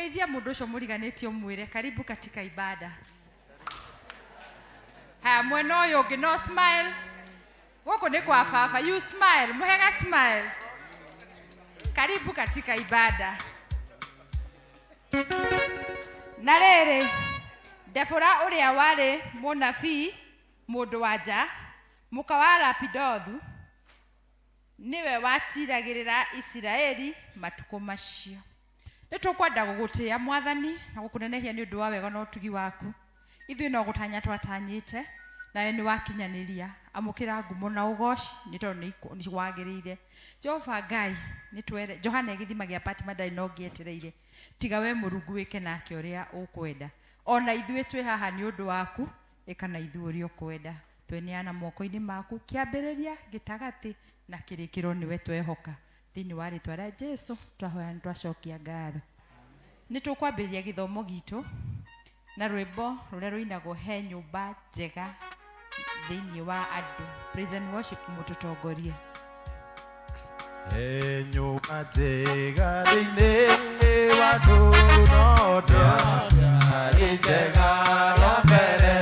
geithia mundu ucio muriganitio mwire karibu katika ibada. Ha mwena uyu ungi no smile. Guku ni kwa baba, you smile, muhega smile. Karibu katika ibada. Na rĩrĩ Debora uria wari munabii mundu wanja muka wa Lapidothu niwe watiragirira Isiraeli matuko macio. Nitukwenda gugutia mwathani na gukunenehia ni undu wa wega na utugi waku. Ithuĩ no gutanya twatanyite nawe ni wakinyaniria. Amukira ngumo na ugoci ni tondu ni wagiriire. Jehova Ngai ni twere Johana githima gia Patma ndari no ngietereire. Tiga we Murungu wike nake uria ukwenda. Ona ithuĩ twi haha ni undu waku ikana ithuĩ uria ukwenda. Tweneana moko-ini maku kiambiriria gitagati na kirikiro niwe twehoka. Thini wa ritwa rĩa Jesu twahoya twacokia ngatho. Ni tukwambĩrĩria gĩthomo gitu na rwĩmbo rũrĩa rũinagwo he nyũmba njega thĩinĩ wa andũ. Praise and worship mũtũtongorie. He nyũmba njega thĩinĩ wa andũ no ndĩarĩ njega ya mbere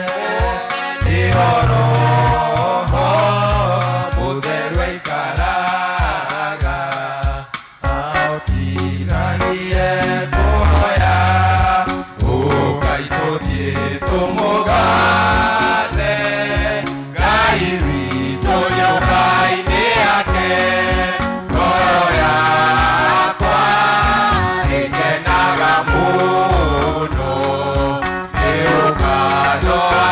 ihoro mũtheru aikaraga aũtiragie kũhoya ũkaitũthiĩ tũmũgathe Ngai witũ nyũmba-inĩ yake ngoro yakwa ĩkenaga mũno nĩ ũkano wa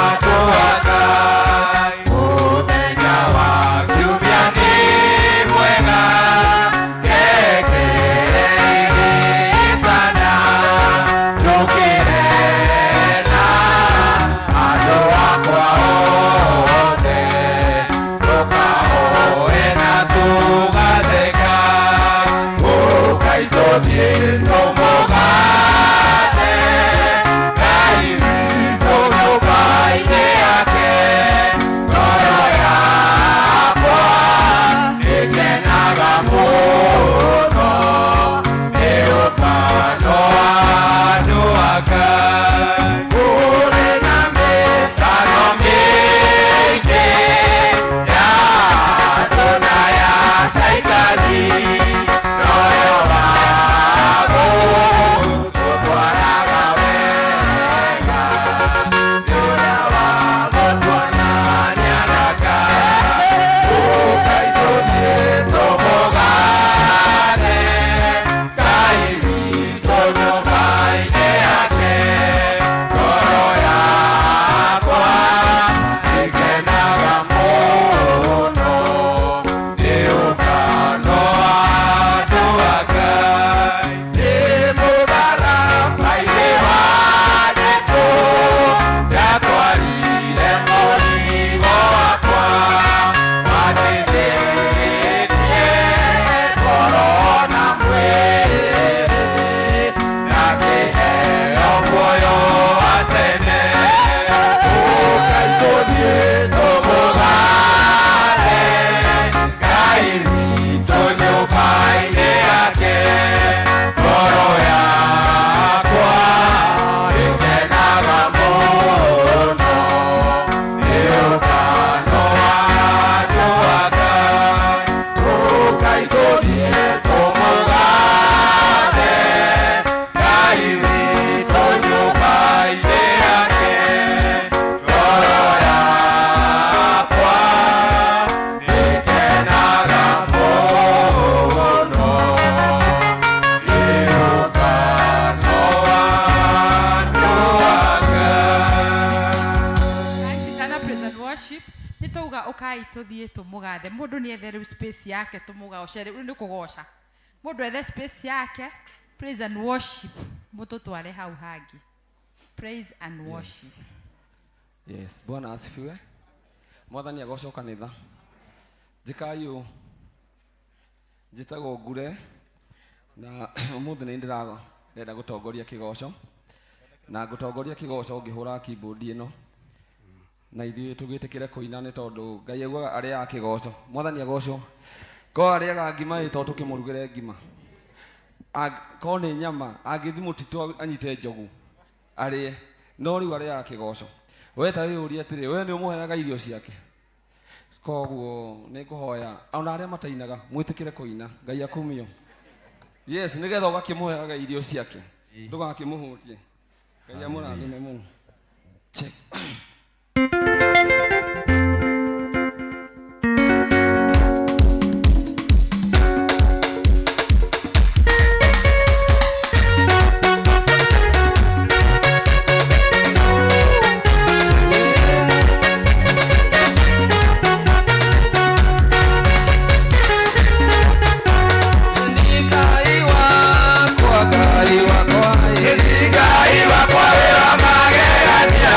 andũ a Ngai. Mũthenya wa kiumia nĩ mwega ngekereirĩtana njũkĩre na andũ akwa othe tũkahoe na tũgathe Ngai ũkaitũthiĩ tũmũgathe Ngai witũ nyũmba-inĩ yake ngoro yakwa ĩkenaga mũno nĩ ũkano wa andũ a Ngai. Kũrĩ na mĩtaro mĩingĩ ya andũ na ya Saitani noyo wao tũtwaraga wega nĩ ũrĩa wa gũtuonania na Ngai ũkaitũthiĩ tũmũgathe Ngai witũ nyũmba-inĩ yake ngoro yakwa ĩkenaga mũno nĩ ũkano wa andũ a Ngai. Nĩ mũtharaba-inĩ wa Jesũ ndatwarire mũrigo wakwa wanĩthĩtie ngoro na mwĩrĩ na kĩheo muoyo wa tene ũkaitũthiĩ tũmũgathe Ngai witũ nyũmba-inĩ yake ngoro yakwa ĩkenaga mũno nĩ ũkano wa andũ a Ngai ũkaitũthiĩ tũmũgathe Ngai witũ nyũmba-inĩ yake ngoro yakwa ĩkenaga mũno nĩ ũkano wa andũ a Ngai. Asante sana praise and worship. Nitauga ukai tuthie tumugathe. Mundu ni ethere space yake tumugoce. Riu ni kugoca. Mundu ethe space yake. Praise and worship. Mututware hau hangi. Praise and worship. Yes, Bwana asifiwe. Mwathani agocwo kanitha. Njikai ũũ. Njĩtagwo Ngure na ũmũthĩ nĩ ndĩrenda gũtongoria kĩgoco na gũtongoria kĩgoco ngĩhũra keyboard ĩno na ithuĩ tũgĩtĩkĩre kũina nĩ tondũ Ngai augaga arĩaga kĩgoco. Mwathani agocwo. Ko arĩaga ngima ĩ tondũ tũkĩmũrugĩre ngima. kone nyama agithi mutito anyite njogu arie no riu aria akigoco we ta uri atiri we ni umuheaga irio ciake koguo ni kuhoya ona aria matainaga mwitikire kuina Ngai akumio yes nigetha ugakimuheaga irio ciake ndugakimuhutie Ngai amurathime muno check Ngai wakwa wĩra magegania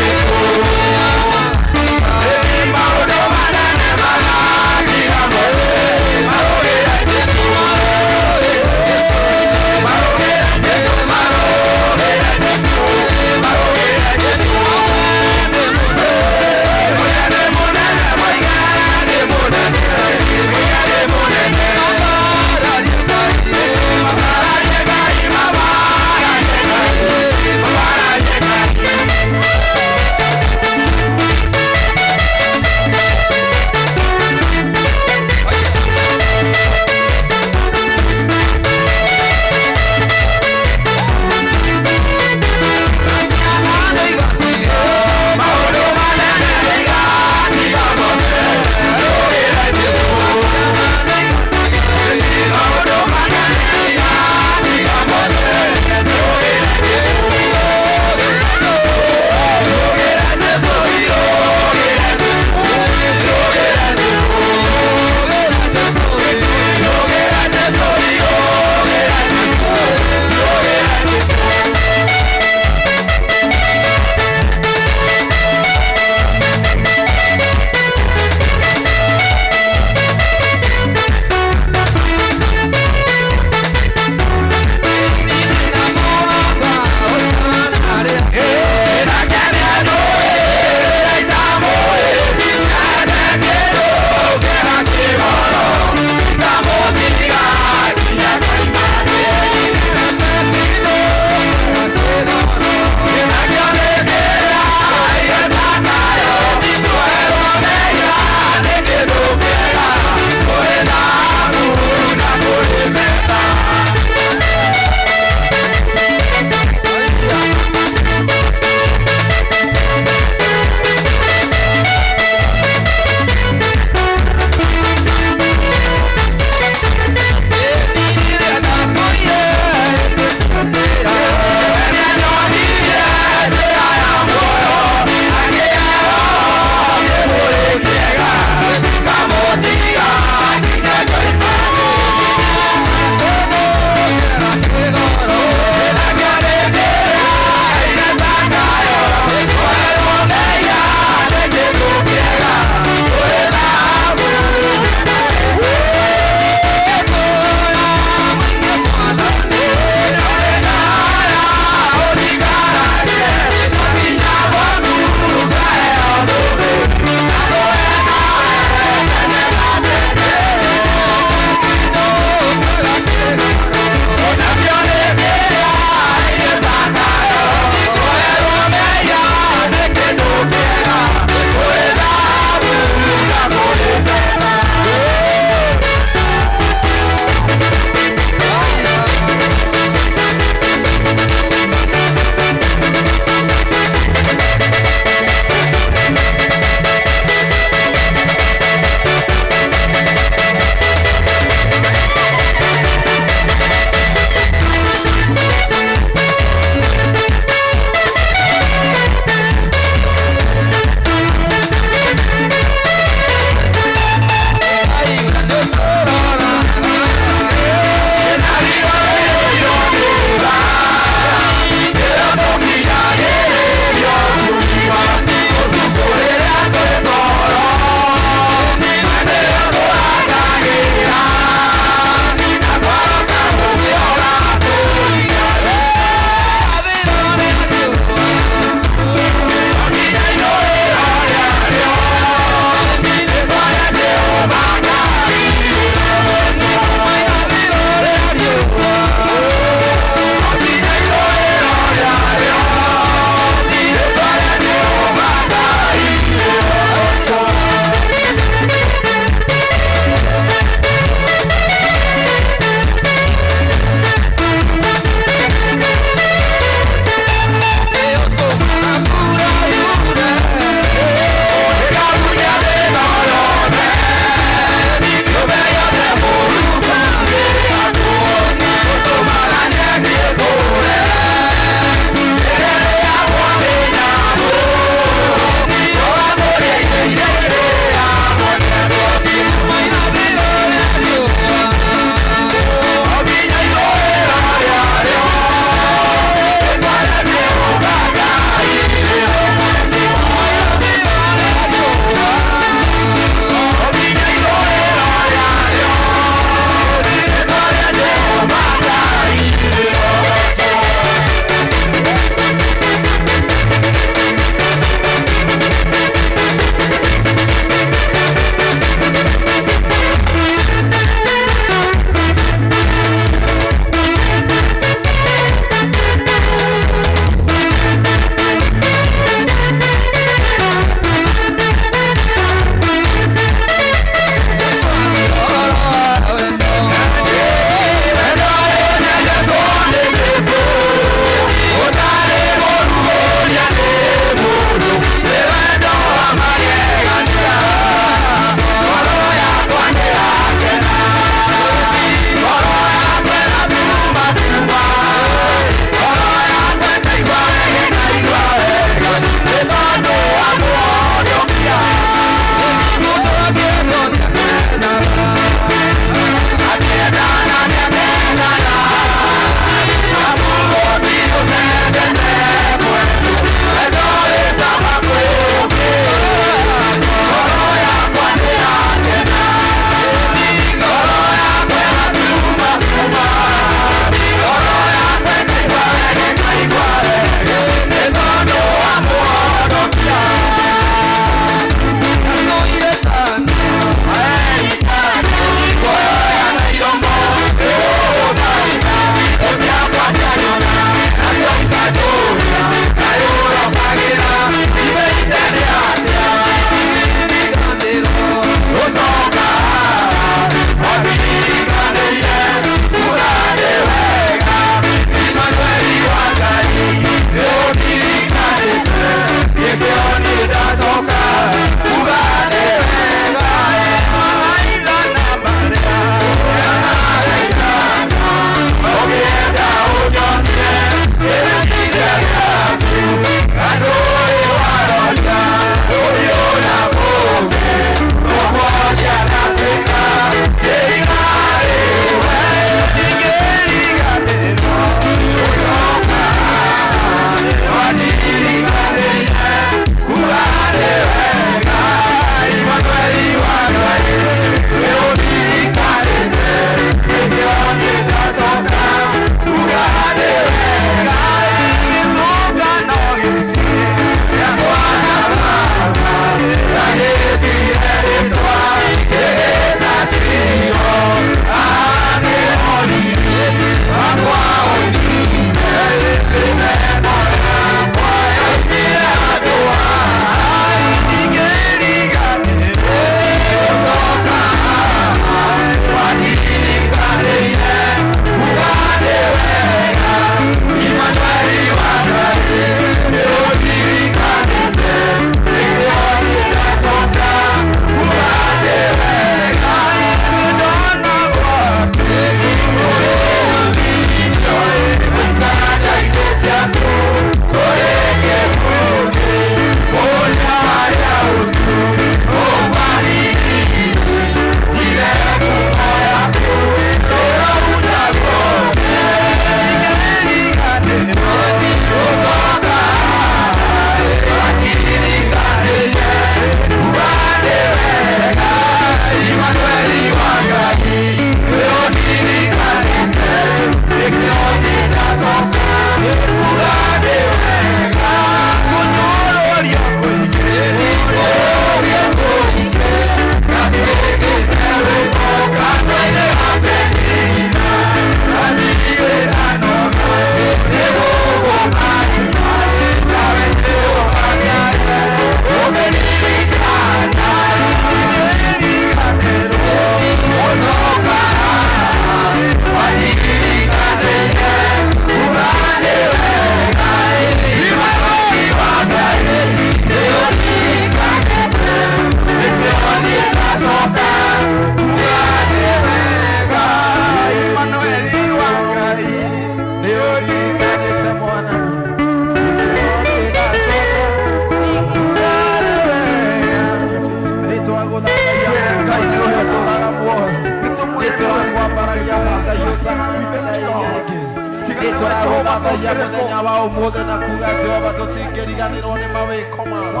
Tũgũthaithagia mũthenya wa ũmũthĩ na kuga Jehova tũtingĩriganĩrwo nĩ mawĩko maku.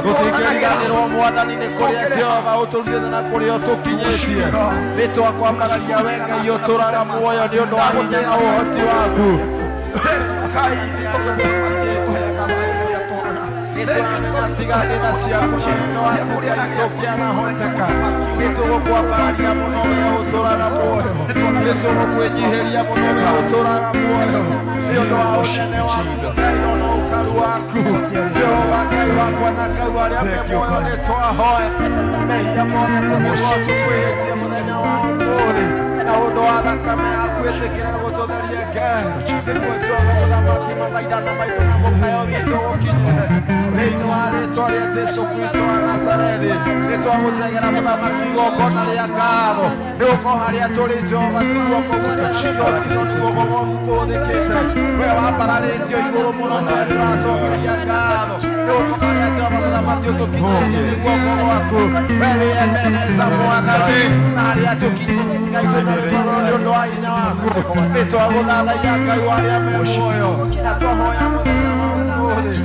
Tũtingĩriganĩrwo Mwathani nĩ kũrĩa Jehova ũtũrutĩte na kũrĩa ũtũkinyĩtie. Nĩ twakwambararia we Ngai ũtũũraga muoyo nĩ ũndũ wa gũtega ũhoti waku. Nĩtũramenya tiga thĩna ciaku no atũkĩanahoteka. Nĩtũgũkwambararia mũno we ũtũũraga muoyo. Nĩtũgũkwĩnyihĩria mũno we ũtũũraga muoyo nĩ ũndũ wa ũnene waku Ngai na ũkaru waku. Jehova Ngai wakwa na Ngai arĩa me muoyo nĩtwahoe mehia mothe tũngĩkorwo tũkwĩhĩtie mũthenya wa ũmũthĩ na ũndũ wa thakame yaku ĩtĩkĩre gũtũtheria Ngai. Nĩguo Jehova mũthamaki mathaithana maitũ na mũkayo witũ gũkinyĩre thĩinĩ wa rĩĩtwa rĩa Jesũ Kristo wa Nazarethi. Nĩtwagũtegera mũthamaki igongona rĩa ngatho nĩgũkorwo harĩa tũrĩ Jehova ti guoko gwitũ guoko gwaku kũhũthĩkĩte. We wambararĩtio igũrũ mũno nawe tũracokeria ngatho nĩgũkorwo harĩa Jehova mũthamaki ũtũkinyĩirie nĩ guoko gwaku. We wĩemeneza Mwathani na harĩa tũkinyĩirie Ngai twĩna rwĩmbo nĩ ũndũ wa hinya waku. Nĩtwagũthathaiya Ngai wa arĩa me muoyo na twahoya mũthenya wa ũmũthĩ.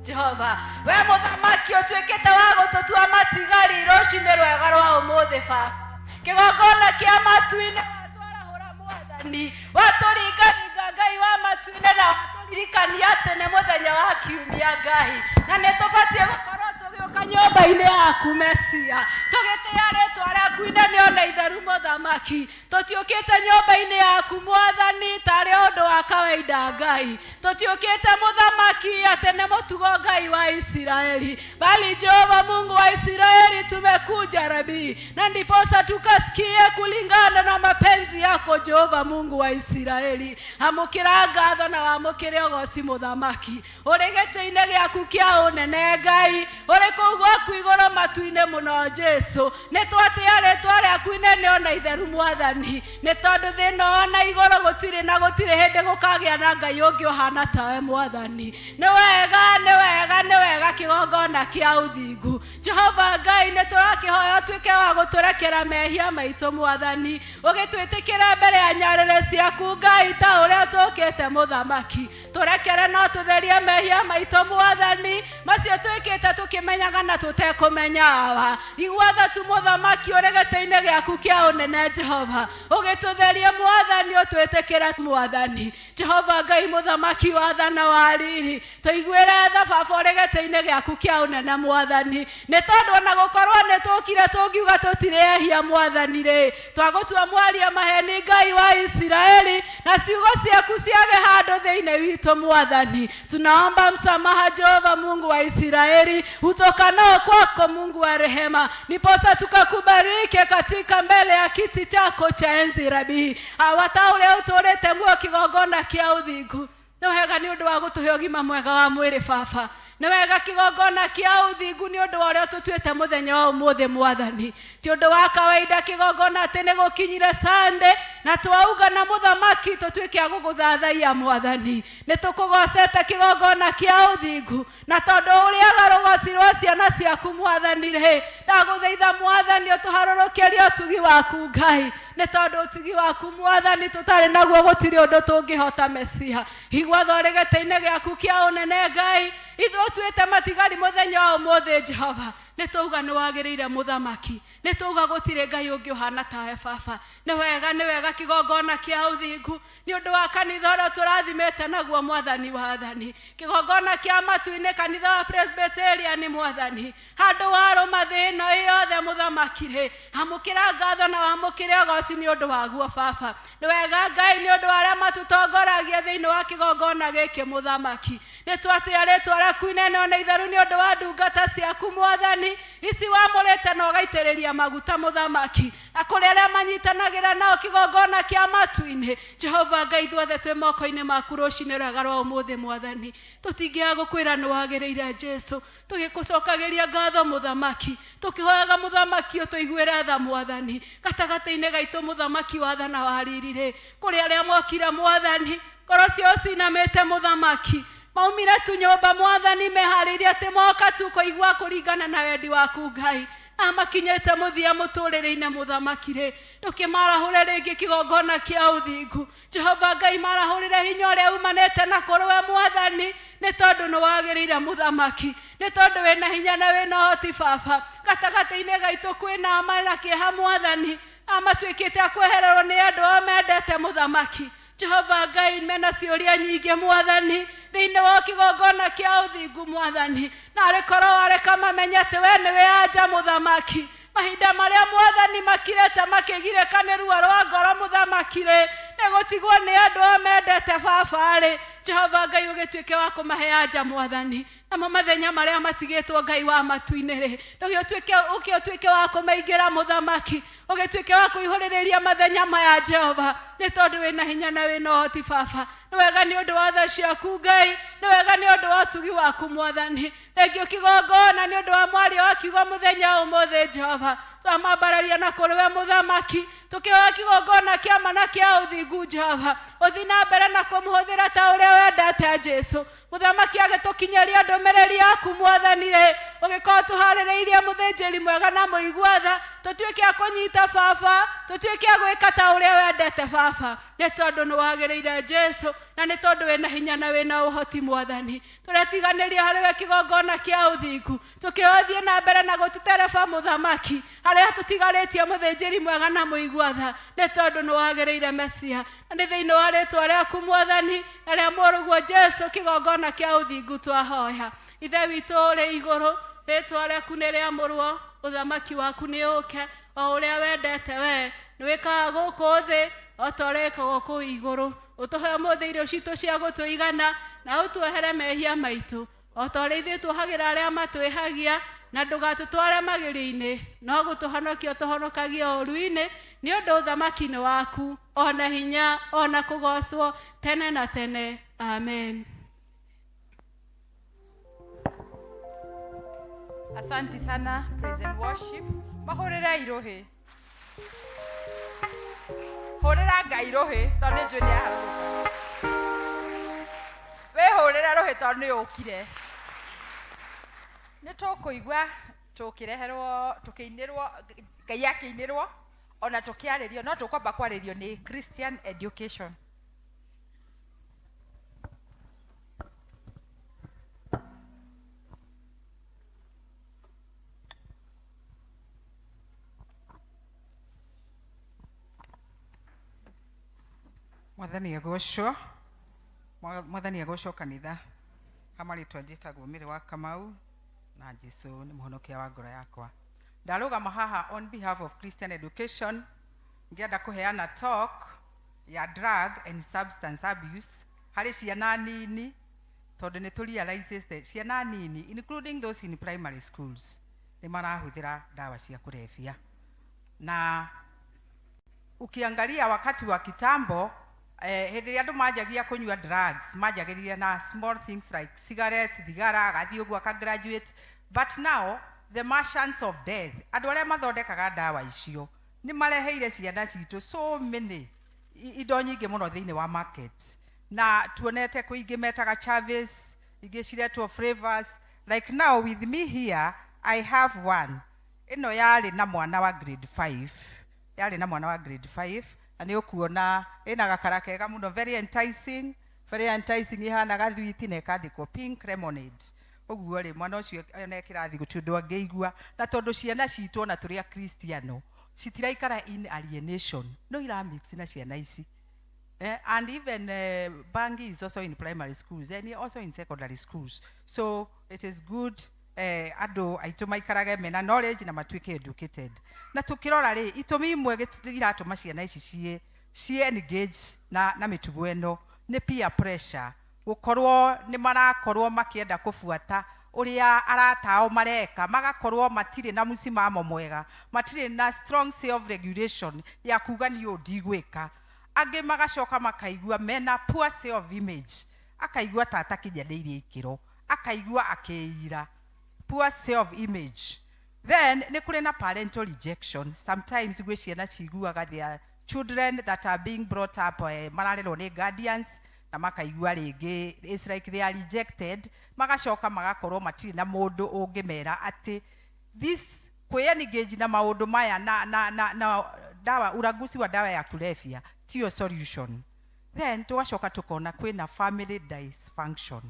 Jehova we mũthamaki ũtuĩkĩte wa gũtũtua matigari rũcinĩ rwega rwa ũmũthĩ ba kĩgongona kĩa matu-inĩ watwarahũra Mwathani watũringaringa Ngai wa matu-inĩ na watũririkania atĩ nĩ mũthenya wa kiumia Ngai na nĩtũbatiĩ gũkorwo tũgĩũka tugoka nyumba-inĩ yaku Mesia tũgĩtĩa rĩtwa rĩaku inene ona itheru mũthamaki tũtiũkĩte nyũmba-inĩ yaku Mwathani tarĩ ũndũ wa kawaida Ngai tũtiũkĩte mũthamaki atĩ nĩ mũtugo Ngai wa Israeli bali Jehova Mungu wa Israeli tumekuja Rabi na ndiposa tukasikie kulingana na mapenzi yako Jehova Mungu wa Israeli amũkĩra ngatho na wamũkĩre ũgoci mũthamaki ũrĩ gĩtĩ-inĩ gĩaku kĩa ũnene Ngai ũrĩ kũu gwaku igũrũ matu-inĩ mũno Jesu nĩ twatĩa rĩtwa rĩaku inene ona itheru Mwathani nĩ tondũ thĩna ona igũrũ gũtirĩ na gũtirĩ hĩndĩ gũkagĩa na Ngai ũngĩ ũhana tawe Mwathani nĩ wega kĩgongona kĩa ũthingu Jehova Ngai nĩ tũrakĩhoya ũtuĩke wa gũtũrekera mehia maitũ Mwathani ũgĩtwĩtĩkĩra mbere ya nyarĩrĩ ciaku Ngai ta ũrĩa tũkĩte mũthamaki tũrekere no tũtherie mehia maitũ Mwathani macio twĩkĩte tũkĩmenyaga na tũtekũmenyaga igwatha tu mũthamaki ũrĩ gĩtĩ-inĩ gĩaku kĩa ũnene Jehova ũgĩtũtherie Mwathani ũtwĩtĩkĩra Mwathani Jehova Ngai mũthamaki wathana wa riri tũiguĩre tha baba ũrĩ gĩtĩ-inĩ gĩaku kĩa ũnene Mwathani nĩ tondũ ona gũkorwo nĩ tũkire tũngiuga tũtirehia Mwathani rĩ twagũtua mwaria maheni Ngai wa Israeli na ciugo ciaku ciage handũ thĩinĩ witũ Mwathani tunaomba msamaha Jehova Mungu wa Israeli utokanao kwako Mungu wa rehema niposa tukakubariki katika mbele ya kiti chako cha enzi Rabi awata ule ũtũrĩte muo kĩgongona kĩa ũthingu nĩ wega nĩ ũndũ wa gũtũhe ũgima mwega wa mwĩrĩ baba nĩ wega kĩgongona kĩa ũthingu nĩ ũndũ wa ũrĩa tũtuĩte mũthenya wa ũmũthĩ Mwathani ti ũndũ wa kawaida kĩgongona atĩ nĩ gũkinyire Sunday na twauga na mũthamaki tũtuĩke a gũgũthathaiya Mwathani nĩ tũkũgocete kĩgongona kĩa ũthingu na tondũ ũrĩaga rũgoci rwa ciana ciaku Mwathani rĩ ndagũthaitha Mwathani ũtũharũrũkĩrie ũtugi waku Ngai nĩ tondũ ũtugi waku Mwathani tũtarĩ naguo gũtirĩ ũndũ tũngĩhota Mesia igwatha ũrĩ gĩtĩ-inĩ gĩaku kĩa ũnene Ngai ithuĩ tuĩte matigari mũthenya wa ũmũthĩ Jehova nĩ tũuga nĩ wagĩrĩire mũthamaki nĩ tũuga gũtirĩ Ngai ũngĩ ũhana tawe baba nĩ wega kĩgongona kĩa ũthingu nĩ ũndũ wa kanitha ũrĩa tũrathimĩte naguo Mwathani wathani kĩgongona kĩa matu-inĩ kanitha wa Presbyterian Mwathani handũ warũma thĩ ĩno yothe mũthamaki rĩ amũkĩra ngatho na wamũkĩre ũgoci nĩ ũndũ waguo baba nĩ wega Ngai nĩ ũndũ wa arĩa matũtongoragia thĩinĩ wa kĩgongona gĩkĩ mũthamaki nĩ twatĩa rĩtwa rĩaku inene ona itheru nĩ ũndũ wa ndungata ciaku Mwathani ici wamũrĩte na ũgaitĩrĩria maguta mũthamaki na kũrĩ arĩa manyitanagĩra nao kĩgongona kĩa matu-inĩ Jehova Ngai ithuothe twĩ moko-inĩ maku rũcinĩ rwega rwa ũmũthĩ Mwathani tũtingĩaga gũkwĩra nĩ wagĩrĩire Jesu tũgĩkũcokagĩria ngatho mũthamaki tũkĩhoyaga mũthamaki ũtũiguĩre tha Mwathani gatagatĩ-inĩ gaitũ mũthamaki wathana wa riri rĩ kũrĩ arĩa mokire Mwathani ngoro ciao cinamĩte mũthamaki maumire tu nyũmba Mwathani meharĩirie atĩ moka tu kũigua kũringana na wendi waku Ngai amakinyĩte mũthia mũtũrĩre-inĩ mũthamaki rĩ ndũkĩmarahũre rĩngĩ kĩgongona kĩa ũthingu Jehova Ngai marahũrĩre hinya ũrĩa umanĩte na kũrũwe Mwathani nĩ tondũ nĩ wagĩrĩire mũthamaki nĩ tondũ wĩna hinya na wĩna ũhoti baba gatagatĩ-inĩ gaitũ kwĩna ama na kĩeha Mwathani amatuĩkĩte a kwehererwo nĩ andũ o mendete mũthamaki Jehova Ngai mena ciũria nyingĩ Mwathani thĩinĩ wa kĩgongona kĩa ũthingu Mwathani na arĩkorwo wareka mamenye atĩ we nĩwe anja mũthamaki mahinda marĩa Mwathani makirĩte makĩgirĩka nĩ ruo rwa ngoro mũthamaki rĩ nĩ gũtigwo nĩ andũ o mendete baba rĩ Jehova Ngai ũgĩtuĩke wa kũmahe anja Mwathani namo mathenya marĩa matigĩtwo Ngai wa matu-inĩ rĩ ũgĩtuĩke wa kũmaingĩra mũthamaki ũgĩtuĩke wa kũihũrĩrĩria mathenya maya Jehova nĩ tondũ wĩna hinya na wĩna ũhoti baba nĩ wega nĩ ũndũ wa tha ciaku Ngai nĩ wega nĩ ũndũ wa ũtugi waku Mwathani thengio kĩgongona nĩ ũndũ wa mwaria wa kiugo mũthenya ũmũthĩ Jehova twamambararia na kũrĩwe mũthamaki tũkĩhoya kĩgongona kĩa ma na kĩa ũthingu Jehova ũthi na mbere na kũmũhũthĩra ta ũrĩa wendete Jesu mũthamaki agĩtũkinyaria ndũmĩrĩri yaku Mwathani rĩ ũgĩkorwo tũharĩrĩirie mũthĩnjĩri mwega na mũigua tha tũtuĩke a kũnyita baba tũtuĩke a gwĩka ta ũrĩa wendete baba nĩ tondũ nĩ wagĩrĩire Jesu na nĩ tondũ wĩna hinya na wĩna ũhoti Mwathani tũretiganĩria harĩwe kĩgongona kĩa ũthingu tũkĩothie na mbere na gũtũtereba mũthamaki harĩa tũtigarĩtie mũthĩnjĩri mwega na mũigua tha nĩ tondũ nĩ wagĩrĩire Mesia na nĩ thĩinĩ wa rĩtwa rĩaku Mwathani na rĩa mũrũguo Jesu kĩgongona kĩa ũthingu twahoya ithe witũ ũrĩ igũrũ rĩtwa rĩaku nĩ rĩamũrwo ũthamaki waku nĩ ũke o ũrĩa wendete we nĩ wĩkaga gũkũ thĩ o ta ũrĩa wĩkagwo kũu igũrũ ũtũhe ũmũthĩ irio citũ cia gũtũigana na ũtuohere mehia maitũ o ta ũrĩa ithuĩ tuohagĩra arĩa matwĩhagia na ndũgatũtware magerio-inĩ no gũtũhonokia ũtũhonokagia ũũru-inĩ nĩ ũndũ ũthamaki nĩ waku ona hinya ona kũgocwo tene na tene amen. Asante sana praise and worship. Mahorera irohe. Horera Ngai rohe tondũ nĩ njũĩ nĩ aharũrũka. Wĩhũrĩra rohe tondũ nĩ ũkire. Nĩ tũkũigua tũkĩreherwo tũkĩinĩrwo Ngai akĩinĩrwo ona tũkĩarĩrio no tũkwamba kwarĩrio nĩ Christian education. Mwathani agocwo kanitha hamarĩtwa njĩtagwo Mĩrĩ wa Kamau na Jesũ nĩ mũhonokia wa ngoro yakwa. Ndarũgama haha on behalf of Christian education ngĩenda kũheana talk ya drug and substance abuse harĩ ciana nini tondũ nĩ tũrealize ciana nini including those in primary schools nĩ marahũthĩra dawa cia kũrebia na ukiangalia wakati wa kitambo hĩndĩ ĩrĩa andũ manjagia kũnyua drugs manjagĩrĩria na small things like cigarettes, thigara, agathiĩ ũguo aka-graduate, but now the merchants of death andũ arĩa mathondekaga dawa icio nĩ mareheire ciana citũ so many indo nyingĩ mũno thĩinĩ wa market na tuonete kwĩ ingĩ metaga Chavis, ingĩ ciretwo flavors like now with me here I have one ĩno yarĩ na mwana wa grade 5 na nĩ ũkuona ĩna gakara kega mũno very enticing ihana gathwiti na ĩkandĩkwo pink lemonade ũguo rĩ mwana ũcio ona kĩrathi gũtirĩ ũndũ angĩigua na tondũ ciana citũ ona tũrĩ Akristiano citiraikara in alienation no iramix na ciana ici and even bangi is also in primary schools and also in secondary schools so it is good andũ aitũ maikarage mena knowledge na matuĩke educated na tũkĩrora rĩ itũmi imwe iratũma ciana ici ciĩ engage na mĩtugo ĩno nĩ peer pressure gũkorwo nĩ marakorwo makĩenda kũbuata ũrĩa aratao mareka magakorwo matirĩ na mũsimamo mwega matirĩ na strong self regulation ya kuga nĩ ndigwĩka angĩ magacoka makaigua mena poor self image akaigua ta atakinyanĩirie ikĩro akaigua akĩira poor self image then nĩ kũrĩ na parental rejection sometimes gwĩ ciana ciguaga their children that are being brought up mararerwo nĩ guardians na makaigua rĩngĩ it's like they are rejected magacoka magakorwo matirĩ na mũndũ ũngĩmera atĩ this kwĩ-engage na maũndũ maya na dawa uraguzi wa dawa ya kulevya tiyo solution then tugacoka tukona kwĩna family dysfunction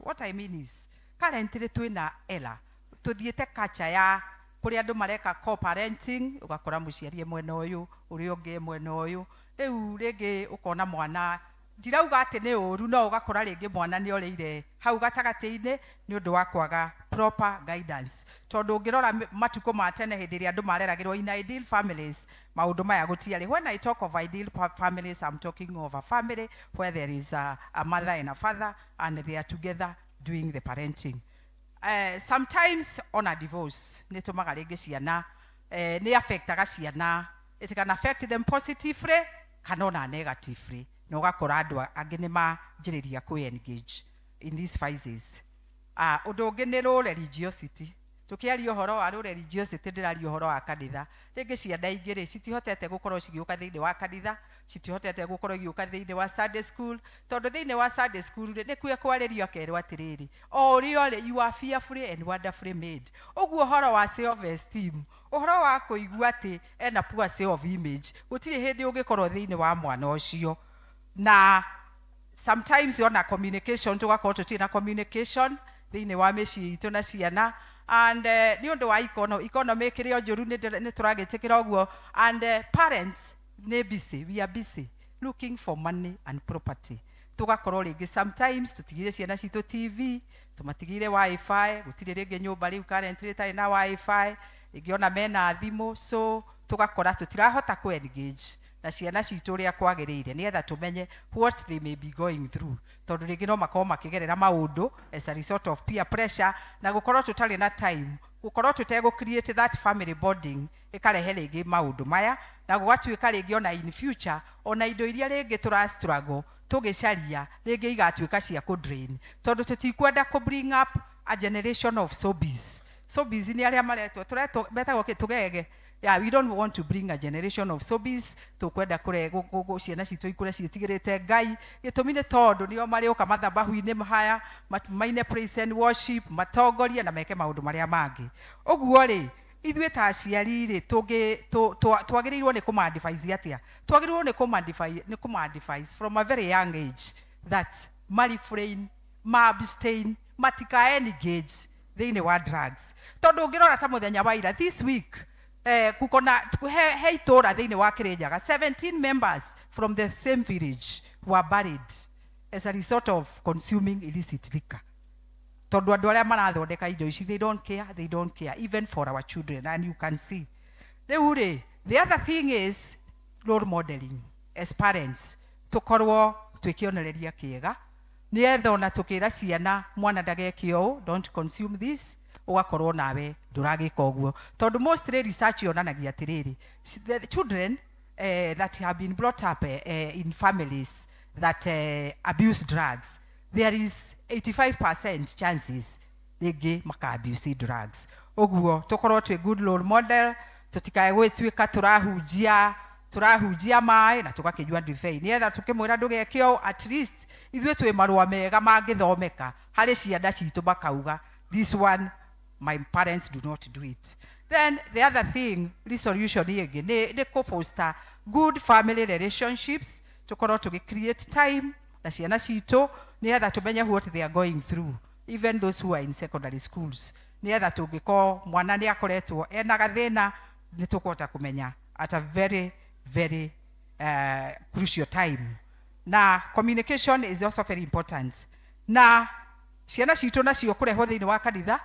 what I mean is currently twĩna ela tuthiĩte culture ya kũrĩa andũ mareka co-parenting ũgakora mũciari mwena ũyũ ũrĩa ũngĩ mwena ũyũ rĩu rĩngĩ ũkona mwana ndirauga atĩ nĩ ũru no ũgakora rĩngĩ mwana nĩ orĩire hau gatagatĩ-inĩ nĩ ũndũ wa kwaga proper guidance tondũ ũngĩrora matukũ ma tene hĩndĩ ĩrĩa andũ mareragĩrwo in ideal families maũndũ maya gũtiarĩ. When I talk of ideal families I'm talking of a family where there is a mother and a father and they are together doing the parenting. Sometimes on a divorce nĩ tũmaga rĩngĩ ciana nĩ affectaga ciana, it can affect them positively kana ona negatively na ũgakora andũ angĩ nĩ manjĩrĩria kwĩ-engage in these phases. Ũndũ ũngĩ nĩ low religiosity. Tũkĩaria ũhoro wa low religiosity ndĩraria ũhoro wa kanitha. Rĩngĩ ciana ingĩ rĩ citihotete gũkorwo cigĩũka thĩinĩ wa kanitha, citihotete gũkorwo igĩũka thĩinĩ wa Sunday school tondũ thĩinĩ wa Sunday school nĩ kuo kwarĩrio akerwo atĩrĩrĩ o ũrĩa ũrĩ you are fearfully and wonderfully made. Ũguo ũhoro wa self esteem, ũhoro wa kũigua atĩ ena poor self image gũtirĩ hĩndĩ ũngĩkorwo thĩinĩ wa mwana ũcio. Na sometimes on a communication tugakorwo tutirĩ na communication thĩinĩ wa mĩciĩ itũ na ciana and nĩ ũndũ wa economy kĩrĩa njũru nĩ tũragĩtĩkĩra ũguo and parents nĩ busy, we are busy looking for money and property. Tugakorwo rĩngĩ sometimes tũtigire ciana citũ TV, tumatigire wifi gutire ringi nyumba riu currently tari na wifi ingiona mena thimu, so tugakora tutirahota ku engage na ciana citu uria kwagirire nietha tumenye what they may be going through, tondu ringi no makorwo makigerera maundu as a result of peer pressure, na gukorwo tutari na time, gukorwo tutego create that family bonding ikarehe ringi maundu maya, na gugatuika ringi ona in future ona indo iria ringi tura struggle tugicaria ringi igatuika cia ku drain, tondu tutikwenda ku bring up a generation of sobies. Sobies ni aria maretwo turetwo betagwo kitugege. Yeah, we don't want to bring a generation of sobies tukwenda kurego ciana citu ikure citigirite Ngai gitumine tondu nio mari uka mathabahu-ini mahaya maine praise and worship matongoria na meke maundu maria mangi. Uguo ri ithuĩ ta aciari rĩ twagĩrĩirwo nĩ kũma-advise atia? Twagĩrĩirwo nĩ kũma-advise from a very young age that marefrain, ma-abstain, matika-engage thĩinĩ wa drugs. Tondũ ũngĩrora ta mũthenya wa ira this week kukona he itũra thĩinĩ wa Kĩrĩnyaga 17 members from the same village were buried as a result of consuming illicit liquor. Tondu andu aria marathondeka indo ici they don't care even for our children, and you can see. The other thing is role modeling as parents, tukorwo twikionereria kiega nietha ona tukira ciana mwana ndageke ũũ, don't consume this, ugakorwo nawe nduragika ũguo, tondu mostly research yonanagia atiriri the children that have been brought up in families that abuse drugs, there is 85% chances ringi maka abuse drugs. Uguo tukorwo twi good role model, tutikae gwituika turahunjia mai na tugakijua divei nietha tukimwira ndugekio, at least ithuĩ twi marua mega mangithomeka hari ciana citu makauga this one my parents do not do it. Then the other thing, resolution yegi ni ku foster good family relationships, tukorwo tugi create time na ciana citu nietha tumenye what they are going through, even those who are in secondary schools, nietha tungiko mwana ni akoretwo ena gathina ni tukota kumenya at a very crucial time. Na communication is also very important. Na ciana citu nacio kurehwo thiini wa kanitha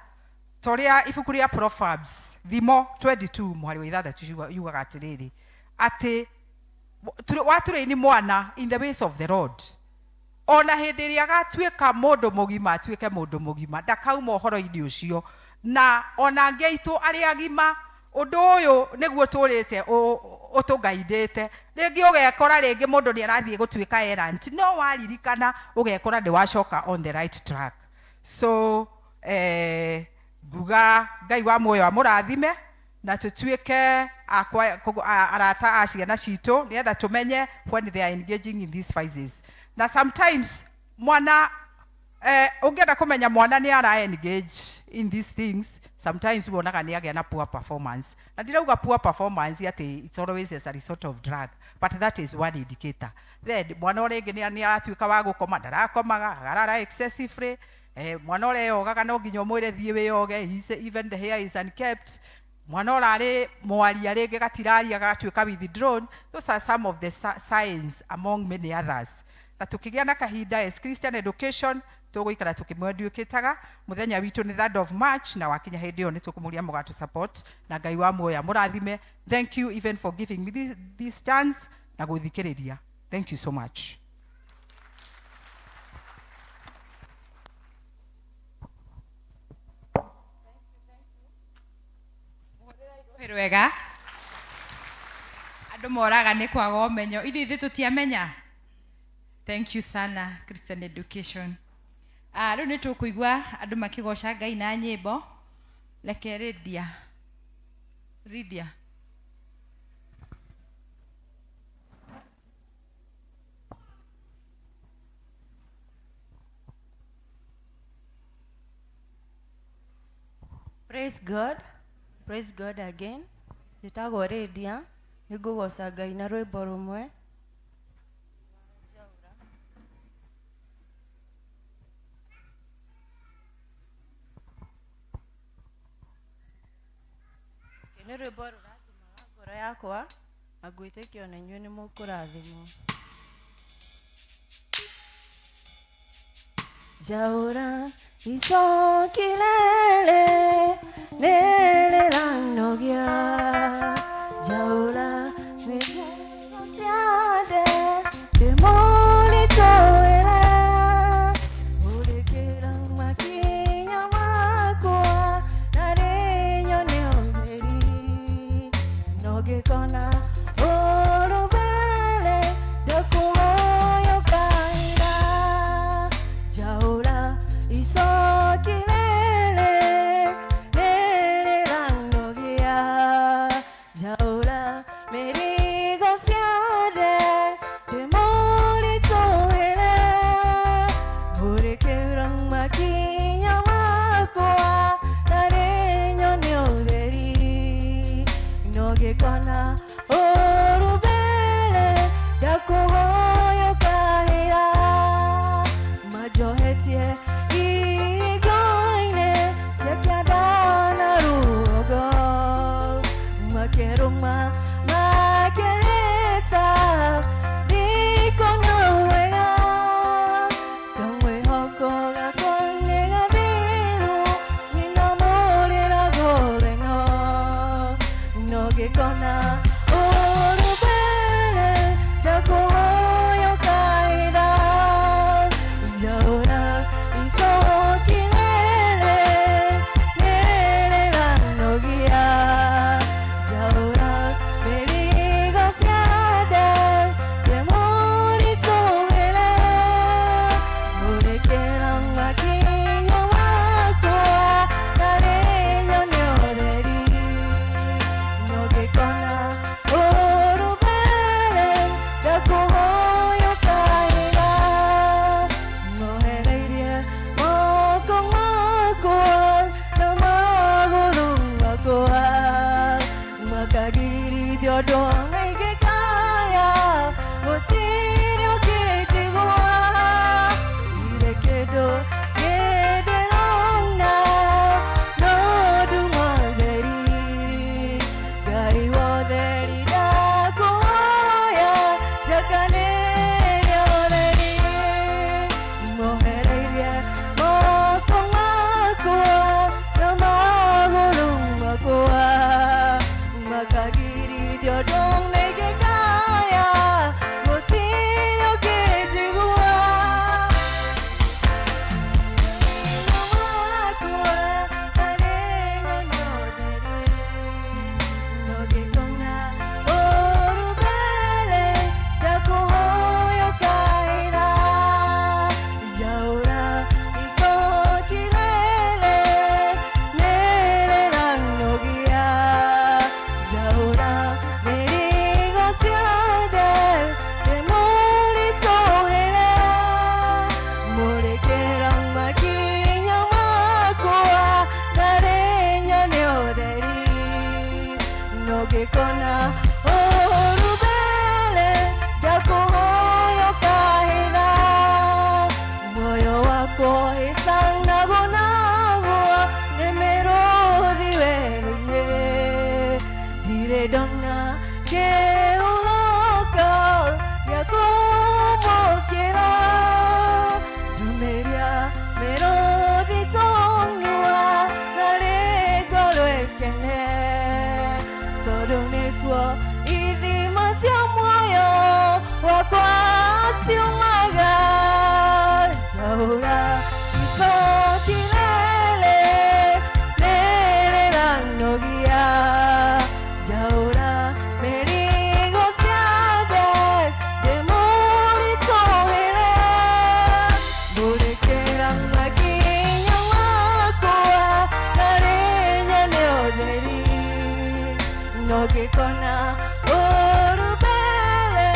toria ibuku ria Proverbs thimo 22 muhari wa ithathatu yugaga atiriri ati waturaini mwana in the ways of the Lord, ona hindi ria gatuika mundu mugima atuike mundu mugima ndakauma uhoro-ini ucio, na ona ngeitu ari agima undu uyu niguo turite utungaithite ringi ugekora ringi mundu ni arathie gutuika errant no waririkana ugekora ndi wacoka on the right track. So nguga Ngai wa muoyo amurathime na tutuike arata a ciana citu nietha tumenye when they are engaging in these vices. Na sometimes mwana ungienda kumenya mwana ni ara engage in these things, sometimes wonaga ni agia na poor performance, na ndirauga poor performance ati it's always as a result of drug, but that is one indicator. Then mwana uringi ni aratuika wa gukoma ndarakomaga agarara excessively, mwana ore ogaga no nginya mwire thie wiyoge, even the hair is unkept, mwana orari mwaria ringi gatiraria gatuika withdrawn. Those are some of the signs among many others. Na tukigia na kahinda as Christian education tuguikara tukimwenduikitaga muthenya witu ni 3rd of March, na wakinya hindi yo ni tukumuria mugatu support, na Ngai wa muoya murathime. Thank you even for giving me this chance na guthikiriria. Thank you so much. Wega andu moraga ni kwaga umenyo, ithuĩ tutiamenya. Thank you sana Christian education. Riu ni tukuigua andu makigoca Ngai na nyimbo. Reke Lydia. Praise God again. Njĩtagwo Lydia, nĩngũgoca Ngai na rwĩmbo rũmwe. Nĩ rwĩmbo rũratũmaga ngoro yakwa na ngwĩtĩkia ona inyuĩ nĩ mũkũrathimwo. Jaura isokilele nele lanogia Jaura mesiade demoli toera urekera makinya makwa nareño neoderi noge kona orubele dakuyo kaira Jaura isokilele nele lanogia Jaura merigo siade demoli toera urekera makinya makwa nareño neoderi noge kona orubele dakuyo kaira majohetie igoine sekiadana rugo makeruma makereta dikonowega kamwe hokoga konega biru ninamorera goreno noge kona orubele dakuyo kaira Jaura isokilele nele lanogia Jaura merigo siade demoli toera urekera makinya makwa nareño neoderi noge kona orubele dakuyo kaira nohereirie moko makwa namaguru makwa makagiri diodong igekaya gotirio kitigwa irekedo yedelona nodumageri gaiwoderi dakuya jakane yoderi mohereirie moko makwa namaguru makwa makagiri diodong negekaya gotirio kitigwa makwa nareño neoderi noge kona orubele dakuyo kaira Jaura isokilele nele lanogia Jaura merigo siade demoli toera morekera makinya makwa nareño neoderi noge kona orubele dakuyo kaira moyo wako itanagonagwa nemerodiwelune diredona que uloka yakomokera dumeria merodi tonua naregoloekene todonekwo idimatia moyo wakwasiumaga Jaura isokilele nele lanogia Jaura merigo siade demoli toera urekera makinya makwa nareño neoderi noge kona orubele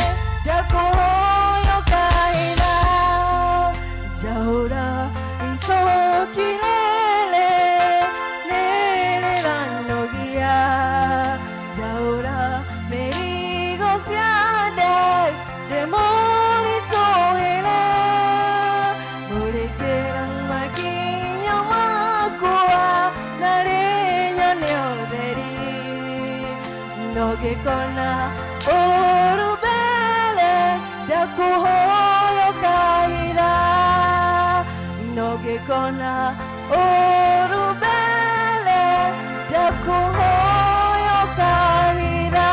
dakuyo kaira Jaura isokilele nele lanogia Jaura merigo siade demoli toera urekera makinya makwa nareño neoderi noge kona orubele dakuyo kaira kona orubele jakuhoyo kahira.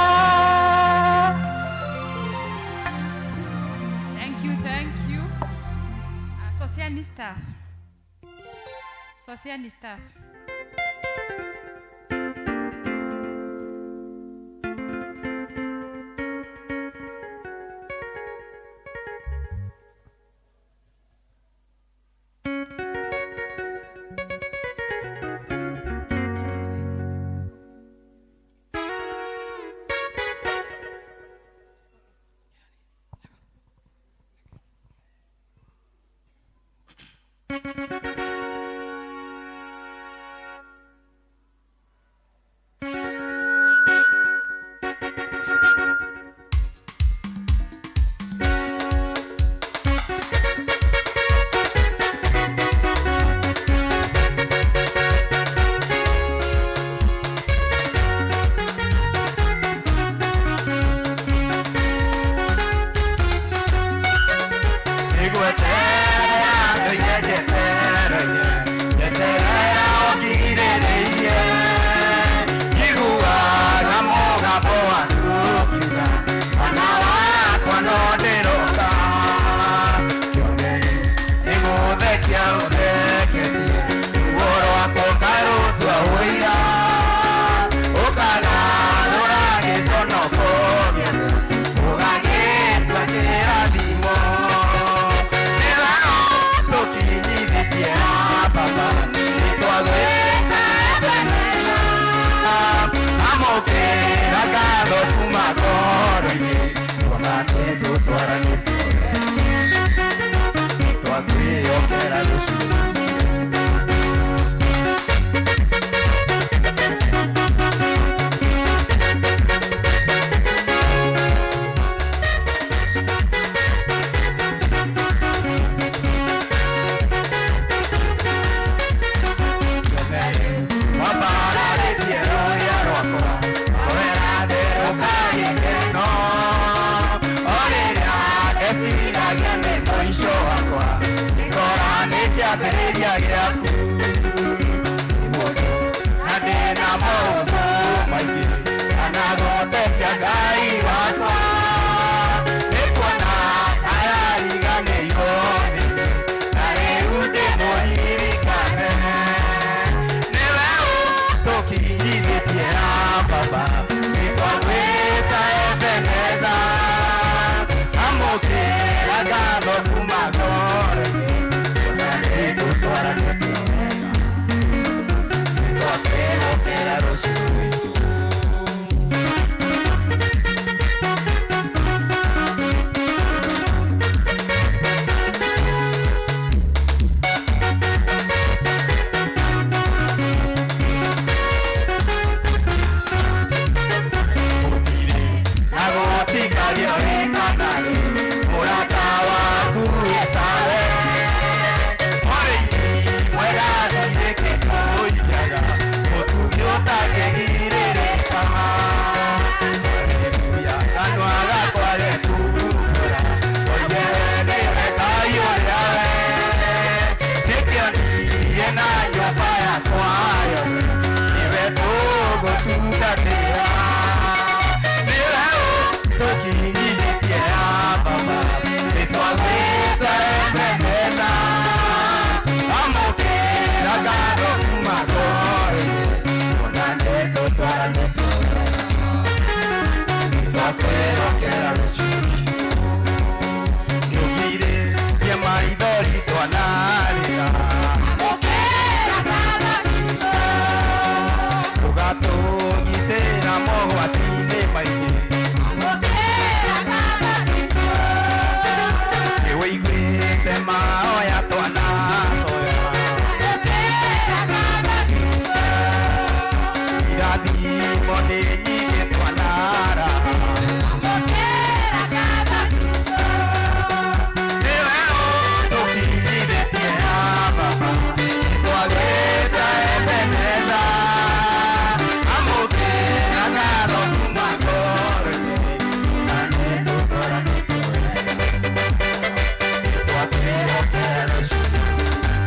Thank you, thank you. Sociani staff. Sociani staff.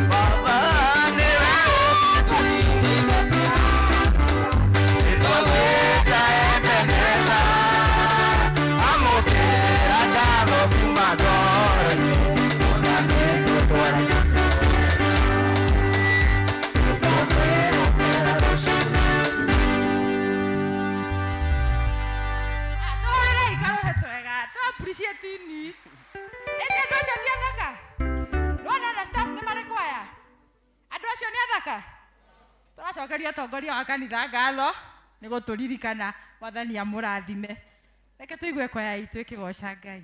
Baba tũracokeria atongoria wa kanitha ngatho nĩ gũtũririkana wathani amũrathime. Reke tũigue kwaya itũ ĩkĩgoca Ngai.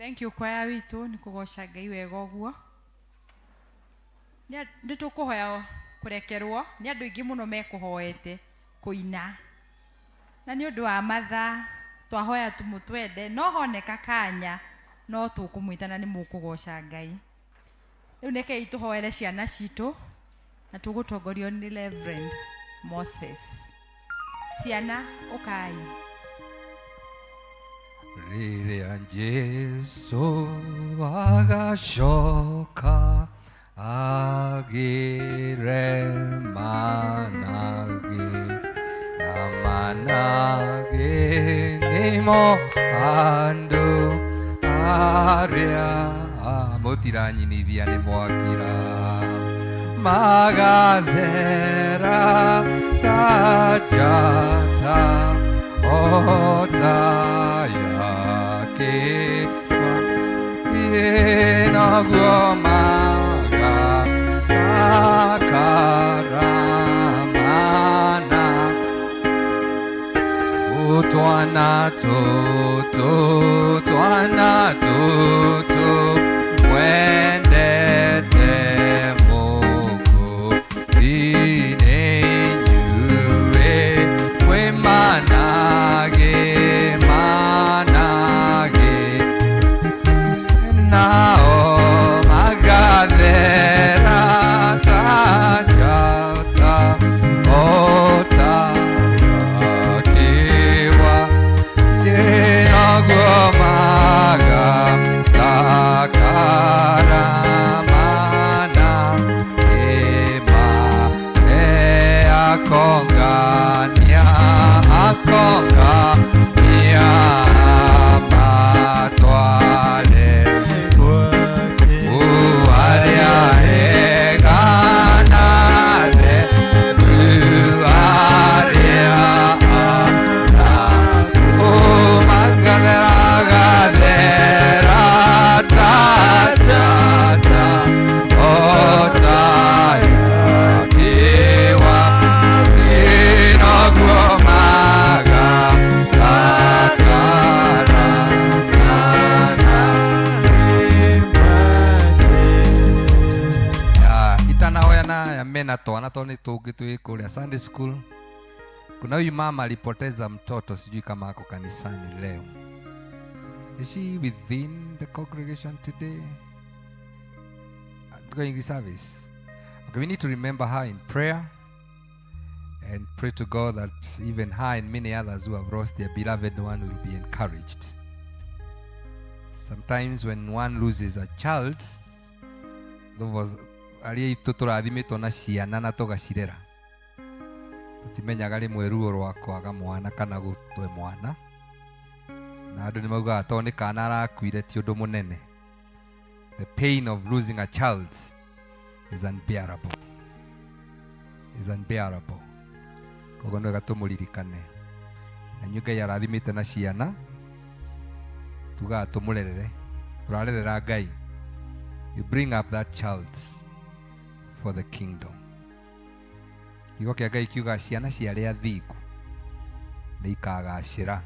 Thank you kwaya witũ nĩ kũgoca Ngai wega ũguo. Nĩ tũkũhoya kũrekerwo nĩ andũ aingĩ mũno mekũhoete kũina. Na nĩ ũndũ wa mathaa twahoya tũmũtwende no honeka kanya no tũkũmwĩta na nĩ mũkũgoca Ngai. Rĩu nekei tũhoere ciana citũ na tũgũtongorio nĩ Reverend Moses. Ciana ũkai. Rĩrĩa Jesũ agacoka agĩre manage na manage nĩmo andũ arĩa mũtiranyinithia nĩ mwakira magathera ta njata o ta yake naguo magakaramana twana tũtũ mwendete mũgũthi-inĩ inyuĩ mwĩ manage nao magathera ta njata o ta yakĩwa naguo magakaramana akongania matwale arĩa eganare arĩa magathera ta njata o ta yakĩwa naguo mena twana toni tungi twi kuria Sunday school. Kuna huyu mama alipoteza mtoto, sijui kama ako kanisani leo. Is she within the congregation today? Going to service. Okay, we need to remember her in prayer and pray to God that even her and many others who have lost their beloved one will be encouraged. Sometimes when one loses a child, those ali tuturathimĩtwo na ciana na tũgacirera tũtimenyaga rĩmwe ruo rwa kwaga mwana kana gũtwe mwana na andũ nĩmaugaga tondũ nĩ kana arakuire ti ũndũ mũnene. The pain of losing a child is unbearable. Koguo nĩ wega tũmũririkane na inyuĩ Ngai arathimĩte na ciana tugaga tũmũrerere, tũrarerera Ngai. You bring up that child for the kingdom. Kiugo kĩa Ngai kiuga ciana ciarĩa thingu nĩ ikagacĩra.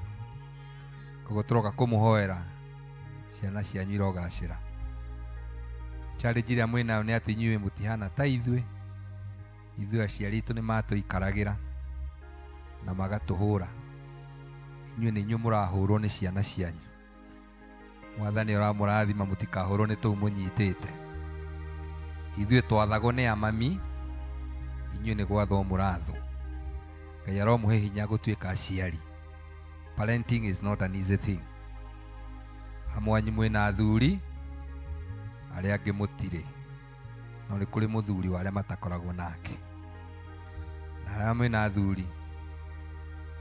Koguo tũroka kũmũhoera ciana cianyu irogacĩra. Challenge ĩrĩa mwĩnayo nĩ atĩ inyuĩ mũtihana ta ithuĩ aciari aitũ nĩ matũikaragĩra na magatũhũra. Inyuĩ nĩ inyuĩ mũrahũrwo nĩ ciana cianyu. Mwathani ũramũrathima mũtikahũrwo nĩ tũu mũnyitĩte. Ithuĩ twathagwo nĩ amami, inyuĩ nĩ gwathwo mũrathwo. Ngai aromũhe hinya gũtuĩka aciari. Parenting is not an easy thing. Amwe anyu mwĩna athuri arĩa angĩ mũtirĩ, no nĩ kũrĩ mũthuri wa arĩa matakoragwo nake. Na arĩa mwĩna athuri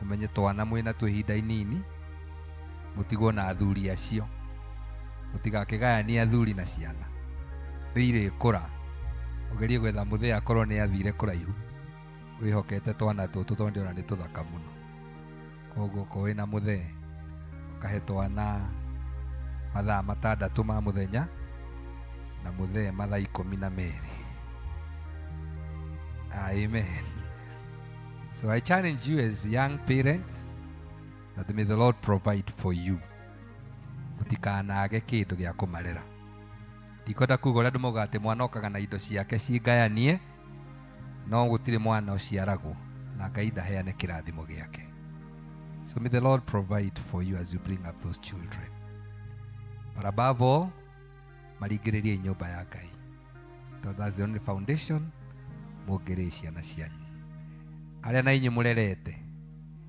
mũmenye twana mwĩna twa ihinda inini, mũtigwo na athuri acio, mũtigakĩgayanie athuri na ciana. Rĩrĩkũra ũgerie gwetha mũthee akorwo nĩ athire kũraihu, wĩhokete twana tũtũ tondũ ona nĩ tũthaka mũno. Koguo kowe na mũthee ũkahe twana mathaa 6 ma mũthenya na mũthee mathaa 12. Amen. So I challenge you as young parents that may the Lord provide for you. mutikanage kindu gya kumarera. Ndikwenda kuga uria andu mauga ati mwana okaga na indo ciake cingayanie, no gutire mwana uciaragwo na Ngai ndaheane kirathimo giake. So may the Lord provide for you as you bring up those children. But above all, marigiririe nyumba ya Ngai. So that's the only foundation. Mugire ciana cianyu. Aria na inyu murerete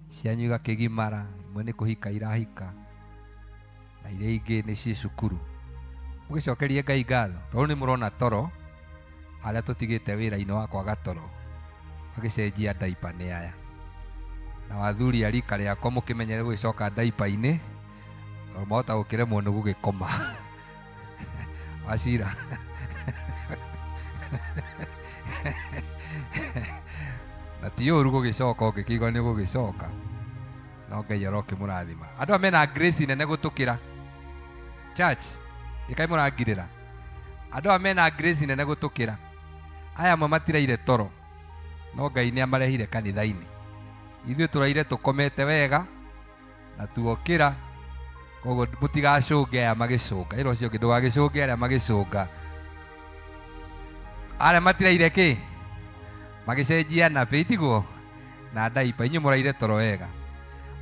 cianyu igakigimara, imwe ni kuhika irahika na iria ingi ni cie cukuru. Mugicokerie Ngai ngatho tondu ni murona toro aria tutigite wira-ini wa kwaga toro magicenjia diaper ni aya. Na wathuri arika riakwa mukimenyere gugicoka diaper-ini mahota gukiremwo ni gugikoma. Wacira na ti uru gugicoka ugikiigwa ni gugicoka, no Ngai aroke murathima. Andu amena grace nene gutukira church ikai murangirira. Andu amena grace nene gutukira aya mamatireire toro, no Ngai ni amarehire kanitha-ini. Ithuĩ tũraire tũkomete wega na tuokĩra, koguo mũtigacũnge aya magĩcũnga. Ĩro ũcio ũngĩ ndũgagĩcũnge arĩa magĩcũnga. Arĩa matiraire kĩ magĩcenjia na bĩtiguo na diaper. Inyuĩ mũraire toro wega,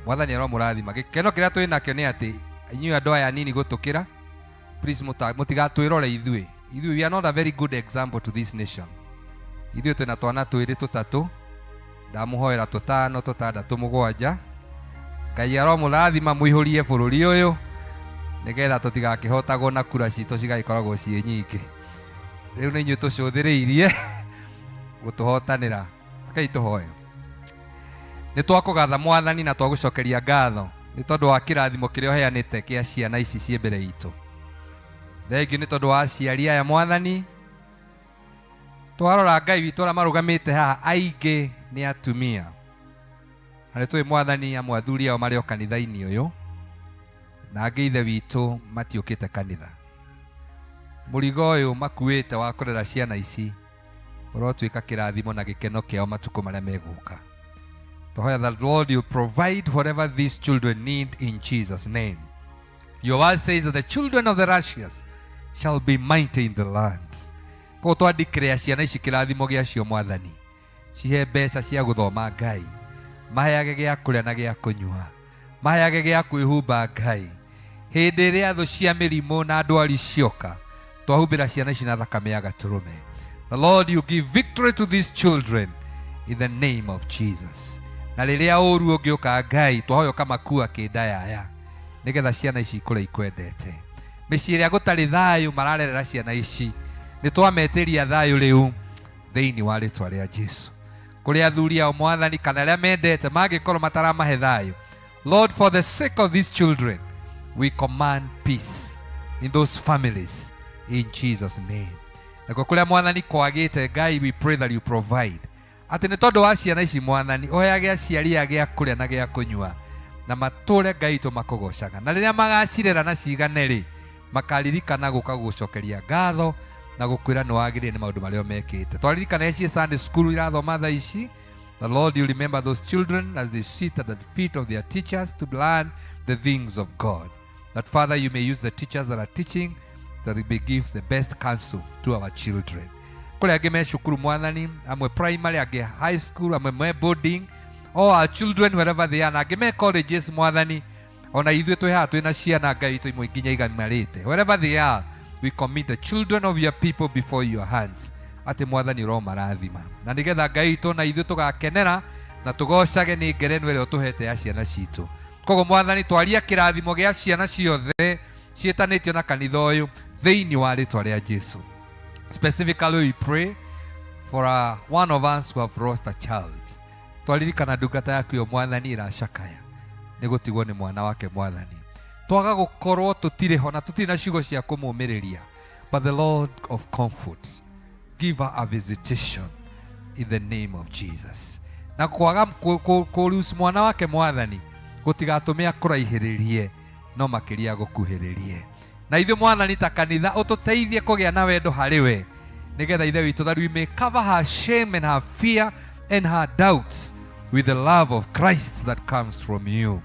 Mwathani aromũrathima. Gĩkeno kĩrĩa twĩ nakĩo nĩ atĩ inyuĩ andũ aya nini gũtũkĩra, please mũtigatwĩrore ithuĩ. Ithuĩ we are not a very good example to this nation. Ithuĩ twĩna twana twĩrĩ tũtatũ, ndamuhoera tũtano tũtandatũ mũgwanja. Ngai aromũrathima mũihũrie bũrũri ũyũ nĩgetha tũtigakĩhotagwo na kura citũ cigagĩkoragwo ciĩ nyingĩ. Rĩu nĩ inyuĩ tũcũthĩrĩirie gũtũhotanĩra. Rekei tũhoe. Nĩ twakũgatha Mwathani na twagũcokeria ngatho nĩ tondũ wa kĩrathimo kĩrĩa ũheanĩte kĩa ciana ici ciĩ mbere itũ. Thengiũ nĩ tondũ wa aciari aya Mwathani. Twarora Ngai witũ arĩa marũgamĩte haha aingĩ nĩ atumia. Na nĩtũĩ Mwathani amwe athuri ao marĩ o kanitha-inĩ ũyũ, na angĩ ithe witũ matiũkĩte kanitha. Mũrigo ũyũ makuĩte wa kũrera ciana ici ũrotuĩka kĩrathimo na gĩkeno kĩao matukũ marĩa megũka. Tũhoya that Lord you provide whatever these children need in Jesus' name. Your word says that the children of the righteous shall be mighty in the land. Koguo twandĩkĩre ciana ici kĩrathimo gĩacio Mwathani. Cihe mbeca cia gũthoma Ngai, maheage gĩa kũrĩa na gĩa kũnyua, maheage gĩa kwĩhumba Ngai. Hĩndĩ ĩrĩa thũ cia mĩrimũ na ndwari cioka, twahumbĩra ciana ici na thakame ya gatũrũme. The Lord you give victory to these children in the name of Jesus. Na rĩrĩa ũru ũngĩũka Ngai, twahoya ũkamakua kĩndayaya nĩgetha ciana ici ikũre ikwendete. Mĩciĩ ĩrĩa gũtarĩ thayũ mararerera ciana ici, nĩ twametĩria thayũ rĩu thĩinĩ wa rĩtwa rĩa Jesũ. Kũrĩ athuri ao Mwathani kana arĩa mendete mangĩkorwo mataramahe thayũ, Lord, for the sake of these children we command peace in those families in Jesus' name. Na kũrĩa Mwathani kwagĩte Ngai, we pray that you provide. Atĩ nĩ tondũ wa ciana ici Mwathani ũheage aciari aya gĩa kũrĩa na gĩa kũnyua, na matũre Ngai tũmakũgocaga. Na rĩrĩa magacirera na cigane-rĩ, makaririkana gũka gũcokeria ngatho na gũkwĩra nĩ wagĩrĩire nĩ maũndũ marĩa mekĩte. Twaririkana eci Sunday school irathoma thaa ici. The Lord you remember those children as they sit at the feet of their teachers to learn the things of God. That Father you may use the teachers that are teaching, that they may give the best counsel to our children. Kũrĩa angĩ me cukuru Mwathani, amwe primary, angĩ high school, amwe me boarding, all our children wherever they are, na angĩ me colleges Mwathani, ona ithuĩ twĩ haha twĩna ciana Ngai itũ imwe nginya igamarĩte. Wherever they are, we commit the children of your people before your hands. Atĩ Mwathani ũromarathima. Na nĩgetha Ngai itũ na ithuĩ tũgakenera na tũgocage nĩ ngerenwa ĩrĩa ũtũhete ya ciana citũ. Koguo Mwathani twaria kĩrathimo gĩa ciana ciothe ciĩtanĩtio na kanitha ũyũ thĩinĩ wa rĩtwa rĩa Jesũ. Specifically we pray for one of us who have lost a child. Twaririkana ndungata yaku yo Mwathani ĩracakaya nĩ gũtigwo nĩ mwana wake Mwathani. Twaga gũkorwo tũtirĩ ho na tũtirĩ na ciugo cia kũmũmĩrĩria. But the Lord of comfort, give her a visitation in the name of Jesus. Na kwaga kũruce mwana wake Mwathani gũtigatũme akũraihĩrĩrie, no makĩria gũkuhĩrĩrie. Na ithuĩ Mwathani ta kanitha ũtũteithie kũgĩa na wendo harĩ we, nĩgetha ithe witũ that we may cover her shame and her fear and her doubts with the love of Christ that comes from you.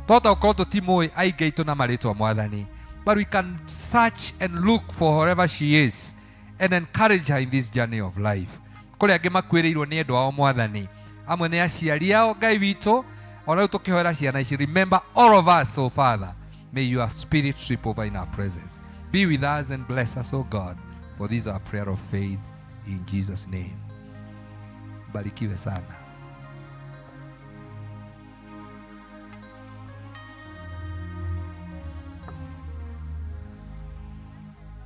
Tota ũkorwo tũtimũĩ aingĩ aitũ na marĩtwa Mwathani, but we can search and look for wherever she is and encourage her in this journey of life. Kuri angi makwiriirwo ni endu ao mwathani, amwe ni aciari ao Ngai witũ, ona rĩu tũkĩhoera ciana ici. Remember all of us, oh Father, may your spirit sweep over in our presence. Be with us and bless us, oh God, for this is our prayer of faith in Jesus' name. Barikiwe sana.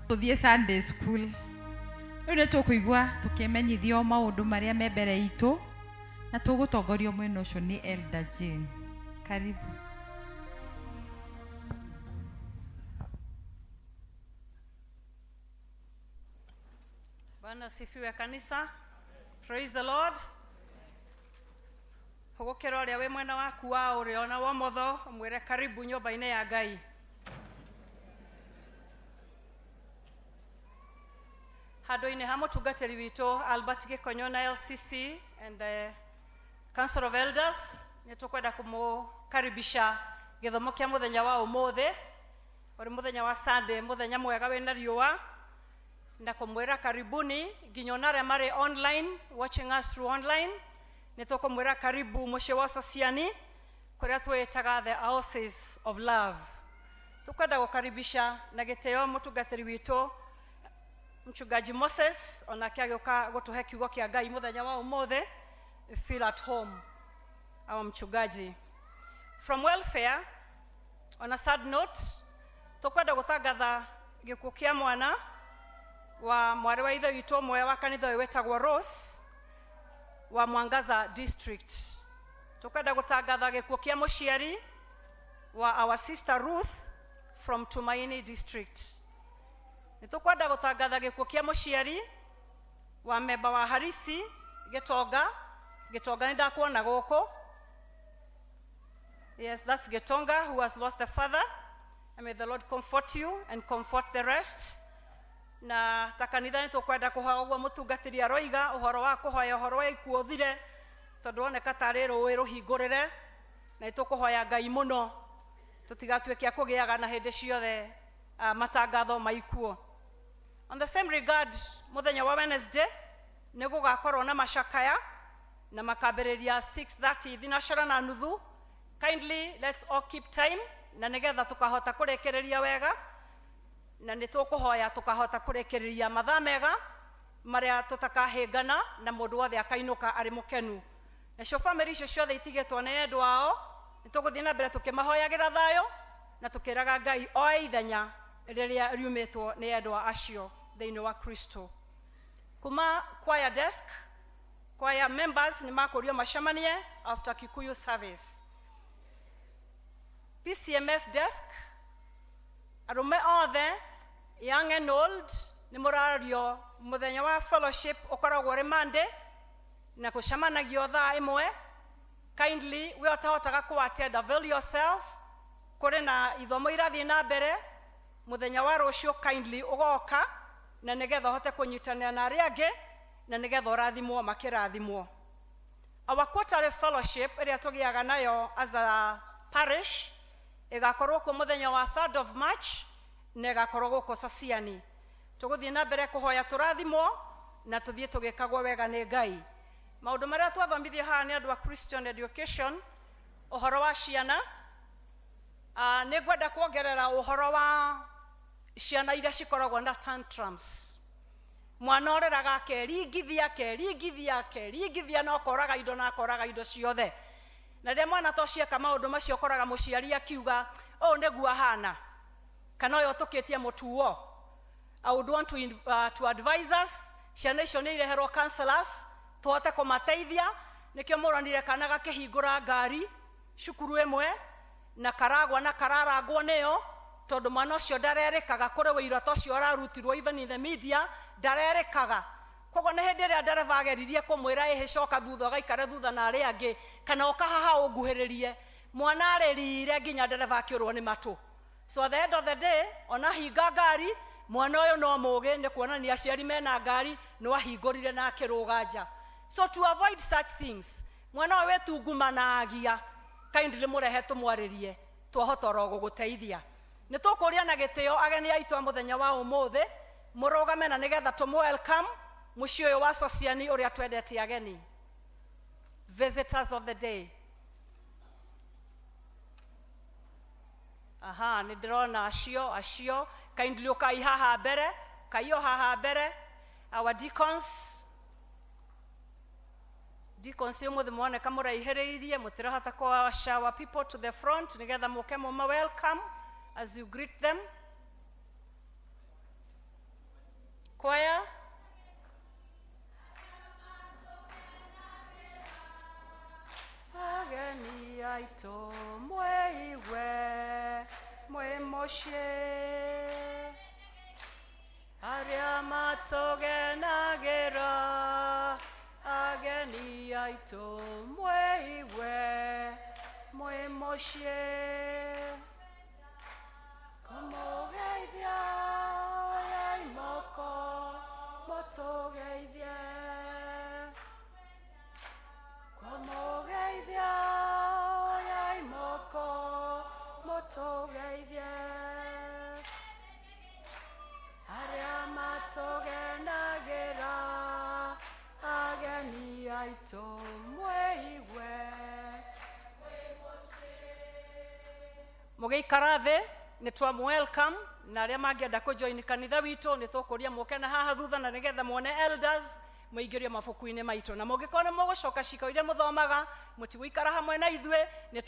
Tuthie Sunday school. Rĩu nĩ tũkũigua tũkĩmenyithio maũndũ marĩa me mbere itũ, na tũgũtongorio mwena ũcio nĩ Elder Jane. Karibu. Bwana asifiwe kanisa. Praise the Lord. Hogokera ũrĩa wĩ mwena waku wa ũrĩo na wa ũmotho, mwĩre karibu nyũmba-inĩ ya Ngai. Handũ-inĩ ha mũtungatĩri witũ Albert Gĩkonyo na LCC and the Council of Elders, nĩ tũkwenda kũmũkaribisha gĩthomo kĩa mũthenya wa ũmũthĩ, ũrĩ mũthenya wa Sunday, mũthenya mwega wĩna riũa, na kũmwĩra karibuni nginya arĩa marĩ online, watching us through online. Nĩ tũkũmwĩra karibu mũciĩ wa Sociani, kũrĩa twĩtaga the houses of love. Tũkwenda gũkaribisha na gĩtĩo mũtungatĩri witũ Mchungaji Moses, onake agĩũka gũtũhe kiugo kĩa Ngai mũthenya wa ũmũthĩ. Feel at home, our mchungaji. From welfare, on a sad note, tũkwenda gũtangatha gĩkuũ kĩa mwana wa mwarĩ wa ithe witũ ũmwe wa kanitha ũyũ wĩtagwo Rose wa Mwangaza district. Tũkwenda gũtangatha gĩkuũ kĩa mũciari wa our sister Ruth from Tumaini district. Nĩ tũkwenda gũtangatha gĩkuũ kĩa mũciari wa memba wa Harisi Gĩtonga nĩ ndakuona gũkũ. Yes, that's Getonga who has lost the father. And may the Lord comfort you and comfort the rest. Na takanitha nĩ tũkwenda kũhoya ũguo mũtungatĩri aroiga ũhoro wa kũhoya ũhoro wa ikuũ ũthire, tondũ woneka tarĩ rũĩ rũhingũrĩre, na nĩ tũkũhoya Ngai mũno tũtigatuĩke a kũgĩaga na hĩndĩ ciothe matangatho ma ikuũ. On the same regard, mũthenya wa Wednesday nĩ gũgakorwo na macakaya na makambĩrĩria 6:30 thinacara na nuthu. Kindly let's all keep time na nĩgetha tũkahota kũrekereria wega, na nĩ tũkũhoya tũkahota kũrekereria mathaa mega marĩa tũtakahĩngana na mũndũ wothe akainũka arĩ mũkenu. Nacio family icio ciothe itigĩtwo nĩ endwa ao, nĩ tũgũthiĩ na mbere tũkĩmahoyagĩra thayũ na tũkĩraga Ngai o ithenya rĩrĩa riumĩtwo nĩ endwa acio thĩinĩ wa Kristo. Kuma choir desk, choir members nĩ makũrio macemanie after Kikuyu Service. PCMF desk, arũme othe, young and old, nĩ mũrario mũthenya wa fellowship ũkoragwo ũrĩ Monday na gũcemanagio thaa ĩmwe. Kindly we ũtahotaga kũ-attend, avail yourself. Kũrĩ na ithomo irathiĩ na mbere mũthenya wa rũciũ, kindly ũgoka na nĩgetha ũhote kũnyitanĩra na arĩa angĩ na nĩgetha ũrathimwo makĩrathimwo. Our quarterly fellowship ĩrĩa tũgĩaga nayo as a parish ĩgakorwo kuo mũthenya wa 3rd of March na ĩgakorwo gũkũ Sociani. Tũgũthiĩ na mbere kũhoya tũrathimwo na tũthiĩ tũgĩkagwo wega nĩ Ngai. Maũndũ marĩa twathomithio haha nĩ andũ a Christian education, ũhoro wa ciana. Nĩ ngwenda kuongerera ũhoro wa ciana iria cikoragwo na tantrums. Mwana oreraga keringithia na akoraga indo na akoraga indo ciothe. Na rĩrĩa mwana tocieka maũndũ macio ũkoraga mũciari akiuga ũũ nĩguo ahana, kana ũyũ tũkĩtie mũtuo. I would want to advise us, ciana icio nĩ ireherwo counselors tũhote kũmateithia. Nĩkĩo mũronire kana gakĩhingũra ngari cukuru ĩmwe na karagwa na kararangwo nĩyo, tondũ mwana ũcio ndarerĩkaga kũrĩ wĩira ta ũcio ũrarutirwo even in the media, ndarerĩkaga. Koguo nĩ hĩndĩ ĩrĩa ndereba ageririe kũmwĩra ĩhĩcoka thutha ũgaikare thutha na arĩa angĩ, kana ũkahaha ũnguhĩrĩrie, mwana arĩrire nginya ndereba akĩũrwo nĩ matũ. So at the end of the day, ona hinga ngari, mwana ũyũ no mũũgĩ, nĩ kuonania aciari mena ngari no ahingũrire na akĩrũga nja. So to avoid such things, mwana ũyũ wĩtungumanagia, kindly mũrehe tũmwarĩrie, twahota oro gũgũteithia. nĩ tũkũria na gĩtĩo ageni aitũ a mũthenya wa ũmũthĩ mũrũgame na nĩgetha tũmũ-welcome mũciĩ ũyũ wa Sociani ũrĩa twendetie ageni. Visitors of the day. Aha, nĩ ndĩrona acio kindly ũkai haha mbere, kaiyo haha mbere. Our deacons ũmũthĩ mwoneka mũraihĩrĩirie mũtirahota kwa shower people to the front nĩgetha mũke mũma welcome as you greet them. Choir. Ageni aitũ mwĩigwe mwĩ mũciĩ arĩa matũgenagĩra ageni aitũ mwĩigwe mwĩ mũciĩ kũmũgeithia oyai moko mũtũgeithie kũmũgeithia oyai moko mũtũgeithie arĩa matũgenagĩra ageni aitũ mwĩigwe. Mũgĩikara thĩ nĩ twamu-welcome na arĩa mangĩenda kũjoin kanitha witũ nĩ tũkũria mũke na haha thutha na nĩgetha muone elders mũingĩrio mabuku-inĩ maitũ na mũngĩkorwo nĩ mũgũcoka ciiko iria mũthomaga mũtigũikara hamwe na ithuĩ nĩ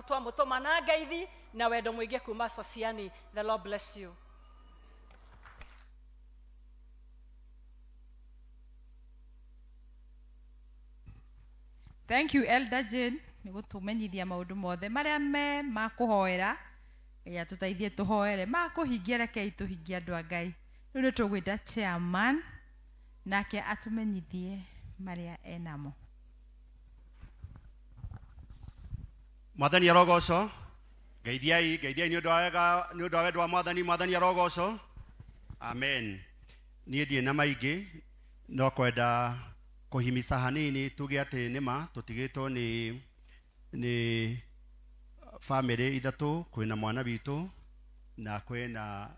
twamũtũma na ngeithi na wendo mũingĩ kuma Sociani. The Lord bless you. Thank you Elder Jane nĩ gũtũmenyithia maũndũ mothe marĩa me ma kũhoera ya tũteithie tũhoere ma kũhingia rekei tũhingie andũ a Ngai. Rĩu nĩ tũgwĩta chairman nake atũmenyithie marĩa enamo. Mwathani arogocwo. Geithiai nĩ ũndũ wa wendo wa Mwathani arogocwo. Amen. Niĩ ndirĩ na maingĩ no kwenda kuhimiza hanini tuge atĩ nĩma tũtigĩtwo nĩ family ithatũ, kwĩna mwana witũ na kwĩna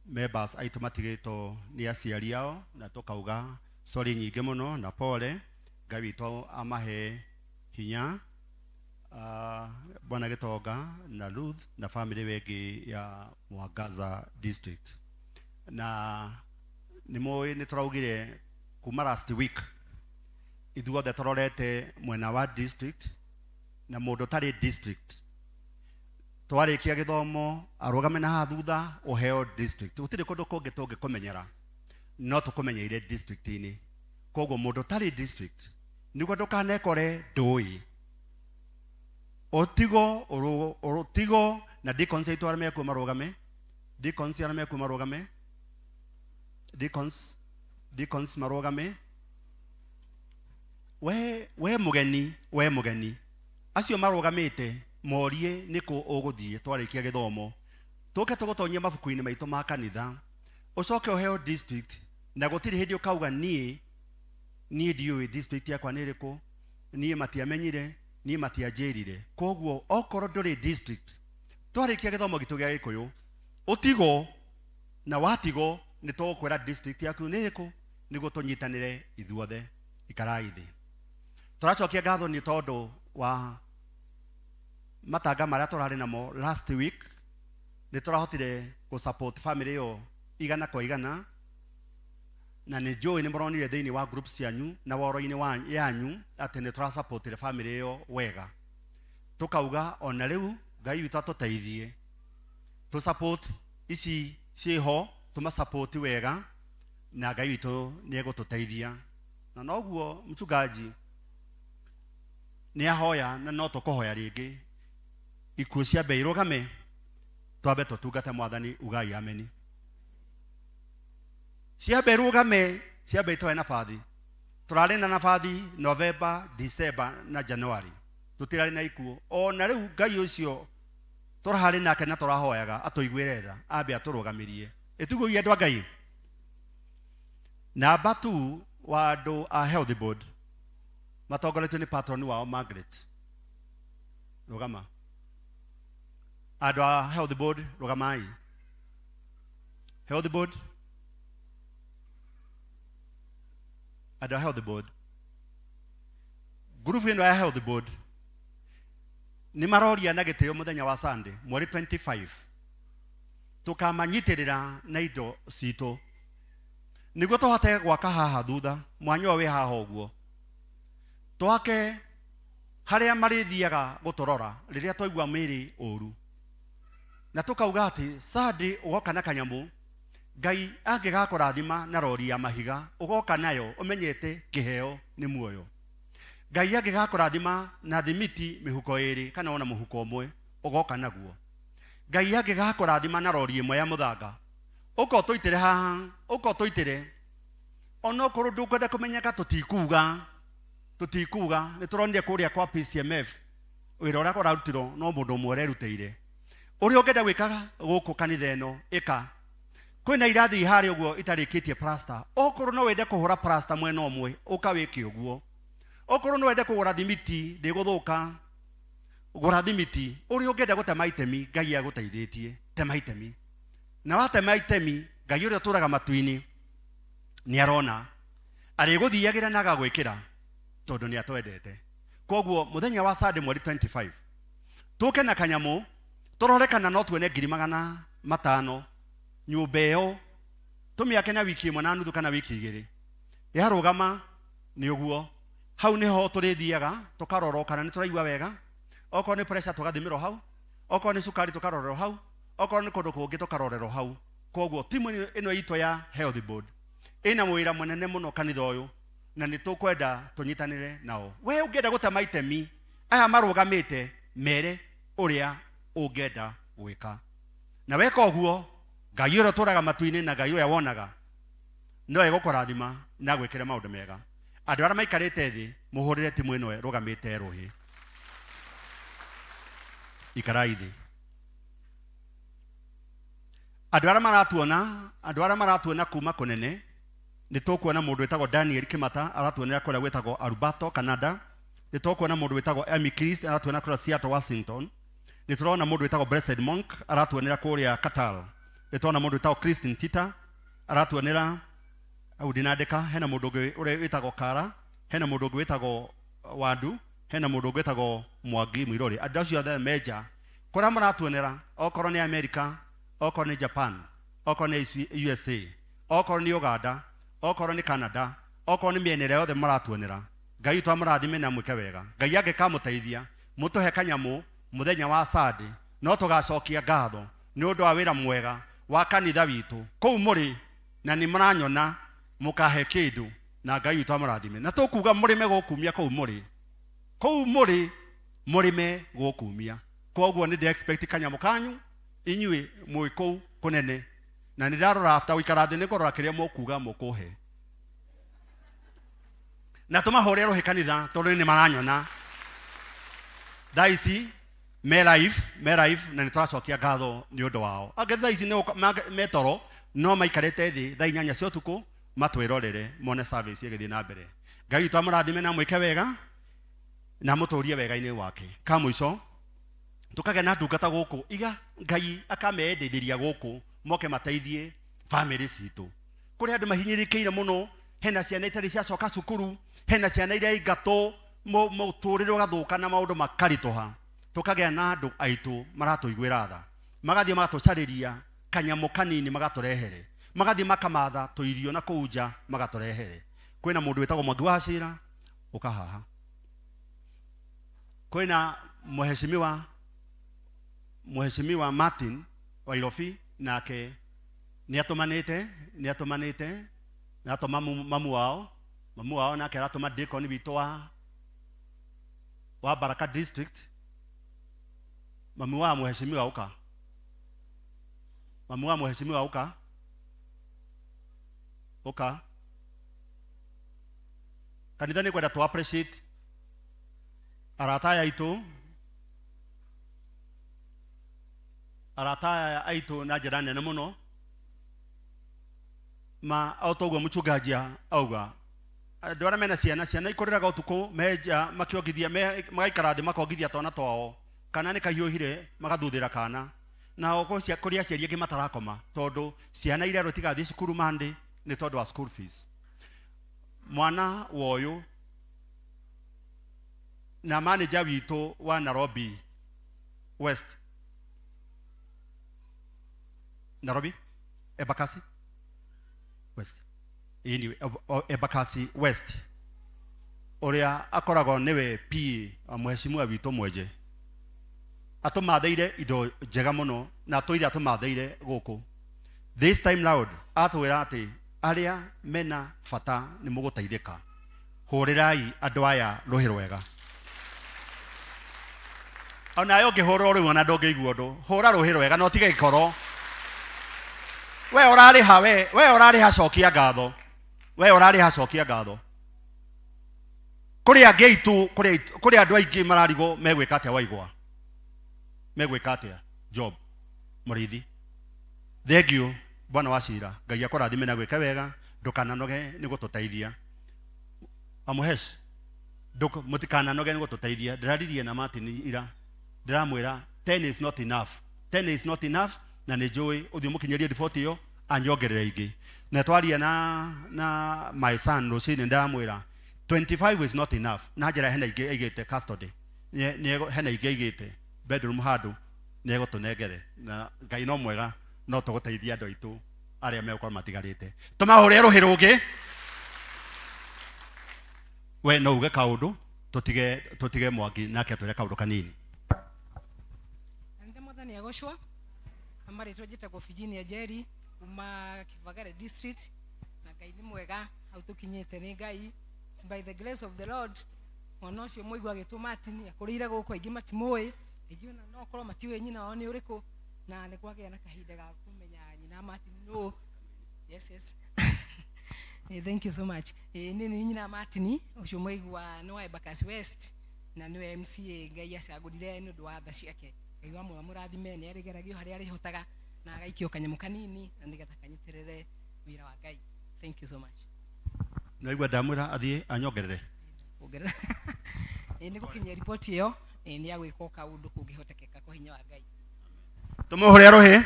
members aitũ matigĩtwo nĩ aciari ao na tũkauga sorry nyingĩ mũno na pole. Ngai witũ amahe hinya Bwana Gĩtonga na Ruth na family wengi ya Mwangaza district. Na nĩ tũraugire kuma last week ithuothe tũrorete mwena wa district na mũndũ tarĩ district twarĩkia gĩthomo arũgame na haha thutha ũheo district. Gũtirĩ kũndũ kũngĩ tũngĩkũmenyera no tũkũmenyeire district-inĩ. Koguo mũndũ tarĩ district nĩguo ndũkanekore ndũĩ ũtigo na deacons aitũ arĩa mekuo marũgame. Deacons arĩa mekuo marũgame. Deacons marũgame. We mũgeni acio marũgamĩte morie nĩkũ ũgũthiĩ twarĩkia gĩthomo tũke tũgũtonyia mabuku-inĩ maitũ ma kanitha ũcoke ũheo district na gũtirĩ hĩndĩ ũkauga niĩ ndiũĩ district yakwa nĩ ĩrĩkũ, niĩ matiamenyire, niĩ matianjĩrire. Koguo okorwo ndũrĩ district twarĩkia gĩthomo gitũ gĩa Gĩkũyũ ũtigo na watigo nĩ tũgũkwĩra district yaku nĩ ĩrĩkũ nĩguo tũnyitanĩre ithuothe. Ikarai thĩ. Tũracokia ngatho nĩ tondũ wa matanga marĩa tũrarĩ namo last week. Nĩ tũrahotire support family ĩyo igana kwa igana na nĩ njũĩ nĩ mũronire thĩinĩ wa groups yanyu na woro-inĩ yanyu atĩ nĩ tũrasupportire family ĩyo wega. Tũkauga ona rĩu Ngai witũ atũteithie support ici ciĩho support wega na Ngai witũ nĩ egũtũteithia. Na noguo mchungaji nĩ ahoya na no tũkũhoya rĩngĩ ikuũ ciambe irũgame twambe tũtungate Mwathani. Ugai ameni. Ciambe irũgame, ciambe itoe nabathi. Tũrarĩ na nabathi November, December na January. Tũtirarĩ na ikuũ. Ona rĩu Ngai ũcio tũrarĩ nake na tũrahoyaga atũiguĩre tha ambe atũrũgamĩrie. Ĩtiguĩie andũ a Ngai. Number 2 wa andũ a health board matongoretio nĩ patron wao Margaret. Rũgama. Andũ a health board rũgamai. Healthy board. At the healthy board. Group ino ya healthy board. Ni maroria na gitio muthenya wa Sunday, mweri 25. Tukamanyitirira na indo cito. Niguo tuhote gwaka haha thutha, mwanyo we haha uguo. Twake haria marithiaga gutorora riria twaigua miri uru. Na tukauga ati Sunday ugoka na kanyamu, Ngai angigakurathima na rori ya mahiga, ugoka nayo umenyete kiheo ni muoyo. Ngai angigakurathima na thimiti mihuko iri kana ona muhuko umwe, ugoka naguo. Ngai angigakurathima na rori imwe ya muthanga, uko tuitire haha, uko tuitire onokorwo ndukwenda kumenyeka tutikuga ni turonire kuria kwa PCMF wira uria kurarutirwo no mundu mwere rutire uri ungenda gwikaga guku kanitha ino ika kwina irathi hari uguo itarikitie plaster okorwo no wende kuhura plaster mwena umwe ukawiki uguo okorwo no wende kugura thimiti ndiguthuka gura thimiti uri ungenda gutema itemi Ngai aguteithĩtie tema itemi na watema itemi Ngai uria turaga matuini ni arona ariguthiagira na agagwikira tondu ni atwendete. Koguo muthenya wa Sunday mweri 25 tuke na kanyamu turorekana no tuone 500 nyumba iyo tumiake na wiki imwe na nuthu kana wiki igiri yarugama ni uguo hau niho turithiaga tukarorwo kana ni turaigua wega okorwo ni pressure tugathimiro hau okorwo ni sukari tukarorero hau okorwo ni kundu kungi tukarorero hau. Koguo timu ino ito ya healthy board ina mwira munene muno kanitha uyu na ni tukwenda tunyitanire nao. We ungenda gutema itemi aya marugamite mere uria ungenda gwika na weka uguo Ngai uria turaga matuini na Ngai uria wonaga no egukurathima na gwikira maundu mega. Andu aria maikarite thi muhurire timu ino rugamite ruhi ikarai thi. Andu aria maratuona kuma kunene ni tukuona mundu wetagwo Daniel Kimata aratuonera kuria wetagwo Alberto Canada. Ni tukuona mundu wetagwo Amy Christ aratuonera kuria Seattle Washington. Ni turona mundu wetagwo Blessed Monk aratuonera kuria Qatar. Ni turona mundu wetagwo Christine Tita aratuonera au dinandika. Hena mundu uria wetagwo Kara, hena mundu wetagwo Wandu, hena mundu wetagwo Mwangi Mwirori. Andu acio othe meja kuria maratuonera okorwo ni America, okorwo ni Japan, okorwo ni USA, okorwo ni Uganda, okorwo ni Canada, okorwo ni mienere yothe maratuonera. Ngai twamurathime na mwike wega. Ngai angikamuteithia mutuhe kanyamu muthenya wa Sunday no tugacokia ngatho ni undu wa wira mwega wa kanitha witu kou muri na ni muranyona mukahe kindu na Ngai twamurathime na tukuga murime gukumia kou muri murime gukumia. Koguo ni expect kanyamu kanyu inyui muikou kunene na ni ndarora after wikara thi ni kurora kiria mukuga mukuhe na tumahurero he kanitha tondu ni maranyona daisi me life na ni turacokia ngatho ni undu wao. Ange daisi ni metoro no maikarete thi thaa 8 cia utuku matwirorere mone service igithii na mbere. Ngai twamurathime na mwike wega na muturie wega-ini wake. Kamwico tukage na ndungata guku iga Ngai akameendetheria guku moke mateithie family citu kuri andu mahinyirikiire muno. Hena ciana itari ciacoka cukuru, hena ciana iria ingato muturire ugathuka na maundu makaritoha. Tukagea na andu aitu maratuiguira tha magathie magatucariria kanyamu kanini magaturehere magathie makamatha tuirio na kuunja magaturehere. Kwina mundu wetagwo Mwangi wa Cira ukahaha. Kwina muheshimiwa Martin Wairofi nake ni atumanite na atuma mamu wao nake aratuma deacon witu wa Baraka district. Mamu wa muheshimiwa uka kanitha ni kwenda tu appreciate arata aitu na njira nene muno. Ma autogwo mchungaji auga andu aria mena ciana ikuriraga utuku meja makiongithia magaikara thi makongithia twana twao kana ni kahiuhire magathuthira kana na okocia kuria ciarie ngi matarakoma tondu ciana ira rotigathi cukuru Monday ni tondu wa school fees. Mwana woyo na manager wito wa Nairobi West, Nairobi Embakasi West, anyway Embakasi West, oria akorago niwe P.C.E.A mheshimiwa wito mweje, atumatheire indo njega muno na toire atumatheire guku. This time round atwira ati aria mena fata ni muguteithika, hurirai andu aya ruhi rwega. Ona yo ngihoro ri wana ndongeigua ndu hura ruhi rwega no tige gikoro. We urari ha cokia ngatho, we urari ha cokia ngatho. Kuri angeitu kuri andu aingi mararigo megwika atia waigwa, megwika atia job murithi. Thank you bwana wacira, Ngai akurathime na gwika wega, ndukananoge ni gututeithia. Amuhesh mutikanoge ni gututeithia. Ndiraririe na Martin ira, ndiramwira 10 is not enough, 10 is not enough, na ni njui uthio mukinyerie report iyo anyongerere ingi. Na twaria na my son rucini ndiramwira 25 is not enough, na njira hena ingi igite custody, ni hena ingi igite bedroom handu ni egutunengere, na Ngai no mwega no tuguteithia andu aitu aria megukora matigarite. Tumahure ruhi rungi, we no uge kaundu tutige Mwangi nake atwire kaundu kanini. Ande mwathani agoshwa amari twajitagwo Virginia Jerry kuma Kivagare district, na Ngai ni mwega au tukinyete ni Ngai. By the grace of the Lord, mwana ucio muigwa gitu Martin akurire guko ingi matimui igiona no korwo matiwe nyina wao ni uriku, na ni kwagea na kahinda ga kumenya nyina Martin no. Yes thank you so much. Ni nyina Martin ucio muigwa no Embakasi West, na niwe MCA Ngai acagurire ni undu wa tha ciake. Ngai wa mwe murathime ni arigeragio hari ari hotaga na agaikio kanyamu kanini na nigetha kanyitirire wira wa Ngai. Thank you so much. Na igwa ndamwira athie anyongerere ongerera ni gukinyia report iyo ni agwika kaundu kungihotekeka kwa hinya wa Ngai. Tumuhure ruhi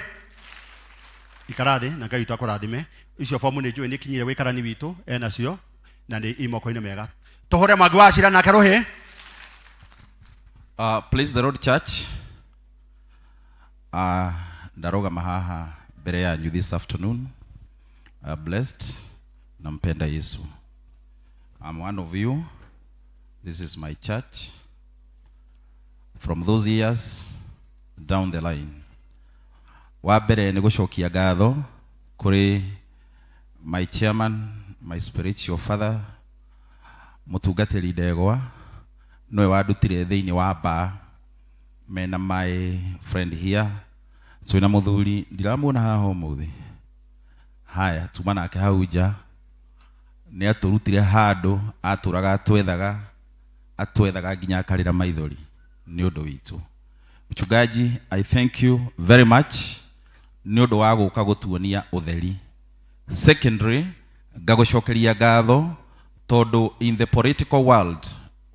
ikarathi na Ngai twakurathime. Icio fomu ni njui ni kinyire wikarani witu ena cio na ni imoko-ini mega. Tuhure Mwangi wacira nake ruhi. Praise the Lord Church. Ndarogama haha mbere yanyu this afternoon. Blessed. Nampenda Yesu. I'm one of you. This is my church. From those years down the line. Wabere ni gucokia ngatho kuri my chairman, my spiritual father, mutungatiri ndegwa noe wadutire thiini wa ba mena my friend here. So na muthuri ndiramwona haha umuthi. Haya tuma nake hau nja ni aturutire handu aturaga atwethaga nginya akarira maithori ni undu witu. Mchungaji, I thank you very much ni undu wa guka gutuonia utheri. Secondary, ngagucokeria ngatho tondu in the political world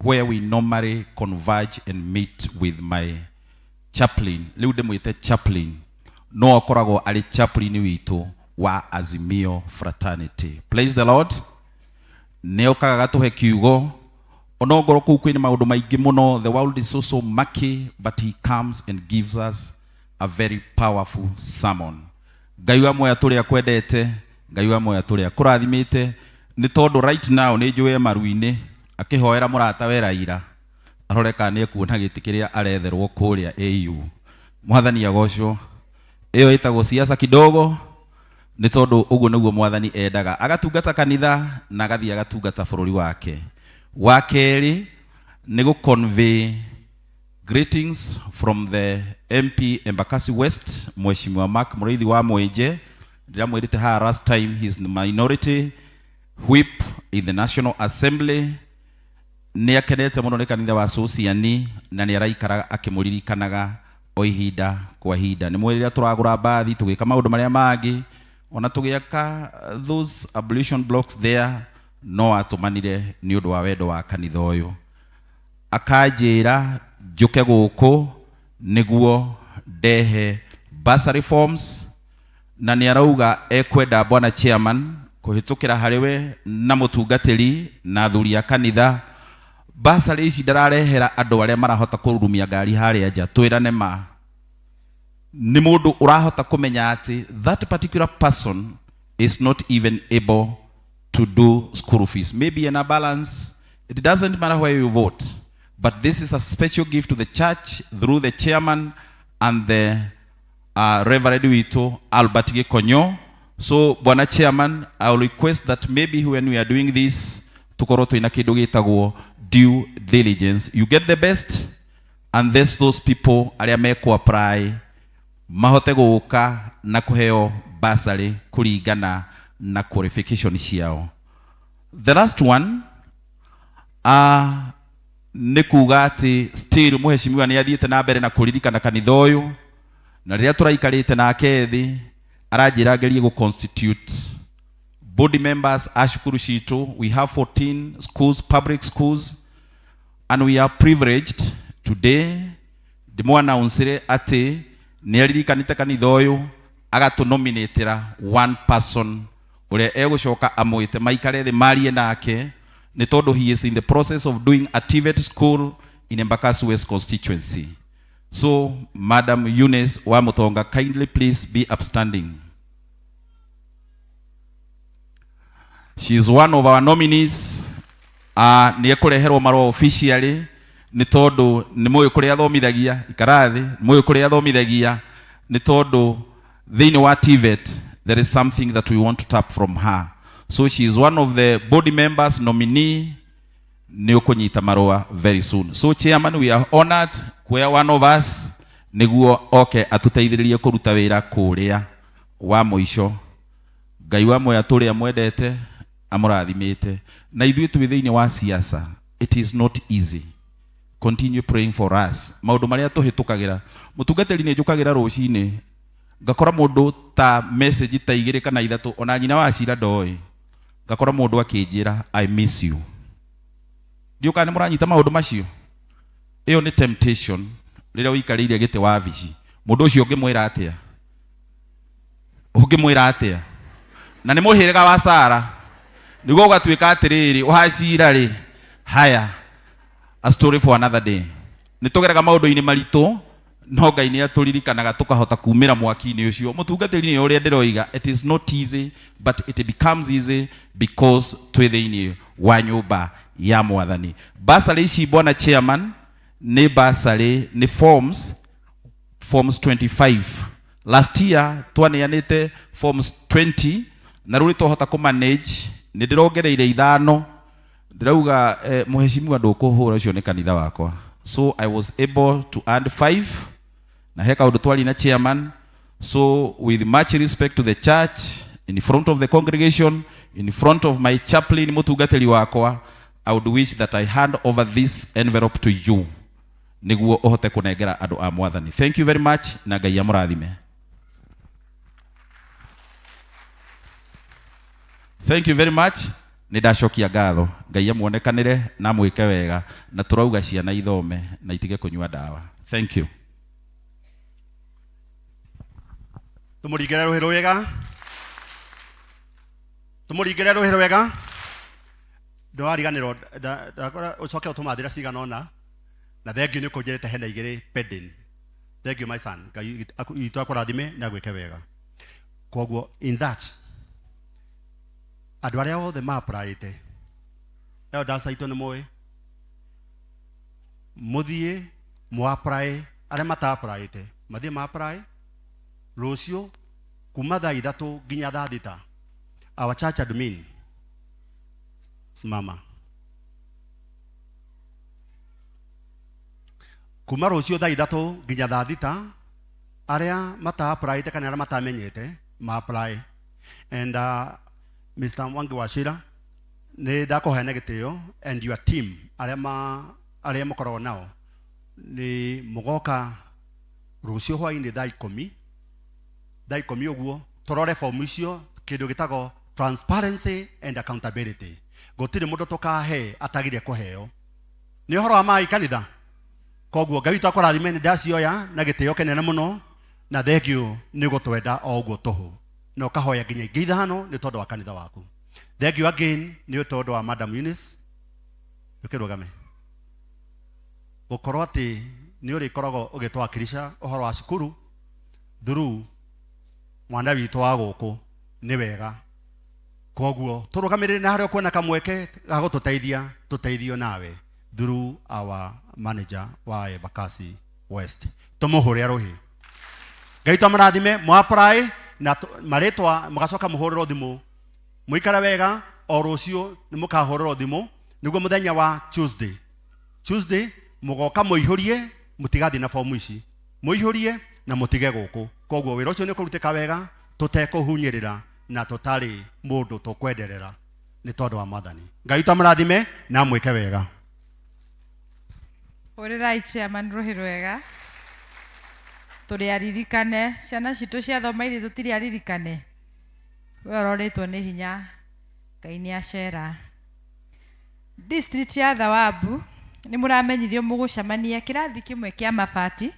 where we normally converge and meet with my chaplain, riu ndimwite chaplain, no akoragwo ari chaplain witu wa Azimio Fraternity. Praise the Lord. Neokaga gatuhe kiugo onongoro kuu kwina maundu maingi muno. The world is so murky, but he comes and gives us a very powerful sermon. Ngai wa moya turia kwendete, Ngai wa moya turia kurathimite, ni tondu right now ni njue maruini akihoera murata wera ira aroreka ni kuona giti kiria aretherwo kuria AU. Mwathani agocwo. Iyo itagwo siasa kidogo ni tondu uguo niguo mwathani endaga agatungata kanitha na agathia agatungata bururi wake. Wakeri ni gu convey greetings from the MP Embakasi West, Mheshimiwa Mark Muriithi wa Mwenje. Ndiramwirite ha last time he is the minority whip in the National Assembly. Ni akenete muno ni kanitha wa Sociani na ni araikara akimuririkanaga o ihinda kwa ihinda. Ni mwirira turagura bathi tugika maundu maria mangi ona tugiaka those ablution blocks there, no atumanire ni undu wa wendo wa kanitha uyu. Akanjira njuke guku niguo ndehe bursary forms na nĩ arauga ekwenda bwana chairman kuhitukira hariwe na mutungatiri na athuri a kanitha bursary ici ndararehera andu aria marahota kururumia ngari haria nja twirane ma ni mundu urahota kumenya ati that particular person is not even able to do school fees. Maybe in a balance, it doesn't matter where you vote, but this is a special gift to the church through the chairman and the Reverend Wito Albert Gikonyo. So bwana chairman, I will request that maybe when we are doing this tukoroto ina kidogo gitagwo due diligence. You get the best and there's those people aria meko apply mahote guka na kuheo bursary kuringana na qualification ciao. The last one ni kuga ati still muheshimiwa ni athiete na mbere na kuririkana kanitha uyu na riria turaikarite nake thi aranjira ngerie go constitute board members ashukuru citu. We have 14 schools, public schools, and we are privileged today ndimo announce ati ni aririkanite kanitha uyu agatunominatira one person uria egucoka amwite maikare thi marie nake ni tondu he is in the process of doing a TVET school in Embakasi West constituency. So Madam Eunice wa Mutonga, kindly please be upstanding. She is one of our nominees. Ni ekureherwo marua officially ni tondu ni moyo kuria athomithagia ikarathi moyo kuria athomithagia ni tondu thiini wa TVET there is something that we want to tap from her. So she is one of the body members nominee ni ukunyita marua very soon. So chairman, we are honored where one of us niguo atuteithiririe kuruta wira kuria wa muico. Ngai wa moya turia mwendete amurathimite na ithuĩ twi thiini wa siasa. It is not easy. Continue praying for us. Maundu maria tuhitukagira mutungatiri ni njukagira rucini ngakora mundu ta message ta igire kana ithatu ona nyina wa cira ndoi ngakora mundu akinjira I miss you. Ndiuka ni muranyita maundu macio. Iyo ni temptation rira wikarire gite wa vici mundu ucio ngimwira atia na ni muhirega wa Sara niguo gatwika atiriri uhacira ri haya a story for another day. Nitugeraga maundu-ini maritu no Ngai ni aturirikanaga tukahota kumira mwaki-ini ucio. Mutungatiri ni uria ndiroiga, it is not easy but it becomes easy because twi thiini wa nyumba ya Mwathani. Bursary ici bwana chairman ni bursary ni forms 25. Last year twanianite forms 20 na ruri tuhota ku manage ni ndirongereire 5 ndirauga muheshimiwa ndukuhura ucio ni kanitha wakwa. So I was able to add 5 na heka undu twali na chairman. So with much respect to the church, in front of the congregation, in front of my chaplain mutungatiri wakwa, I would wish that I hand over this envelope to you niguo uhote kunengera andu a Mwathani. Thank you very much na Ngai amurathime. Thank you very much. Nidacokia ngatho. Ngai amuonekanire na mwike wega na turauga ciana ithome na itige kunyua dawa. Thank you. Tumuringire ruhiro wega. Tumuringire ruhiro wega. Ndwariganiro ndakora ucoke utumathira cigana ona na thengiu ni kunjirite hena igiri pending. Thank you my son. Ngai itu akurathime na gwike wega. Koguo in that andu aria othe maaprayite eo ndacaitwo ni moe muthie muapraye aria mataprayite mathie maapraye rucio kuma thaa 3 nginya thaa 6. Our church admin simama kuma rucio thaa 3 nginya thaa 6 aria mataprayite kana aria matamenyete maapraye. And Mr. Mwangi Wachira ni ndakuheana gitio and your team aria mukorwo nao ni mugoka rucio hwaini thaa 10 uguo turore form icio kindu gitago transparency and accountability. Gutiri mundu tukahe atagire kuheo ni horo wa mai kanitha. Koguo Ngai twakurathime ni ndacioya na gitio kenene muno na thengio nĩ gũtwenda o ũguo tũhũ na ũkahoya nginya ingĩ ithano nĩ tondũ wa kanitha waku. Thengio again nĩ tondũ wa Madam Eunice ũkĩrũgame gũkorwo atĩ nĩ ũrĩkoragwo ũgĩtwakilisha ũhoro wa cukuru through mwana witũ wa gũkũ nĩ wega. Koguo tũrũgamĩrĩre na harĩa kwona kamweke ga gũtũteithia tũteithio nawe through our manager wa Embakasi West. Tũmũhũre rũhĩ. Ngai tũmũrathime mu apply na marĩtwa mũgacoka mũhũrĩrwo thimũ. Mũikara wega o rũciũ nĩ mũkahũrĩrwo thimũ nĩguo mũthenya wa Tuesday mũgoka mũihũrie mũtigathiĩ na fomu ici. Mũihũrie na mũtige gũkũ. Koguo wĩra ũcio nĩ ũkũrutĩka wega tũtekũhunyĩrĩra na tũtarĩ mũndũ tũkwenderera nĩ tondũ wa Mwathani. Ngai tũmũrathime na mwĩke wega. Ũrĩrai chairman rũhĩ rwega. Tũrĩ aririkane ciana citũ ciathoma ithuĩ tũtirĩ aririkane. We ũrorĩtwo nĩ hinya Ngai nĩ acera. District ya Thawabu nĩ mũramenyithio mũgũcemania kĩrathi kĩmwe kĩa mabati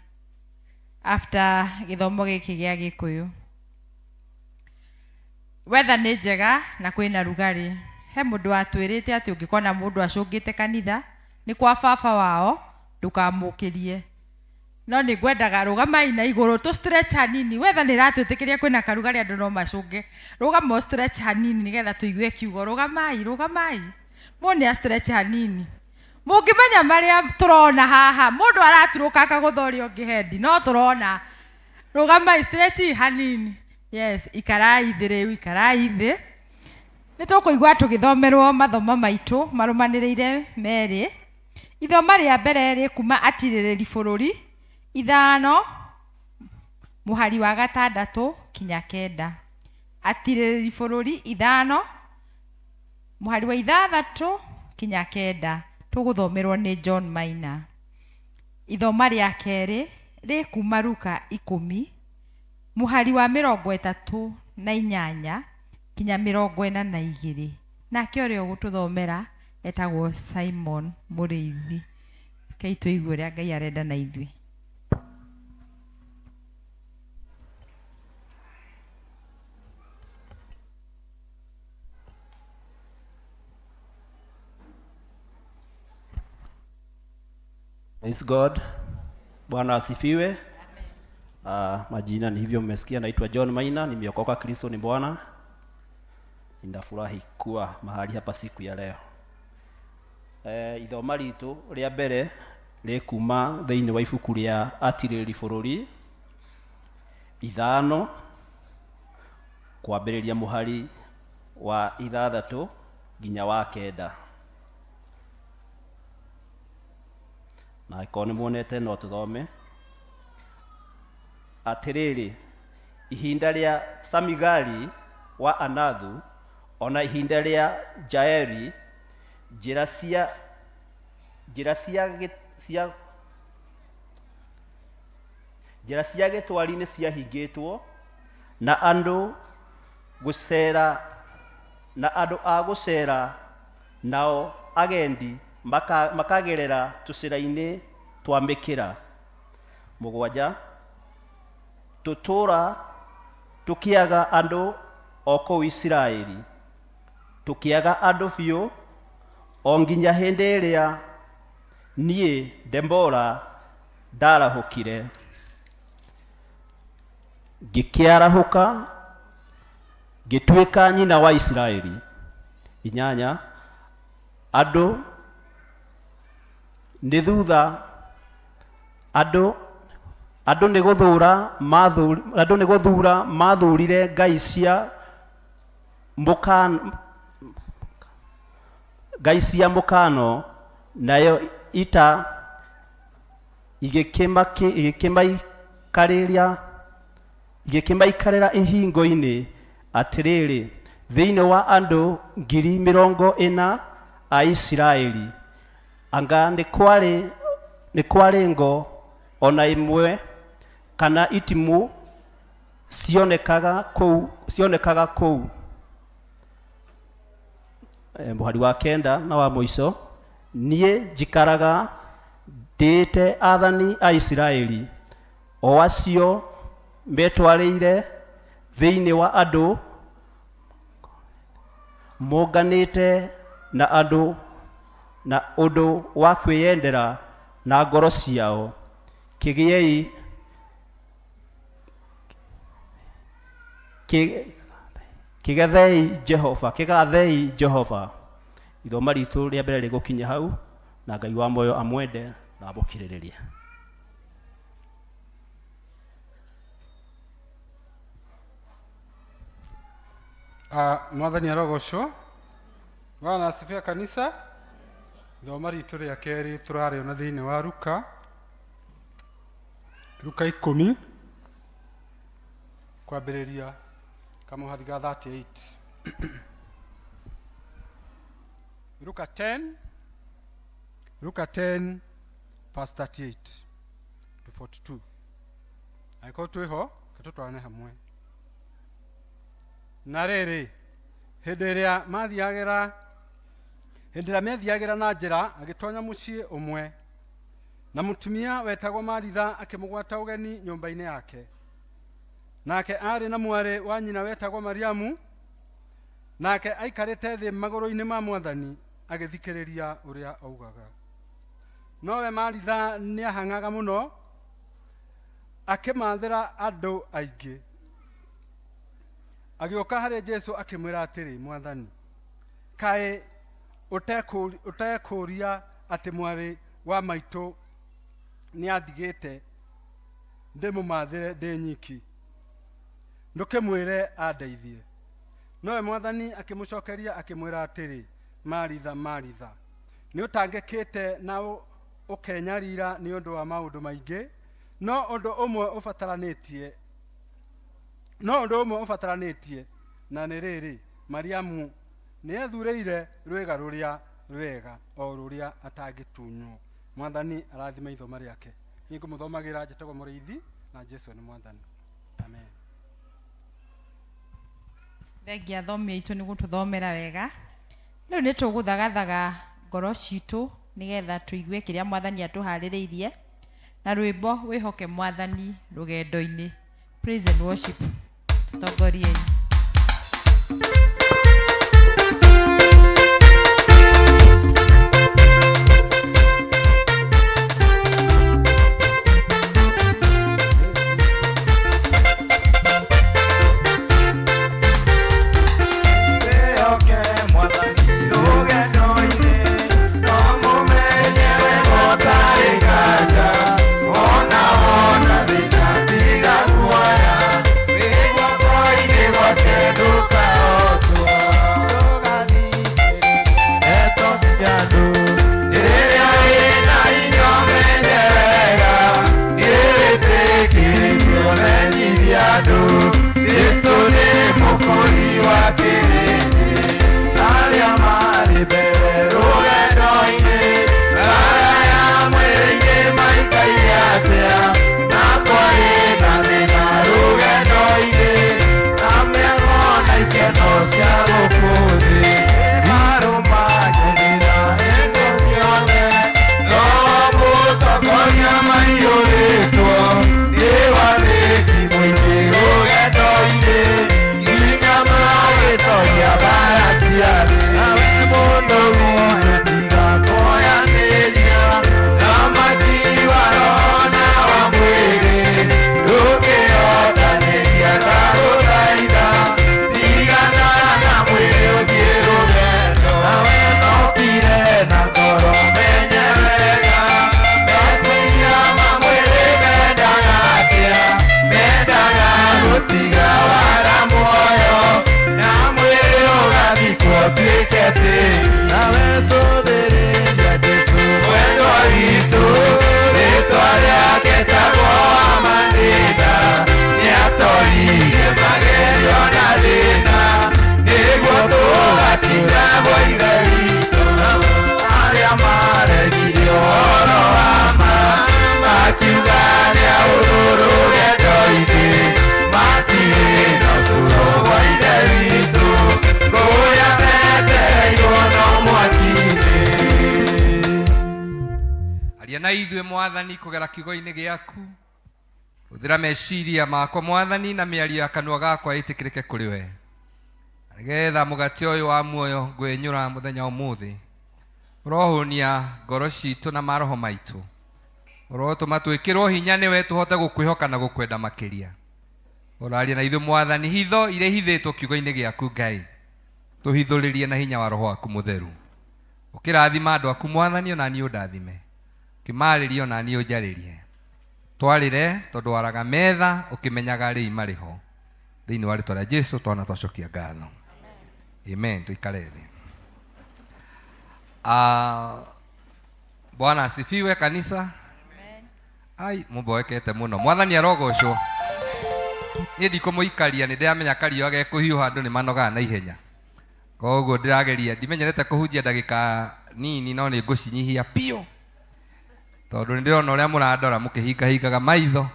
after gĩthomo gĩkĩ gĩa Gĩkũyũ. Weather nĩ njega na kwĩna rugarĩ. He mũndũ atwĩrĩte atĩ ũngĩkona mũndũ acũngĩte kanitha nĩ kwa baba wao ndũkamũkĩrie. No nĩ ngwendaga rũgamai na igũrũ tũ stretch hanini. Weather nĩ ratwĩtĩkĩria kwĩna karugarĩ andũ no macũnge. Rũgama stretch hanini nĩgetha tũigue kiugo. Rũgamai. Mũnĩ stretch hanini. Mũngĩmenya marĩa tũrona haha mũndũ araturũka akagũtha ũrĩa ũngĩ hendi no tũrona. Rũgamai stretch hanini. Yes, ikarai thĩ rĩu, ikarai thĩ. Nĩ tũkũigua tũgĩthomerwo mathomo maitũ marũmanĩrĩire merĩ. Ithomo rĩa mbere rĩkuma atirĩrĩri bũrũri 5 mũhari wa 6 kinya 9. Atirĩrĩri bũrũri 5 mũhari wa 6 kinya 9 tũgũthomerwo nĩ John Maina. Ithomo rĩa kerĩ rĩkuma Luka 10 mũhari wa 38 kinya 42. Nake ũrĩa ũgũtũthomera etagwo Simon Mũrĩithi. Kei tũigue ũrĩa Ngai arenda na ithuĩ. Praise God. Bwana asifiwe. Majina ni hivyo mmesikia, naitwa John Maina, nimeokoka, Kristo ni Bwana. Ninafurahi kuwa mahali hapa siku ya leo. Ithomo ritũ rĩa mbere rĩkuma thĩinĩ wa ibuku rĩa atirĩrĩri bũrũri 5 kwambĩrĩria mũhari wa 6 nginya wa 9. Na iko nĩ muonete no tũthome. Atĩrĩrĩ, ihinda rĩa Samigali wa Anathu ona ihinda rĩa Jaeli njĩra cia gĩtwari nĩ ciahingĩtwo na andũ a gũcera nao agendi makagerera tũcĩra-inĩ twa mĩkĩra. 7 tũtũra tũkĩaga andũ o kũu Isiraeli, tũkĩaga andũ biũ o nginya hĩndĩ ĩrĩa niĩ Debora ndarahũkire ngĩkĩarahũka ngĩtuĩka nyina wa Isiraeli. 8 andũ nĩ thutha andũ nĩ gũthura mathurire ngai cia mũkano nayo ita igĩkĩmaikarĩra ihingo-inĩ. Atĩrĩrĩ, thĩinĩ wa andũ 40,000 a Isiraeli anga nĩ kwarĩ ngo ona imwe kana itimu cionekaga kũu. Mũhari wa 9 na wa mũico, niĩ njikaraga ndĩĩte athani a Isiraeli o acio metwarĩire thĩinĩ wa andũ mũnganĩte na andũ na ũndũ wa kwĩyendera na ngoro ciao. Kĩgĩei kĩgathei Jehova. Ithoma ritũ rĩa mbere rĩgũkinya hau, na Ngai wa muoyo amwende na amũkirĩrĩrie. Mwathani arogocwo. Bwana asifiwe kanisa. Ithoma ritũ rĩa kerĩ tũrarĩona thĩinĩ wa Luka 10 kwambĩrĩria kamũhari ga 38. Luka 10 verse 38 to 42. Angĩkorwo twĩho tũtwarane hamwe. Na rĩrĩ, hĩndĩ ĩrĩa methiagĩra na njĩra, agĩtonya mũciĩ ũmwe, na mũtumia wetagwo Maritha akĩmũgwata ũgeni nyũmba-inĩ yake. Nake arĩ na mwarĩ wa nyina wetagwo Mariamu, nake aikarĩte thĩ magũrũ-inĩ ma Mwathani agĩthikĩrĩria ũrĩa augaga. Nowe Maritha nĩahangaga mũno akĩmathĩra andũ aingĩ. Agĩũka harĩ Jesũ akĩmwĩra atĩrĩ, Mwathani, kaĩ ũtekũria atĩ mwarĩ wa maitũ nĩandigĩte ndĩmũmathĩre ndĩ nyiki? Ndũkĩmwĩre andeithie. Nowe Mwathani akĩmũcokeria akĩmwĩra atĩrĩ, Maritha, Maritha, nĩũtangĩkĩte na ũkenyarira nĩ ũndũ wa maũndũ maingĩ, no ũndũ ũmwe ũbataranĩtie, na nĩ rĩrĩ, Mariamu nĩethurĩire rwĩga rũrĩa rwega, o rũrĩa atangĩtunywo. Mwathani arathima ithoma rĩake. Niĩ ngũmũthomagĩra njĩtagwo Mũrĩithi, na Jesũ nĩ Mwathani. Amen. Thengia athomi aitũ nĩ gũtũthomera wega. Rĩu nĩ tũgũthagathaga ngoro citũ nĩgetha tũigue kĩrĩa Mwathani atũharĩrĩirie na rwĩmbo wĩhoke Mwathani rũgendo-inĩ. Praise and worship. Tutongoriei. Na ithuĩ Mwathani kũgera kiugo-inĩ gĩaku, uthira meciria makwa Mwathani na mĩario ya kanua gakwa ĩtĩkĩrĩke kũrĩ we, nĩgetha mũgate ũyũ wa muoyo ngwĩnyũra mũthenya ũmũthĩ ũrohũnia ngoro citũ na maroho maitũ, ũrotũma twĩkĩrwo hinya nĩwe tũhote gũkwĩhoka na gũkwenda makĩria. Ũraria na ithuĩ Mwathani, hitho iria ihithĩtwo kiugo-inĩ gĩaku Ngai, tũhithũrĩrie na hinya wa roho waku mũtheru. Ũkĩrathima andũ aku Mwathani, ona niĩ ũndathime, ũkĩmarĩrie ona niĩ ũnjarĩrie, twarĩre tondũ waraga metha ũkĩmenyaga arĩ marĩ ho, thĩinĩ wa rĩĩtwa rĩa Jesũ twana twacokia ngatho. Amen. Tuikare thĩ. Bwana asifiwe kanisa. Ai, mũmboekete mũno. Mwathani arogocwo. Niĩ ndikũmũikaria, nĩ ndĩramenya kario agekũhiũha andũ nĩ manogaga na ihenya, koguo ndĩrageria, ndimenyerete kũhunjia ndagĩka nini, no nĩ ngũcinyihia piũ, tondũ nĩ ndĩrona ũrĩa mũrandora mũkĩhingahingaga maitho,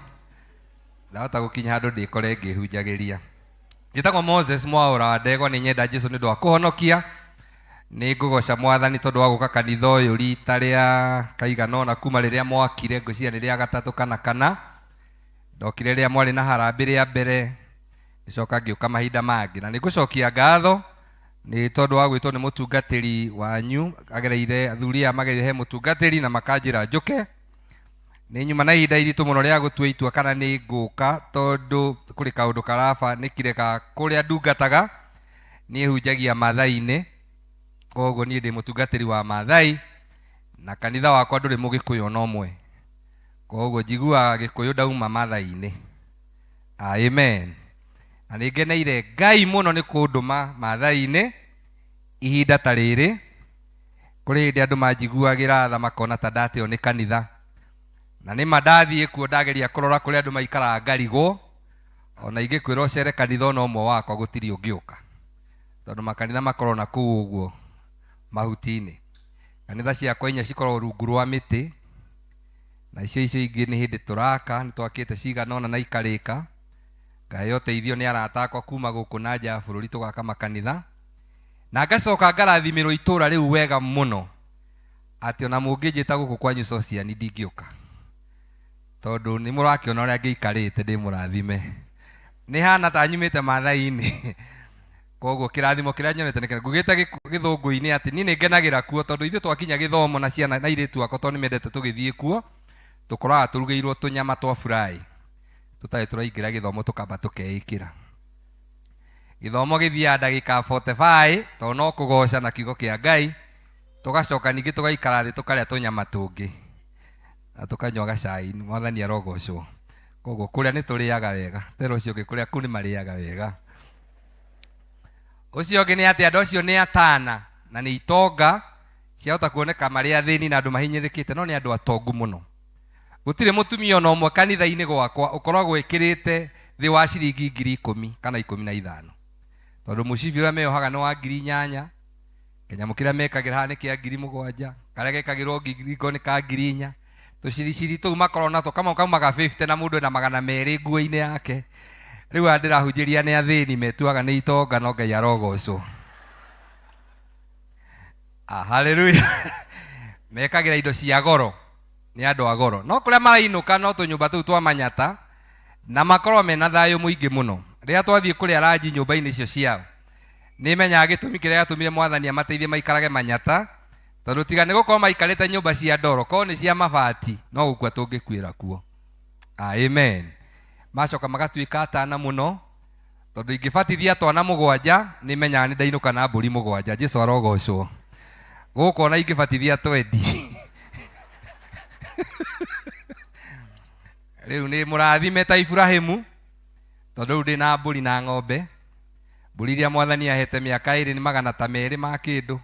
ndahota gũkinya handũ ndĩkore ngĩhunjagĩria. Njĩtagwo Moses Mwaũra wa Ndegwa, nĩ nyenda Jesũ nĩ ũndũ wa kũhonokia. Nĩ ngũgoca Mwathani tondũ wa gũka kanitha ũyũ rita rĩa kaigana ũna kuma rĩrĩa mwakire, ngwĩciria nĩ rĩa gatatũ kana kana. Ndokire rĩrĩa mwarĩ na harambĩ rĩa mbere, ngĩcoka ngĩũka mahinda mangĩ, na nĩ ngũcokia ngatho nĩ tondũ wa gwĩtwo nĩ mũtungatĩri wanyu. Agereire athuri aya magereire he mũtungatĩri na makanjĩra njũke. Nĩ nyuma na ihinda iritũ mũno rĩa gũtua itua kana nĩ ngũka, tondũ kũrĩ kaũndũ karabanĩkire ka kũrĩa ndungataga. Niĩ hunjagia Maathai-inĩ, koguo niĩ ndĩ mũtungatĩri wa Maathai, na kanitha wakwa ndũrĩ Mũgĩkũyũ ona ũmwe, koguo njiguaga Gĩkũyũ ndauma Maathai-inĩ. Amen. Na nĩ ngeneire Ngai mũno nĩ kũndũma Maathai-inĩ ihinda ta rĩrĩ. Kũrĩ hĩndĩ andũ manjiguagĩra tha makona ta ndatĩo nĩ kanitha, na nĩ mandathiĩ kuo ndageria kũrora kũrĩa andũ maikaraga ngarigwo, ona ingĩkwĩra ũcere kanitha ona ũmwe wakwa gũtirĩ ũngĩũka, tondũ makanitha makorwo na kũu ũguo mahuti-inĩ. Kanitha ciakwa inya cikorwo rungu rwa mĩtĩ, na icio ingĩ nĩ hĩndĩ tũraka, nĩ twakĩte cigana ona na ikarĩka. Ngai ũteithio nĩ arata akwa kuma gũkũ na nja ya bũrũri tũgaka makanitha, na ngacoka ngarathimĩrwo itũũra rĩu wega mũno, atĩ ona mũngĩnjĩta gũkũ kwanyu Sociani ndingĩũka, tondũ nĩ mũrakĩona ũrĩa ngĩikarĩte ndĩ mũrathime. Nĩ hana ta nyumĩte Maathai-inĩ, koguo kĩrathimo kĩrĩa nyonete nĩ ngugĩte Gĩthũngũ-inĩ atĩ niĩ nĩ ngenagĩra kuo, tondũ ithuĩ twakinya gĩthomo na ciana na airĩtu akwa, tondũ nĩ mendete tũgĩthiĩ kuo, tũkoraga tũrugĩirwo tũnyama twa fry, tũtarĩ tũraingĩra gĩthomo tũkamba tũkeĩkĩra. Gĩthomo gĩthiaga ndagĩka 45, tondũ no kũgoca na kiugo kĩa Ngai, tũgacoka ningĩ tũgaikara thĩ tũkarĩa tũnyama tũngĩ na tũkanyua gacai. Mwathani arogocwo. Koguo kũrĩa nĩ tũrĩaga wega, tero ũcio ũngĩ kũrĩa kũu nĩ marĩaga wega. Ũcio ũngĩ nĩ atĩ andũ acio nĩ atana na nĩ itonga, ciahota kuoneka marĩ athĩni na andũ mahinyĩrĩkĩte, no nĩ andũ atongu mũno. Gũtirĩ mũtumia ona ũmwe kanitha-inĩ gwakwa ũkoragwo ĩkĩrĩte thĩ wa ciringi 10,000 kana 15, tondũ mũcibi ũrĩa meyohaga nĩ wa 8,000, kĩnyamũ kĩrĩa mekagĩra haha nĩ kĩa 7,000, karĩa gekagĩrwo ngingo nĩ ka 4,000. Tũciriciri tũu makorwo nato kamwe kaumaga 50 na mũndũ ena 200 nguo-inĩ yake. Rĩu aya ndĩrahunjĩria nĩ athĩni metuaga nĩ itonga, no Ngai arogocwo. Haleluya. Mekagĩra indo cia goro, nĩ andũ a goro, no kũrĩa marainũka no tũnyũmba tũu twa Manyata, na makorwo mena thayũ mũingĩ mũno. Rĩrĩa twathiĩ kũrĩa ranji nyũmba-inĩ icio ciao, nĩ menyaga gĩtũmi kĩrĩa gĩatũmire Mwathani amateithie maikarage Manyata, tondũ tiga nĩ gũkorwo maikarĩte nyũmba cia ndoro, korwo nĩ cia mabati no gũkua tũngĩkuĩra kuo. Amen. Macoka magatuĩka atana mũno, tondũ ingĩbatithia twana 7 nĩ menyaga nĩ ndainũka na mbũri 7. Jesũ arogocwo. Gũkũ ona ingĩbatithia 20. Rĩu nĩ mũrathime ta Ibrahimu, tondũ rĩu ndĩ na mbũri na ng'ombe. Mbũri iria Mwathani ahete mĩaka 2 nĩ 200 ma kĩndũ,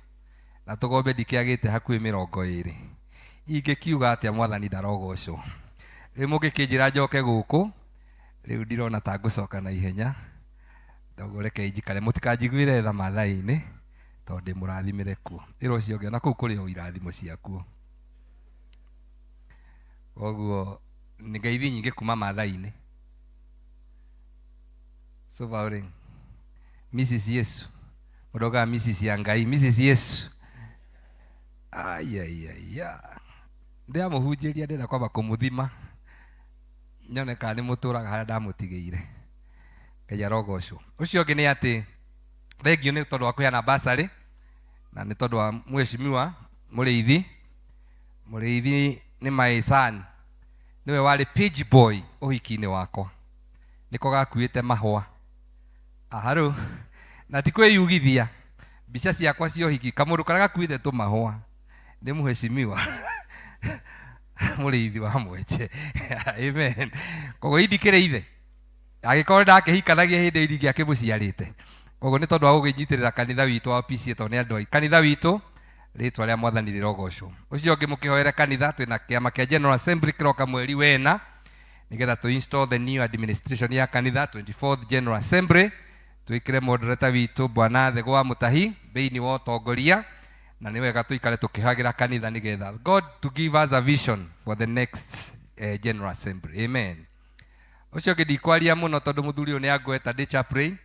na tũgombe ndikĩagĩte hakuhĩ 20. Ingĩkiuga atĩa Mwathani ndarogocwo. Rĩu mũngĩkĩnjĩra njoke gũkũ, rĩu ndirona ta ngũcoka na ihenya, ndogo reke njikare, mũtikanjiguĩre tha Maathai-inĩ, tondũ ndĩ mũrathimĩre kuo. Ĩra ũcio ũngĩ na kũu kũrĩ o irathimo ciakuo. Koguo nĩ ngeithi nyingĩ kuma Maathai-inĩ. Sovereign. Mrs. Yesu. Mũndoga Mrs. ya Ngai, Mrs. Yesu. Ndĩramũhunjĩria ndĩra kwamba kũmũthima. nyoneka nĩ mũtũraga harĩa ndamũtigĩire. Ngai arogocwo. Ũcio ũngĩ nĩ atĩ thengio nĩ tondũ wa kũheana basarĩ na nĩ tondũ wa mheshimiwa mũrĩithi nĩ my son, niwe warĩ page boy ũhiki-inĩ wakwa, nĩko gakuĩte mahũa. Aharũ na ti kwĩyugithia, mbica ciakwa cia ũhiki kamũndũ karĩa gakuĩte tũmahũa nĩ mheshimiwa mũrĩithi wa Mwenje. Amen. Koguo indikĩre ithe agĩkorwo ndakĩhikanagia hĩndĩ irigi akĩmũciarĩte. Koguo nĩ tondũ wa gũgĩnyitĩrĩra kanitha witũ wa P.C.E.A tondũ nĩ andũ kanitha witũ rĩtwa rĩa Mwathani rĩrogocwo. Ũcio ũngĩ mũkĩhoere kanitha, twĩna kĩama kĩa General Assembly kĩroka mweri wena nĩgetha tu install the new administration ya kanitha 24th General Assembly. Twĩkĩre moderator witũ Bwana Thegwa Mũtahi thĩinĩ wa ũtongoria, na nĩ wega tũikare tũkĩhagĩra kanitha nĩgetha God to give us a vision for the next General Assembly. Amen. Ũcio ũngĩ ndikwaria mũno tondũ mũthuri ũyũ nĩ angweta ndĩ chaplain,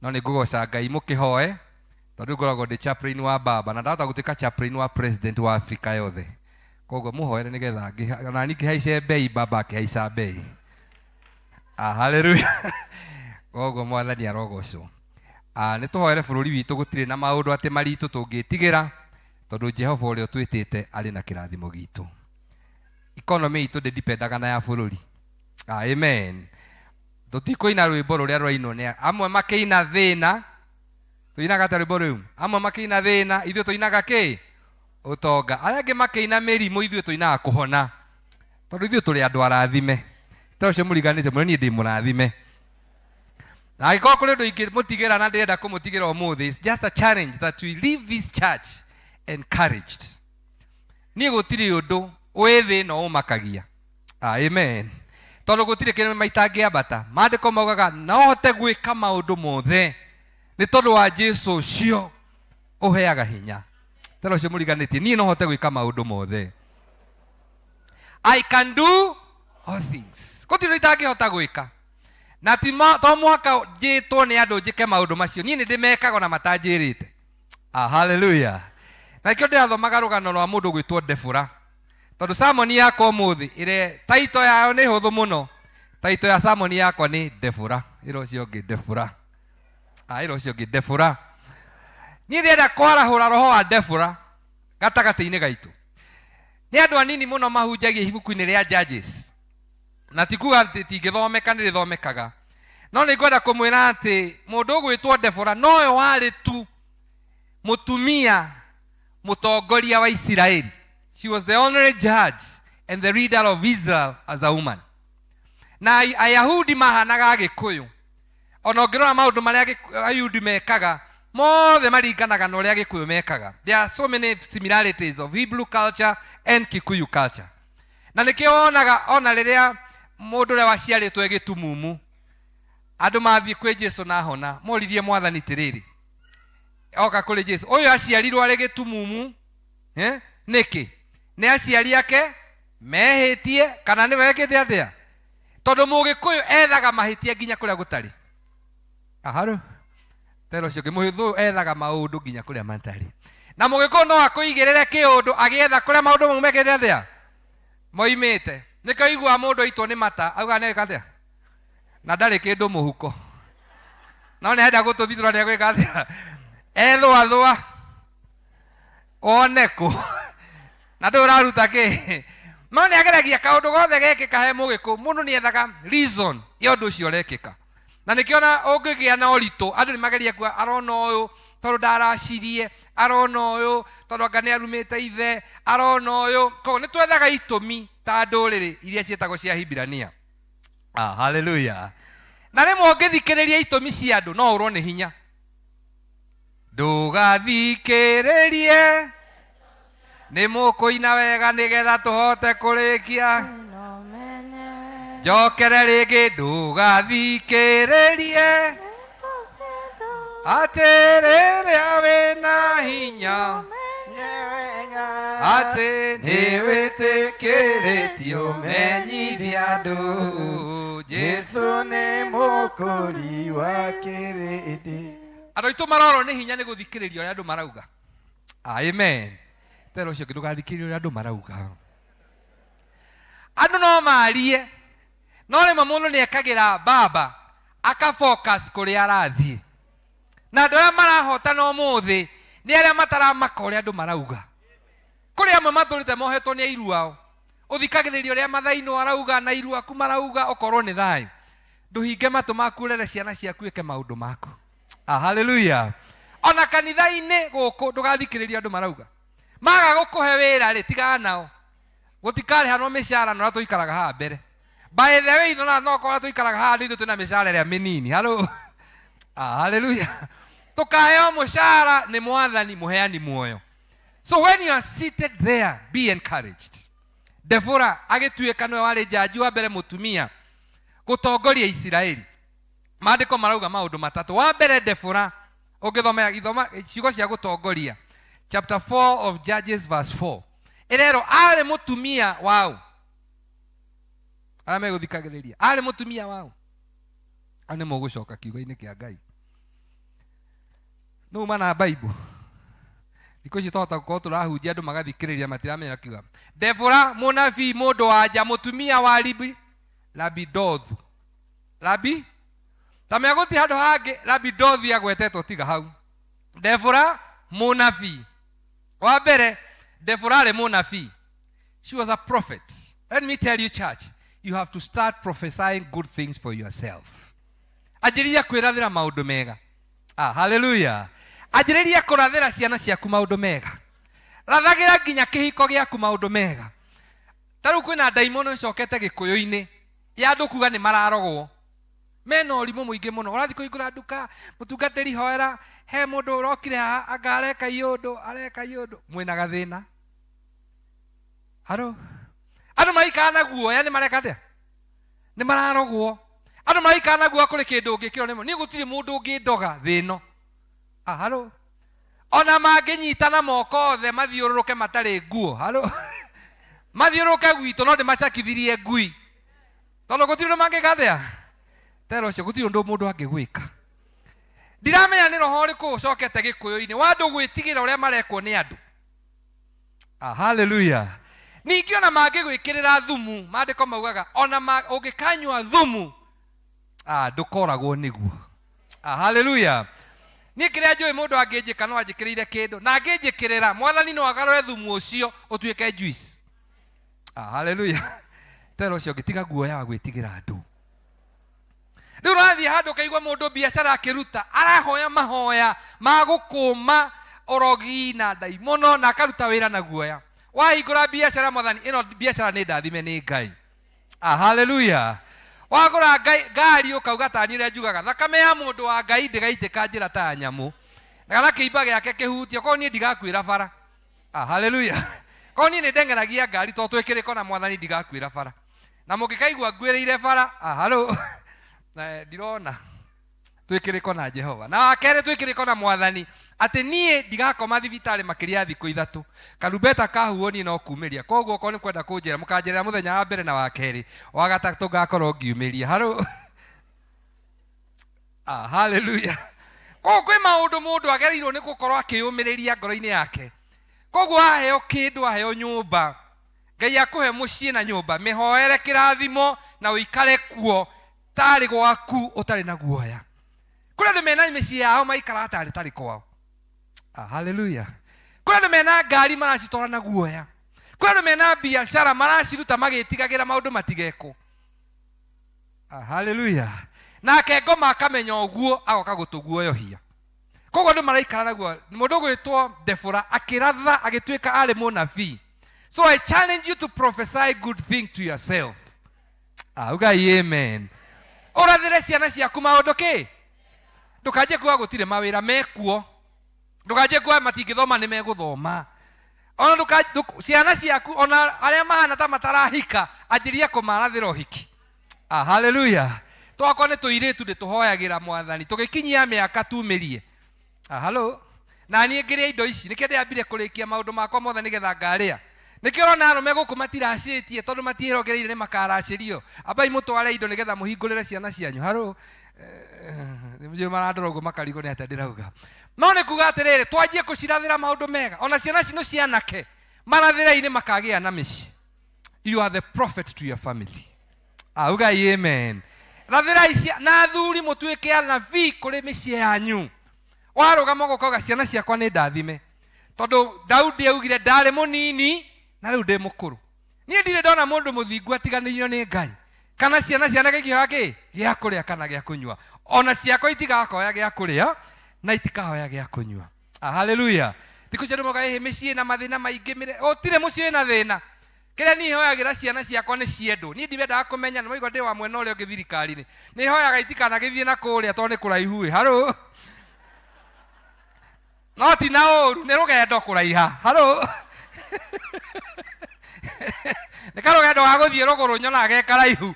no nĩ ngũgoca Ngai mũkĩhoe tondũ ngoragwo ndĩ chaplain wa baba na ndahota gũtuĩka chaplain wa president wa Afrika yothe. Koguo mũhoere nĩgetha ona ngĩhaice bei baba akĩhaica bei. Hallelujah. Koguo Mwathani arogocwo. Nĩ tũhoere bũrũri witũ gũtirĩ na maũndũ atĩ maritũ tũngĩtigĩra tondũ Jehova ũrĩa ũtwĩtĩte arĩ na kĩrathimo gitũ. Economy itũ ndĩdipendaga na ya bũrũri. Amen. Tũtikũina rwĩmbo rũrĩa rwainwo nĩ amwe makĩina thĩna, tũinaga ta rwĩmbo rũu, amwe makĩina thĩna, ithuĩ tũinaga kĩ? Ũtonga. Arĩa angĩ makĩina mĩrimũ, ithuĩ tũinaga kũhona tondũ ithuĩ tũrĩ andũ arathime. Ta ũcio mũriganĩte mũno, niĩ ndĩ mũrathime. Na agĩkorwo kũrĩ ũndũ ingĩmũtigĩra na ndĩrenda kũmũtigĩra ũmũthĩ, it's just a challenge that we leave this church encouraged. Niĩ gũtirĩ ũndũ wĩ thĩna ũmakagia. Amen. Tondũ gũtirĩ kĩrĩa maita ngĩambata, maandĩko maugaga no hote gwĩka maũndũ mothe nĩ tondũ wa Jesũ ũcio ũheaga hinya. Tero ũcio mũriganĩtie, niĩ no hote gwĩka maũndũ mothe. I can do all things. Gũtirĩ itangĩhota gwĩka. Na to mwaka njĩtwo nĩ andũ njĩke maũndũ macio, niĩ nĩ ndĩmekaga na matanjĩrĩte. Hallelujah. Na kĩo ndĩrathomaga rũgano rwa mũndũ gwĩtwo Debora. Tondũ samoni yakwa ũmũthĩ ĩrĩa taito yayo nĩ hũthũ mũno. Taito ya samoni yakwa nĩ Debora. Ĩro ũcio ũngĩ Debora. Ĩro ũcio ũngĩ Debora. Niĩ ndĩrenda kwarahũra roho wa Debora gatagatĩ-inĩ gaitũ. Nĩ andũ anini mũno mahunjagia ibuku-inĩ rĩa Judges. Na ti kuga atĩ tingĩthomeka nĩ rĩthomekaga. No nĩ ngwenda kũmwĩra atĩ mũndũ ũgwĩtwo Debora nowe warĩ tu mũtumia mũtongoria wa Isiraeli. She was the only judge and the leader of Israel as a woman. Na Ayahudi mahanaga Agĩkũyũ. Ona ũngĩrora maũndũ marĩa Ayahudi mekaga mothe maringanaga na ũrĩa Agĩkũyũ mekaga. There are so many similarities of Hebrew culture and Kikuyu culture. Na nĩkĩo wonaga ona rĩrĩa mũndũ ũrĩa waciarĩtwo Gĩtumumu andũ mathiĩ kwĩ Jesũ na hona moririe Mwathani tĩrĩrĩ. Oka kũrĩ Jesũ. Ũyũ aciarirwo arĩ Gĩtumumu. Nĩkĩ? Nĩ aciari ake mehĩtie kana nĩ wekĩte atĩa? Tondũ Mũgĩkũyũ ethaga mahĩtia nginya kũrĩa gũtarĩ. Aharũ. Tero ũcio mũhũthũ ethaga maũndũ nginya kũrĩa matarĩ. Na Mũgĩkũyũ no akũigĩrĩre kĩũndũ agĩetha kũrĩa maũndũ mau mekĩte atĩa? Moimĩte. Nĩkĩo igua mũndũ aitwo nĩ mata, auga nĩ gwĩka atĩa? Na ndarĩ kĩndũ mũhuko. No nĩ enda gũtũthitũra nĩ gwĩka atĩa? Ethũathũa. One kũ? Na ndũ ũraruta kĩ? No nĩ ageragia kaũndũ gothe gekĩka he Mũgĩkũyũ. Mũndũ nĩ ethaga reason ya ũndũ ũcio ũrekĩka. Na nĩkĩo ona ũngĩgĩa na ũritũ, andũ nĩ mageria kuga arona ũyũ tondũ ndaracirie, arona ũyũ tondũ anga nĩ arumĩte ithe, arona ũyũ. Koguo nĩ twethaga itũmi ta ndũrĩrĩ iria ciĩtagwo cia Hibirania. Hallelujah. Na rĩmwe ũngĩthikĩrĩria itũmi cia andũ no ũrwo nĩ hinya. Ndũgathikĩrĩrie nĩ mũkũina wega nĩgetha tũhote kũrĩkia. Njokere rĩngĩ ndũgathikĩrĩrie atĩ rĩrĩa wĩna hinya atĩ nĩ wĩtĩkĩrĩtio menyithia andũ Jesũ nĩ mũkũri wa kĩrĩndĩ. Andũ aitũ marorwo nĩ hinya nĩ gũthikĩrĩria ũrĩa andũ marauga. Amen. Tero ũcio ndũgathikĩrĩria ũrĩa andũ marauga. Andũ no marie no rĩmwe mũndũ nĩekagira baba akafocus kũrĩa arathiĩ, na andũ arĩa marahotana ũmũthĩ nĩ arĩa mataramaka ũrĩa andũ marauga. Kũrĩ amwe matũrĩte mohetwo nĩ airu ao, ũthikagĩrĩria ũrĩa mathainwo arauga na airu aku marauga, okorwo nĩ thayũ ndũhinge matũ maku ũrere ciana ciaku ĩke maũndũ maku. Hallelujah. Ona kanitha-inĩ gũkũ ndũgathikĩrĩria andũ marauga, maga gũkũhe wĩra rĩ tigana nao, gũtikarĩhanwo mĩcara na tũikaraga haha mbere. By the way, no korwo tũikaraga haha nĩ twĩna mĩcara ĩrĩa mĩnini. Hallelujah. Tukaheo mũcara nĩ Mwathani mũheani muoyo. So when you are seated there, be encouraged. Deborah agĩtuĩka nĩwe warĩ jaji wa mbere mũtumia gũtongoria Isiraeli. Maandĩko marauga maũndũ matatũ. Wa mbere, Deborah ũngĩthoma ciugo cia gũtongoria chapter 4 of Judges verse 4, ĩrero arĩ mũtumia wao. Arĩa megũthikagĩrĩria, arĩ mũtumia wao. Nĩ mũgũcoka kiugo-inĩ kĩa Ngai. No mana Bible. Thikũ ici tũhota gũkorwo tũrahunjia andũ magathikĩrĩria matiramenya kiuga. Deborah mũnabii mũndũ wa nja mũtumia wa Labidothu. Tamenya gũtirĩ handũ hangĩ Labidothu agwetetwo tiga hau. Deborah mũnabii. Wa mbere, Deborah arĩ mũnabii. She was a prophet. Let me tell you, church, you have to start prophesying good things for yourself. Anjĩrĩria kwĩrathĩra maũndũ mega. Hallelujah. Anjĩrĩria kũrathĩra ciana ciaku maũndũ mega. Rathagĩra nginya kĩhiko gĩaku maũndũ mega. Tarĩu kwĩna ndaimono icokete Gĩkũyũ-inĩ ya andũ kuga nĩ mararogwo. Mena ũrimũ mũingĩ mũno. Ũrathiĩ kũhingũra nduka, mũtungatĩri hoera, he mũndũ ũrokire haha anga areka iũndũ, mwĩna gathĩna. Andũ maraikara na guoya nĩ mareka atĩa? Nĩ mararogwo. Andũ maraikara na guoya kũrĩ kĩndũ ũngĩkĩrwo nĩmo. Niĩ gũtirĩ mũndũ ũngĩndoga thĩ ĩno. Ona mangĩnyitana moko othe mathiũrũrũke matarĩ nguo. Mathiũrũrũke gwitũ no ndĩmacakithirie ngui. Tondũ gũtirĩ ũndũ mangĩka atĩa? Tero ũcio gũtirĩ ũndũ mũndũ angĩgwĩka. Ndiramenya nĩ roho ũrĩkũ ũcokete Gĩkũyũ-inĩ wa andũ gwĩtigĩra ũrĩa marekwo nĩ andũ. Hallelujah. Ningĩ ona mangĩgwĩkĩrĩra thumu, maandĩko maugaga ona ũngĩkanyua thumu ndũkoragwo nĩguo. Hallelujah. Niĩ kĩrĩa njũĩ mũndũ angĩnjĩka no anjĩkĩrĩire kĩndũ, na angĩnjĩkĩrĩra Mwathani no agarũre thumu ũcio ũtuĩke juice. Hallelujah. Tero ũcio ũngĩtiga guoya wa gwĩtigĩra andũ. Rĩu ũrathiĩ handũ ũkaigua mũndũ biacara akĩruta, arahoya mahoya ma gũkũma ũrogi na ndaimono na akaruta wĩra na guoya. Wahingũra biacara Mwathani, ĩno biacara nĩ ndathime nĩ Ngai. Hallelujah. Wagũra ngari ũkauga ta niĩ njugaga thakame ya mũndũ wa Ngai ndĩgaitĩka njĩra ta ya nyamũ. Kana kĩimba gĩake kĩhutia, korwo niĩ ndigakuĩra bara. Hallelujah. Korwo niĩ nĩndeng'eragia ngari tondũ twĩkĩrĩko na Mwathani ndigakuĩra bara. Na mũngĩkaigua nguĩrĩire bara, ndirona twĩkĩrĩko na Jehova. Na wakerĩ twĩkĩrĩko na Mwathani atĩ niĩ ndigakoma thibitarĩ makĩria ya thikũ ithatũ. Karumbeta kahuo niĩ no kumĩria. Koguo okorwo nĩ kwenda kũnjĩra mũkanjĩrĩra mũthenya wa mbere na wa kerĩ, wa gatatũ ngakorwo ngiumĩria. Hallelujah. Koguo kwĩ maũndũ mũndũ agĩrĩirwo nĩ gũkorwo akĩyũmĩrĩria ngoro-inĩ yake. Koguo aheo kĩndũ, aheo nyũmba, Ngai akũhe mũciĩ na nyũmba, mĩhoere kĩrathimo na ũikare kuo tarĩ gwaku ũtarĩ na guoya. Kũrĩ andũ mena mĩciĩ yao maikara tarĩ kwao. Hallelujah. Kũrĩ andũ mena ngari maracitwara na guoya. Kũrĩ andũ mena biacara maraciruta magĩtigagĩra maũndũ matigeko. Hallelujah. Nake ngoma akamenya ũguo agoka gũtũguoyohia. Koguo andũ maraikara na guoya. Mũndũ gwĩtwo Deborah akĩratha agĩtuĩka arĩ mũnabii. So I challenge you to prophesy good thing to yourself. Ugai amen. Ũrathĩre ciana ciaku maũndũ kĩ? Ndũkanjie kuga gũtirĩ mawĩra mekuo. Ndũkanjie kuga matingĩthoma nĩ megũthoma. Ona ciana ciaku ona arĩa mahana ta matarahika anjĩria kũmarathĩra ũhiki. Hallelujah. Twakwa nĩ tũirĩtu ndĩtũhoyagĩra Mwathani tũgĩkinyia mĩaka tumĩrie. Na niĩ ngĩrĩa indo ici nĩkĩo ndĩambire kũrĩkia maũndũ makwa mothe nĩgetha ngarĩa. Nĩkĩo ũrona arũme gũkũ matiracĩtie tondũ matiĩrogereire nĩ makaracĩrio. Ambai mũtware indo nĩgetha mũhingũrĩre ciana cianyu. Nĩ marandora ũguo makarigwo nĩ atĩa ndĩrauga. No nĩ kuga atĩrĩrĩ, twanjie gũcirathĩra maũndũ mega. Ona ciana cino cianake marathĩra-inĩ makagĩa na mĩciĩ. You are the prophet to your family. Auga amen. Rathira icia na thuri mutuike anabii kuri micie yanyu. Warugama gukoga ciana ciakwa ni ndathime. Tondu Daudi augire ndari munini na riu ndi mukuru. Nie ndire ndona mundu muthingu atiganirio ni Ngai. Kana ciana cianake kihoya ki gia kuria kana gia kunyua. Ona ciakwa itigakoya gia kuria na itikahoya gia kunyua. Hallelujah. Thiku cia ndimoga micie na mathina maingi mire. Otire mucie na thina. Kira ni hoyagira ciana ciakwa ni ciendu. Ni ndibendaga kumenya no moigo ndi wa mwena uria ungi thirikari-ini. Ni hoyaga itikana githie na kuria to ni kuraihu. Haro. No ti na oru ni rugendo kuraiha. Haro. Ni karugendo ga guthie ruguru nyona ge karaihu.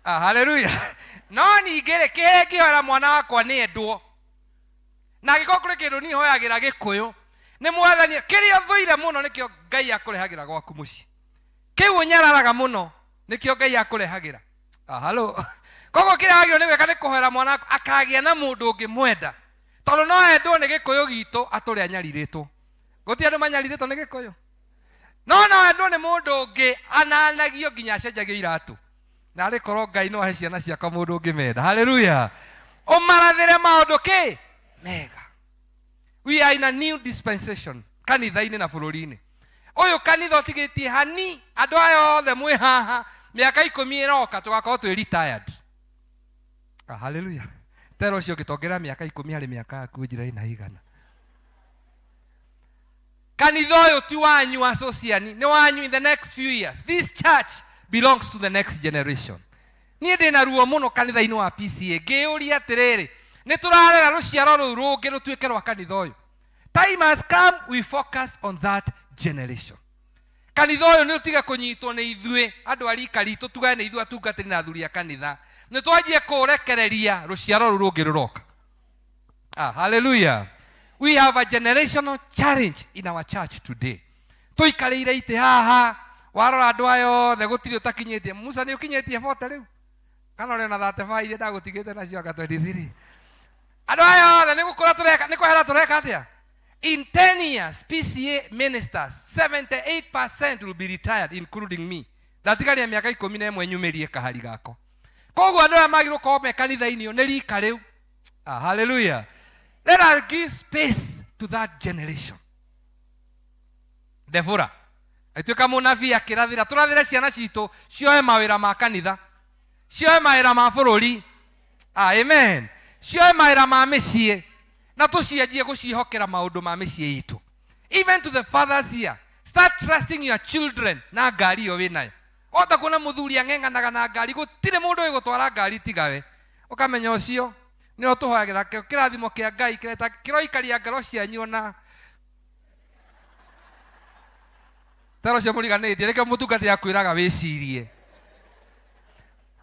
Hallelujah. No ni ngire kihoera mwana wakwa ni endwo. Na giko kuri kindu ni hoyagira Gikuyu. Ni mwathani kiria thuire muno nikio Ngai akurehagira gwaku muci. Kiu nyararaga muno nikio Ngai akurehagira. Halo. Kogo kiria agiro ni gweka ni kuhoera mwana akagia na mundu ungi mwenda. Tondu no endwo ni Gikuyu gitu aturi anyariritwo. Guti andu manyariritwo ni Gikuyu. No endwo ni mundu ungi ananagio nginya cenjagio iratu. Na ri korwo Ngai no he ciana ciakwa mundu ungi menda. Hallelujah. Umarathire maundu ki mega. We are in a new dispensation. Kanitha-ini na bururi-ini. Uyu kanitha utigitie hani andu aya othe mwi haha miaka 10 iroka tugakorwo twi retired. Hallelujah. Tero cio gitongera miaka 10 hari miaka yaku njira-ini na igana. Kanitha uyu ti wanyu asociani, ni wanyu in the next few years. This church belongs to the next generation. Ni ndina ruo muno kanitha-ini wa P.C.E.A. Ngiuria atiriri ni turarera ruciaro ruu rungi rutuike rwa kanitha uyu. Time has come, we focus on that generation. Kanitha uyu ni utiga kunyitwo ni ithue andu arika ritu tugane ni ithue atungatiri na athuri a kanitha. Ni twanjie kurekereria ruciaro ruu rungi ruroka. Hallelujah. We have a generational challenge in our church today. Tuikarire ite haha warora andu ayo the gutiri utakinyitie. Musa ni ukinyitie 40 riu. Kana uri na 35 iria ndagutigite nacio aka 23. Andu ayo the ni gukura tureka ni kwehera tureka atia. In 10 years, P.C.E.A. ministers, 78% will be retired, including me. Ndatigania miaka 11 nyumirie kahari gako. Koguo andu aya magirwo ko me kanitha-ini yo ni rika riu. Hallelujah. Let us give space to that generation. Deborah, aituika munabii akirathira turathire ciana citu cioe mawira ma kanitha. Cioe mawira ma bururi. Amen. Cioe mawira ma micie. Na tucianjie gucihokera maundu ma micie itu. Even to the fathers here, start trusting your children na ngari yo winayo. Ota kuna muthuri ang'eng'anaga na ngari gutire mundu igutwara ngari tigawe. Ukamenya ucio ni otuhoyagira kirathimo kia Ngai kireta kiroikaria ngaro cianyu na taro cia muriganitie reke mutungati akwiraga wicirie.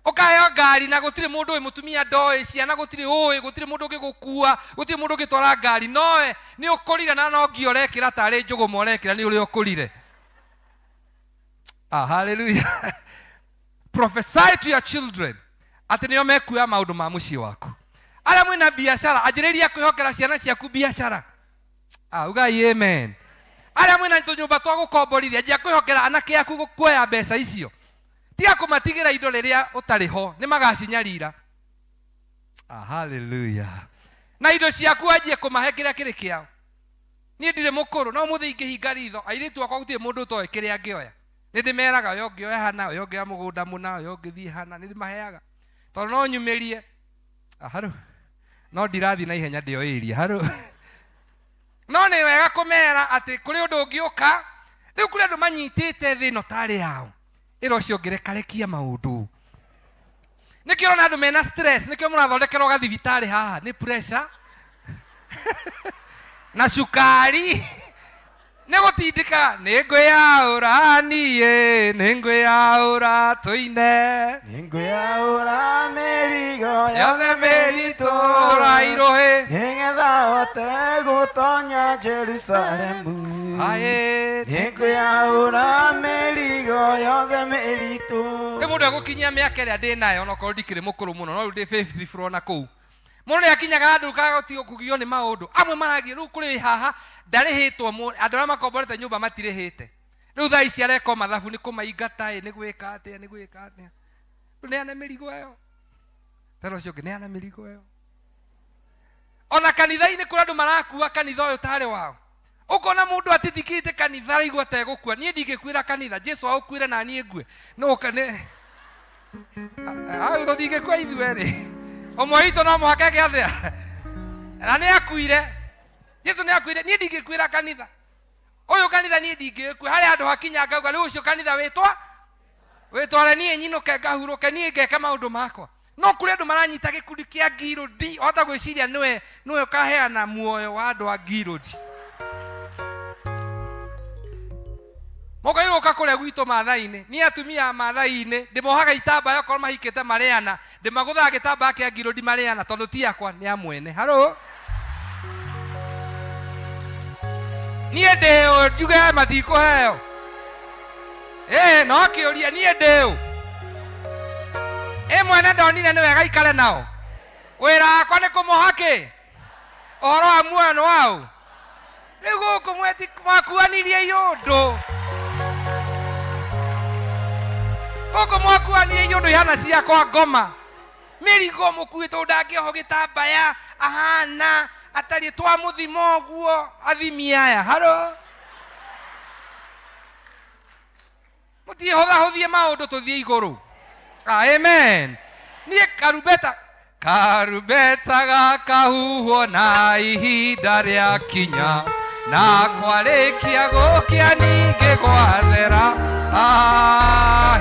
Ukaheo ngari na gutire mundu wi mutumia ndoi ciana gutire gutire mundu ugigukua gutire mundu ugitwara ngari noe ni ukurire na no ngiorekira tari njugu morekira ni uri ukurire. Hallelujah. Prophesy to your children ati nio mekuya maundu ma mucii waku. Ala mwina biashara ajiriria kwihokera ciana ciaku biashara. Uga amen. Ala mwina tunyumba twa gukomborithia ajia kwihokera anake yaku gukuoya mbeca icio. Tiga kumatigira indo riria utariho ni magacinyarira. Hallelujah. Na indo ciaku ajie kumahe kiria kiri kiao. Ni ndire mukuru no muthi ingihinga ritho airitu akwa gutie mundu toe kiria angioya. Ni ndimeraga yo ngioya hana yo ngioya mugunda muna yo ngithie hana ni ndimaheaga. Tondu no nyumirie. Haru. No ndirathi na ihenya ndioiria. Haru. No ni wega kumera ati kuri undu ungiuka riu kuri andu manyitite thino tari yao. Iro cio ngirekia maundu. Nikio na andu mena stress, nikio murathondekerwo gathibitari haha ni pressure. Na sukari. Negotindika ningwiyaura niye ningwiyaura tuine ningwiyaura merigo yothe meritura irohe ningetha hote gutonya Jerusalemu aye ningwiyaura merigo yothe meritu. Mundu agukinyia miaka iria ndi nayo no korwo ndikiri mukuru muno no ndi 50 fro na kuu. Mundu akinyaga andu kagotio kugio ni maundu amwe maragi ru kuri haha ndarihitwo andu aria makomborete nyumba matirihite riu thaa ici areko mathabu ni kumaingata ni gwika atia neana mĩrigo ĩyo tero ũcio ũngĩ neana mĩrigo ĩyo. Ona kanitha-inĩ kũrĩ andũ marakua kanitha ũyũ tarĩ wao. Ũkona mũndũ atithikĩte kanitha araigua ta egũkua. Niĩ ndingĩkuĩra kanitha, Jesu aũkuire na niĩ ngue. No kane tũtingĩkua ithuĩ rĩ. Ũmwe witũ no mũhaka eke atĩa? Na nĩ akuire. Jesu nĩ akuire, niĩ ndingĩkuĩra kanitha. Ũyũ kanitha niĩ ndingĩkua. Harĩ andũ hakinya ngauga rĩu ũcio kanitha wĩtware niĩ nyinũke ngahurũke niĩ ngeke maũndũ makwa. No kũrĩ andũ maranyita gĩkundi kĩa ngirũndi, hota gwĩciria nĩwe ũkaheana muoyo wa andũ a ngirũndi. Mũkairũka kũrĩa gwitũ Maathai-inĩ, niĩ atumia a Maathai-inĩ ndĩmohaga itambaya okorwo mahikĩte marĩana, ndĩmagũthaga gĩtambaya kĩa ngirũndi marĩana tondũ ti yakwa nĩ a mwene. Harũ niĩ ndĩũ njuge matikũheo. No kĩũria niĩ ndĩũ. Mwene ndonire nĩ wega ikare nao. Wĩra wakwa nĩ kũmohakĩ. Ũhoro wa muoyo nĩ waũ. Rĩu gũkũ mwakuanirie yũndũ. Gũkũ mwakuanirie yũndũ ihana ciakwa ngoma. Mĩrigo mũkuĩtwo ndangĩoho gĩtambaya ahana atariĩ twa mũthima ũguo athimi aya. Harũ mũtiĩhũthahũthie maũndũ tũthiĩ igũrũ. Amen. Niĩ karumbeta gakahuhwo na ihinda rĩa kinya na kwarĩkia gũkĩa ningĩ gwathera.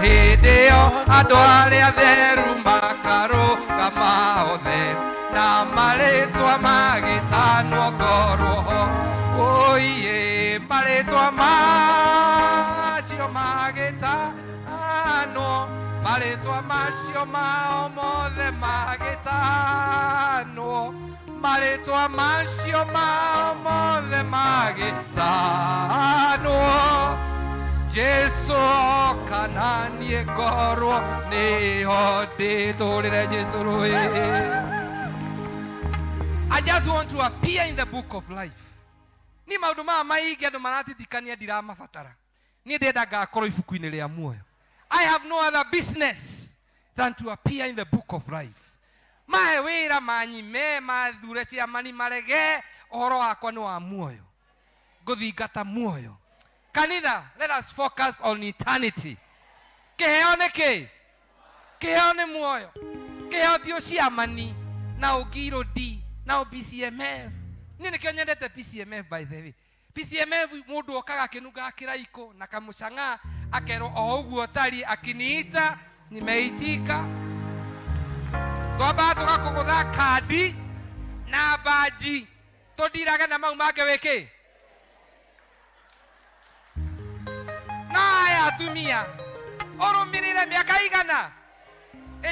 Hĩndĩ ĩyo andũ arĩa theru makarũgama othe na marĩtwa magĩtanwo ngorwo ho. Oiye marĩtwa macio magĩtanwo, marĩtwa macio mao mothe magĩtanwo, marĩtwa macio mao mothe magĩtanwo. Jesu kana niĩ ngorwo nĩho ndĩtũrĩre Jesu Louis. I just want to appear in the book of life. Ni maũndũ maya maingĩ andũ maratithikania ndiramabatara. Niĩ ndĩenda ngakorwo ibuku-inĩ rĩa muoyo. I have no other business than to appear in the book of life. Mahe wĩra manyime mathure ciamani marege ũhoro wakwa nĩ wa muoyo. Ngũthingata muoyo. Kanitha, let us focus on eternity. Kĩheo nĩ kĩ? Kĩheo nĩ muoyo. Kĩheo ti ũciamani na ũgirũndi na P.C.E.A. Niĩ nĩkĩo nyendete P.C.E.A. by the way. P.C.E.A. mũndũ okaga akĩnunga kĩraiko na kamũcang'a akerwo o ũguo tari akiniita nimeitika. Twamba tũgakũgũtha kandi na baji tũndirage na mau mangĩ wĩkĩ. Na aya atumia ũrũmĩrĩre mĩaka igana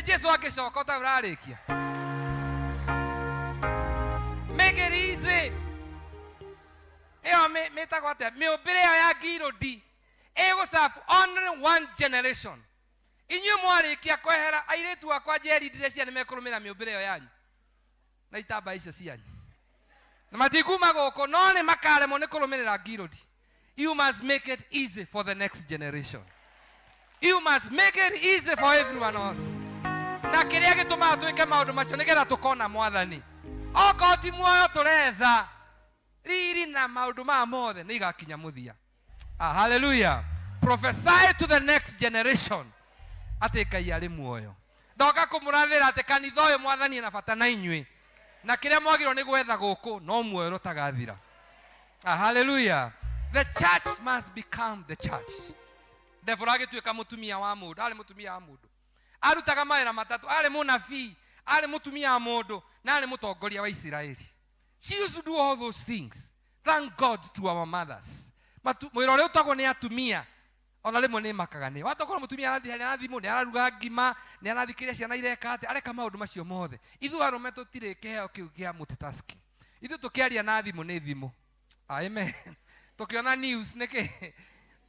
Jesu agĩcoka ũtararĩkia. Make it easy. Ĩyo mĩtagwo atĩa mĩũmbĩre ĩyo ya ngirũndi ĩgũcabu only one generation. Inyuĩ mwarĩkia kwehera airĩtu akwa njeri ndirecia nĩ mekũrũmĩra mĩũmbĩre ĩyo yanyu na itambaya icio cianyu. Na matikuma gũkũ no nĩ makaremwo nĩ kũrũmĩrĩra ngirũndi. You must make it easy for the next generation. You must make it easy for everyone else. Na kĩrĩa gĩtũmaga twĩke maũndũ macio nĩgetha tũkona Mwathani. Okorwo ti muoyo tũretha riri na maũndũ maya mothe nĩ igakinya mũthia. Hallelujah. Prophesy to the next generation atĩ Ngai arĩ muoyo. Ndoka kũmũrathĩra atĩ kanitha ũyũ Mwathani ena bata na inyuĩ. Na kĩrĩa mwagĩrĩirwo nĩ gwetha gũkũ no muoyo rũtagathira. Hallelujah. The church must become the church. Therefore agĩtuĩka mũtumia wa mũndũ, arĩ mũtumia wa mũndũ. Arutaga mawĩra matatũ, arĩ mũnabii, arĩ mũtumia wa mũndũ, na arĩ mũtongoria wa Isiraeli. She used to do all those things. Thank God to our mothers. Wĩra ũrĩa ũtagwo nĩ atumia, ona rĩmwe nĩ makaga nĩ. Watokorwo mũtumia arathiĩ harĩa arathimũ, nĩ araruga ngima, nĩ arathi kĩrĩa ciana ireka atĩ, areka maũndũ macio mothe. Ithuĩ arũme tũtirĩ kĩheo kĩu kĩa multitasking. Ithuĩ tũkĩaria na thimũ nĩ thimũ. Amen. Tukiona news nĩkĩ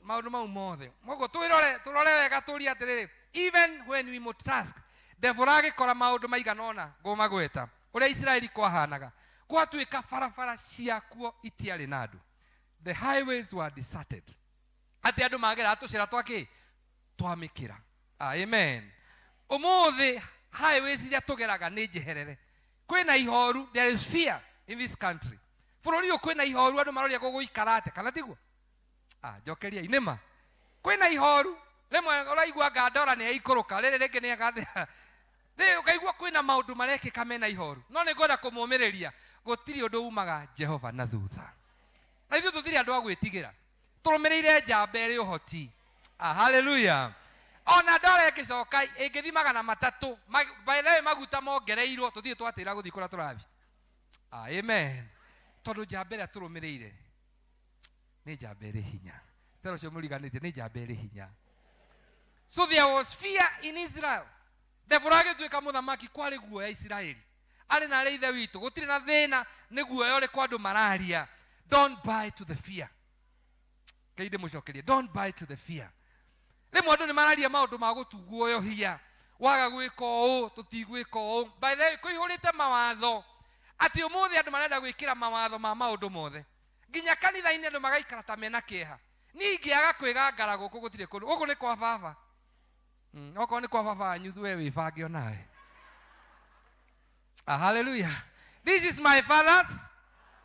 maũndũ mau mothe. Moguo tũrore wega tũria atĩrĩrĩ, even when we multitask, devil agĩkora maũndũ maigana ũna ngũmagweta ũrĩa Isiraeli kwahanaga. Gwatuĩka barabara ciakuo itiarĩ na andũ. The highways were deserted. Atĩ andũ magera tũcĩra twakĩ twamĩkĩra. Amen. Umuthi highways iria tugeraga ni njeherere. Kwina ihoru, there is fear in this country. Bururi uyu kwina ihoru andu maroria guguikara ate kana tiguo? Jokeria inema. Kwina ihoru, rimwe uraigua ngandora ni yaikuruka, riri ringi ni agathia. Rĩu ukaigua kwina maundu marekĩka mena ihoru. No nĩ ngwenda kũmũmĩrĩria gũtirĩ ũndũ umaga Jehova na thutha. Na ithuĩ tũtirĩ andũ a gwĩtigĩra. Tũrũmĩrĩire njamba ĩrĩ ũhoti. Hallelujah. Ona ndora ĩngĩcoka ĩngĩthi 300 by the way maguta mongereirwo tũtirĩ twatĩra gũthiĩ kũrĩa tũrathiĩ. Amen. Tondũ njamba ĩrĩa tũrũmĩrĩire nĩ njamba ĩrĩ hinya. Tero cio mũriganĩtie nĩ njamba ĩrĩ hinya. So there was fear in Israel. Ndebora agĩtuĩka mũthamaki kwarĩ guoya Isiraeli. Arĩ na ithe witũ gũtirĩ na thĩna nĩ guoya ũrĩ kwa andũ mararia. Don't buy to the fear. Keide mũcokerie, don't buy to the fear. Rĩmwe andũ nĩ mararia maũndũ ma gũtuguoyohia. Waga gwĩka ũũ tũtigwĩka ũũ. By the way kũihũrĩte mawatho atĩ ũmũthĩ andũ marenda gwĩkĩra mawatho ma maũndũ mothe. Nginya kanitha-inĩ andũ magaikara ta mena kĩeha. Ningĩaga kwĩgangara gũkũ gũtirĩ kũndũ. Gũkũ nĩ kwa baba. Okorwo nĩ kwa baba wanyu we wĩbange o nawe. Hallelujah. This is my father's.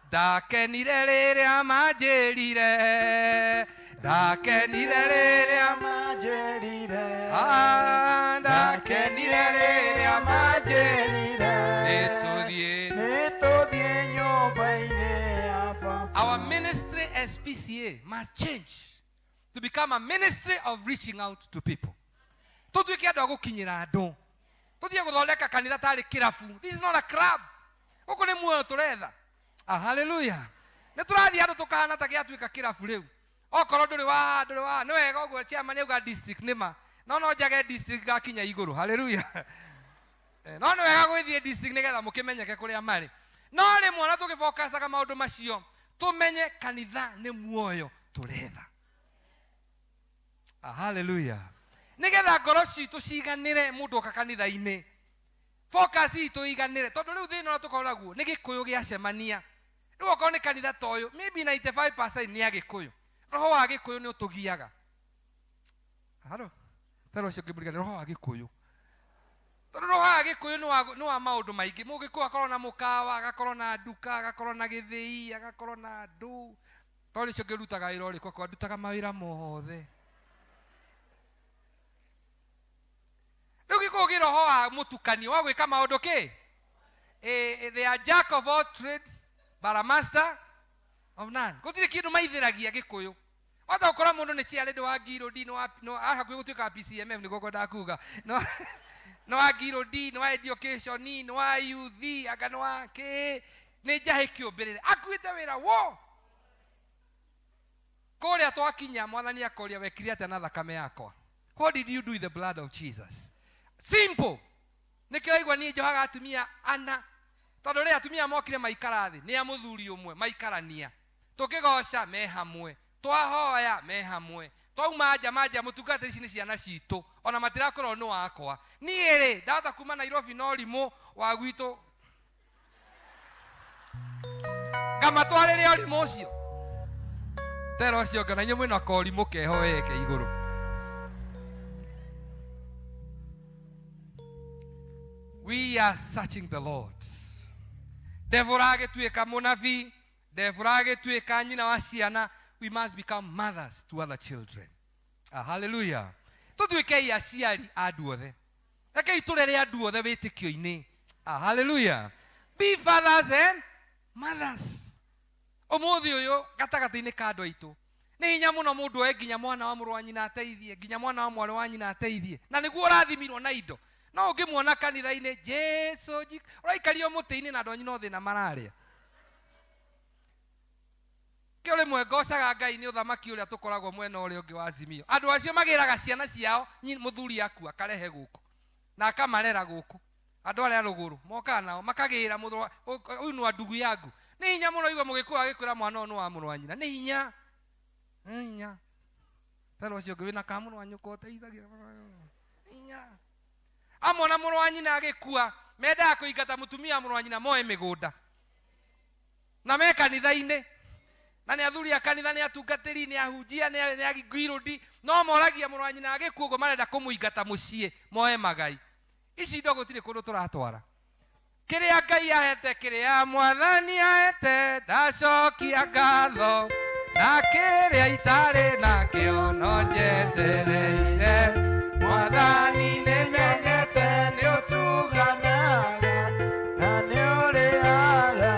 Ndakenire rĩrĩa manjĩrire. Ndakenire rĩrĩa manjĩrire. Ndakenire rĩrĩa manjĩrire. Nĩtũthiĩ nyũmba-inĩ ya baba. Our ministry as P.C.E.A must change to become a ministry of reaching out to people. Tũtuĩke andũ a gũkinyĩra andũ. Tũthiĩ gũthondeka kanitha tarĩ kĩrabu. This is not a club. Gũkũ nĩ muoyo tũretha. Hallelujah. Nĩ tũrathiĩ andũ tũkahana ta gĩatuĩka kĩrabu rĩu. Okorwo ndũrĩ wa nĩ wega ũguo chairman auga district nĩma. No njage district gakinya igũrũ. Hallelujah. No nĩ wega gwĩthiĩ district nĩgetha mũkĩmenyeke kũrĩa marĩ. No rĩmwe ona tũgĩfokacaga maũndũ macio tũmenye kanitha nĩ muoyo tũretha. Hallelujah. Nigetha ngoro citũ ciganĩre mũndũ oka kanitha-inĩ. Focus itũ iganĩre. Tondũ rĩu thĩna ũrĩa tũkoragwo naguo nĩ gĩkũyũ gĩacemania. Rĩu okorwo nĩ kanitha ta ũyũ, maybe 95% nĩ agĩkũyũ. Roho wa gĩkũyũ nĩ ũtũgiaga. Haro. Tero ũcio ngĩmũrigana roho wa gĩkũyũ. Tondũ roho wa gĩkũyũ nĩ wa maũndũ maingĩ. Mũgĩkũyũ akorwo na mũkawa, agakorwo na nduka, agakorwo na gĩthĩi, agakorwo na andũ. Tondũ ũcio ngĩrutaga wĩra ũrĩkũ, akorwo ndutaga mawĩra mothe. Gĩkũyũ roho wa mũtukanio wa gwĩka maũndũ kĩ? They are jack of all trades but a master of none. Gũtirĩ kĩndũ maithĩragia gĩkũyũ. Wata ũkora mũndũ nĩ ciarĩ wa ngirũndi hakuhĩ gũtuĩka PCMF nĩguo ngwendaga kuga. Nĩ wa ngirũndi, nĩ wa education, nĩ wa youth, anga nĩ wa kĩ, nĩ njahĩ kĩũmbĩrĩre. Akuĩte wĩra wo. Kũrĩa twakinya mwathani akoria wekire atĩa na thakame yakwa. What did you do with the blood of Jesus? Simple. Nikiraigwa niĩ njohaga atumia ana. Tondũ rĩrĩa atumia mokire maikara thĩ, nĩ a mũthuri ũmwe maikarania. Tũkĩgoca me hamwe. Twahoya me hamwe. Twauma nja mũtungata ici nĩ ciana citũ. Ona matirakorwo nĩ wakwa. Niĩ rĩ, ndahota kuma Nairobi no rimũ wa gwitũ. Ngamatwarĩre ũrimũ ũcio. Tero ũcio ngana inyuĩ mwĩna korimũ keho weke igũrũ. We are searching the Lord. Devora agĩtuĩka mũnabii, devora agĩtuĩka nyina wa ciana, we must become mothers to other children. Hallelujah. Tũtuĩke aciari a andũ othe. Rekei tũrere andũ othe wĩtĩkio-inĩ. Hallelujah. Be fathers and mothers. Ũmũthĩ ũyũ gatagatĩ-inĩ ka andũ aitũ. Nĩ hinya mũno mũndũ oe nginya mwana wa mũrũ wa nyina ateithie, nginya mwana wa mwarĩ wa nyina ateithie. Na nĩguo ũrathimirwo na indo. No ũngĩmuona kanitha-inĩ, Jesu, ũraikario mũtĩ-inĩ na ndonyi no thĩna mararĩa. Kĩo rĩmwe ngocaga Ngai nĩ ũthamaki ũrĩa tũkoragwo mwena ũrĩa ũngĩ wa Azimio. Andũ acio magĩraga ciana ciao, mũthuri akua akarehe gũkũ. Na akamarera gũkũ. Andũ arĩa rũgũrũ, mokaga nao, makagĩra mũthũ ũyũ nĩ wa ndugu yangu. Nĩ hinya mũno igua mũgĩkũyũ agĩkwĩra mwana ũyũ nĩ wa mũrũ wa nyina. Nĩ hinya. Nĩ hinya. Tero ũcio ũngĩ wĩna kamũrũ wa nyũkwa ũteithagia. Nĩ hinya. Amona mũrũ wa nyina agĩkua, mendaga kũingata mũtumia mũrũ wa nyina moe mĩgũnda. Na me kanitha-inĩ. Na nĩ athuri a kanitha, nĩ atungatĩri, nĩ ahunjia, nĩ agirũndi, no moragia mũrũ wa nyina agĩkua ũguo marenda kũmũingata mũciĩ, moe magai. ici ndo gutire kundu turatwara kiria Ngai ahete kiria Mwathani ahete ndacokia ngatho na kiria itari na kio no njetereire Mwathani ni nyendete ni utuganaga na ni uriaga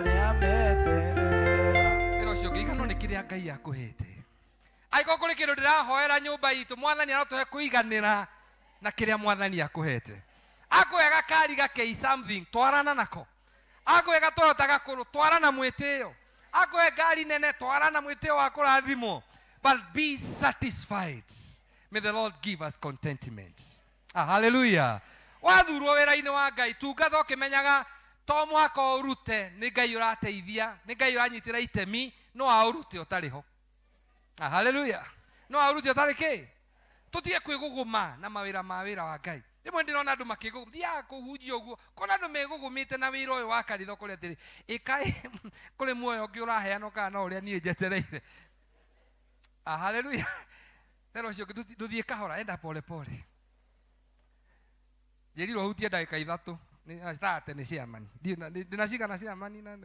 ria meterera kiro cio ngigano ni kiria Ngai akuhete aiko kuri kindu ndirahoera nyumba itu Mwathani arotuhe kuiganira na kiria Mwathani akuhete akwega kari gakei something twarana nako akwega Toyota gakuru twarana mwitio akwe gari nene twarana mwitio wa kurathimo but be satisfied. May the Lord give us contentment. Hallelujah. Wathurwo wira-ini wa Ngai tungatha ukimenyaga to mwaka urute ni Ngai urateithia ni Ngai uranyitira itemi no aurute utariho. Hallelujah. No aurute utari ki tutige kwiguguma na mawira ma wira wa Ngai. Rimwe ndirona andu makigumia kuhunjia uguo kona andu megugumite na wira uyu wa karitha kuri atiri ikai kuri muoyo ungi uraheana kana uria nie njetereire. Hallelujah. Pero cio nduthie kahora enda pole pole. Jerirwo hutie ndagika 3 ni start ni ciamani. Ndinacika na ciamani na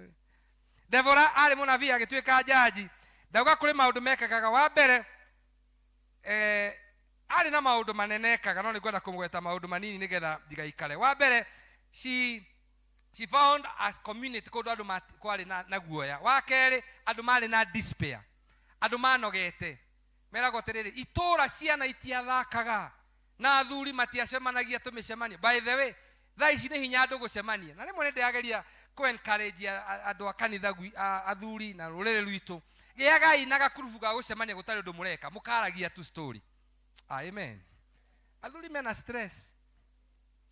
Devora ari munabii agituika jaji. Ndauga kuri maundu mekaga wa mbere ari na maundu manenekaga no ni kwenda kumweta maundu manini nigetha ndigaikare. Wa mbere she found a community called andu kwari na guoya. Wa keri andu mari na despair. Andu manogete. Merago terere itura ciana itiathakaga na athuri matiacemanagia tumicemania. By the way, thaa ici ni hinya andu gucemania. Na rimwe ndiageria ku encourage andu a kanitha athuri na rurere rwitu. Giagai na gakurubu ga gucemania gutari undu mureka mukaragia tu story. Amen. Athuri mena stress.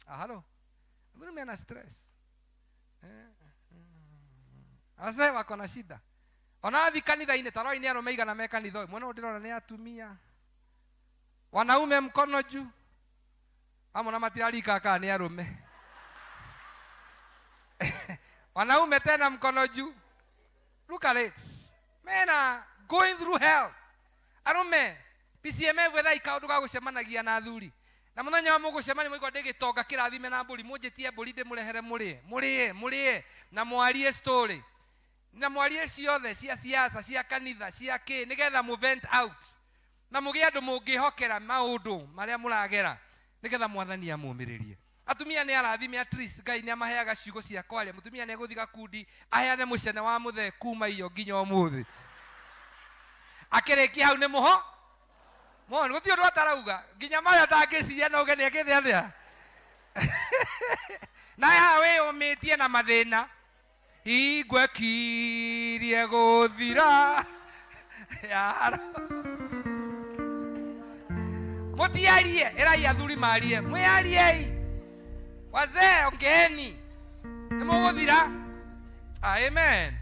Hello. Athuri mena stress. Ase wako na shida. Ona athi kanitha-ini taroi ni arume igana me kanitha mwana ndirona ni atumia. Wanaume mkono juu. Amona matirarika kaa ni arume. Wanaume tena mkono juu. Look at it. Men are going through hell. Arume P.C.E.A wetha ikaundu ga gucemanagia na athuri. Na muthenya wa mugucemania mwiko ndigitonga kirathime na mburi munjitie mburi ndimurehere murie na mwarie story. Na mwarie ciothe cia siasa cia kanitha cia ki nigetha mu vent out. Na mugie andu mungihokera maundu maria muragera nigetha Mwathani amumiririe. Atumia ni arathime at least Ngai ni amaheaga ciugo cia kwaria. Mutumia ni eguthiga kundi aheane mucene wa muthe kuma iyo nginya umuthi. Akirikia hau ni muho Mwana guti undu atarauga nginya maya tangiciria no gene akithia thia. Na ya we umitie na mathina igwekirie guthira yaro mutiarie erai athuri marie mwiariei wazee ongeeni nimuguthira. Amen.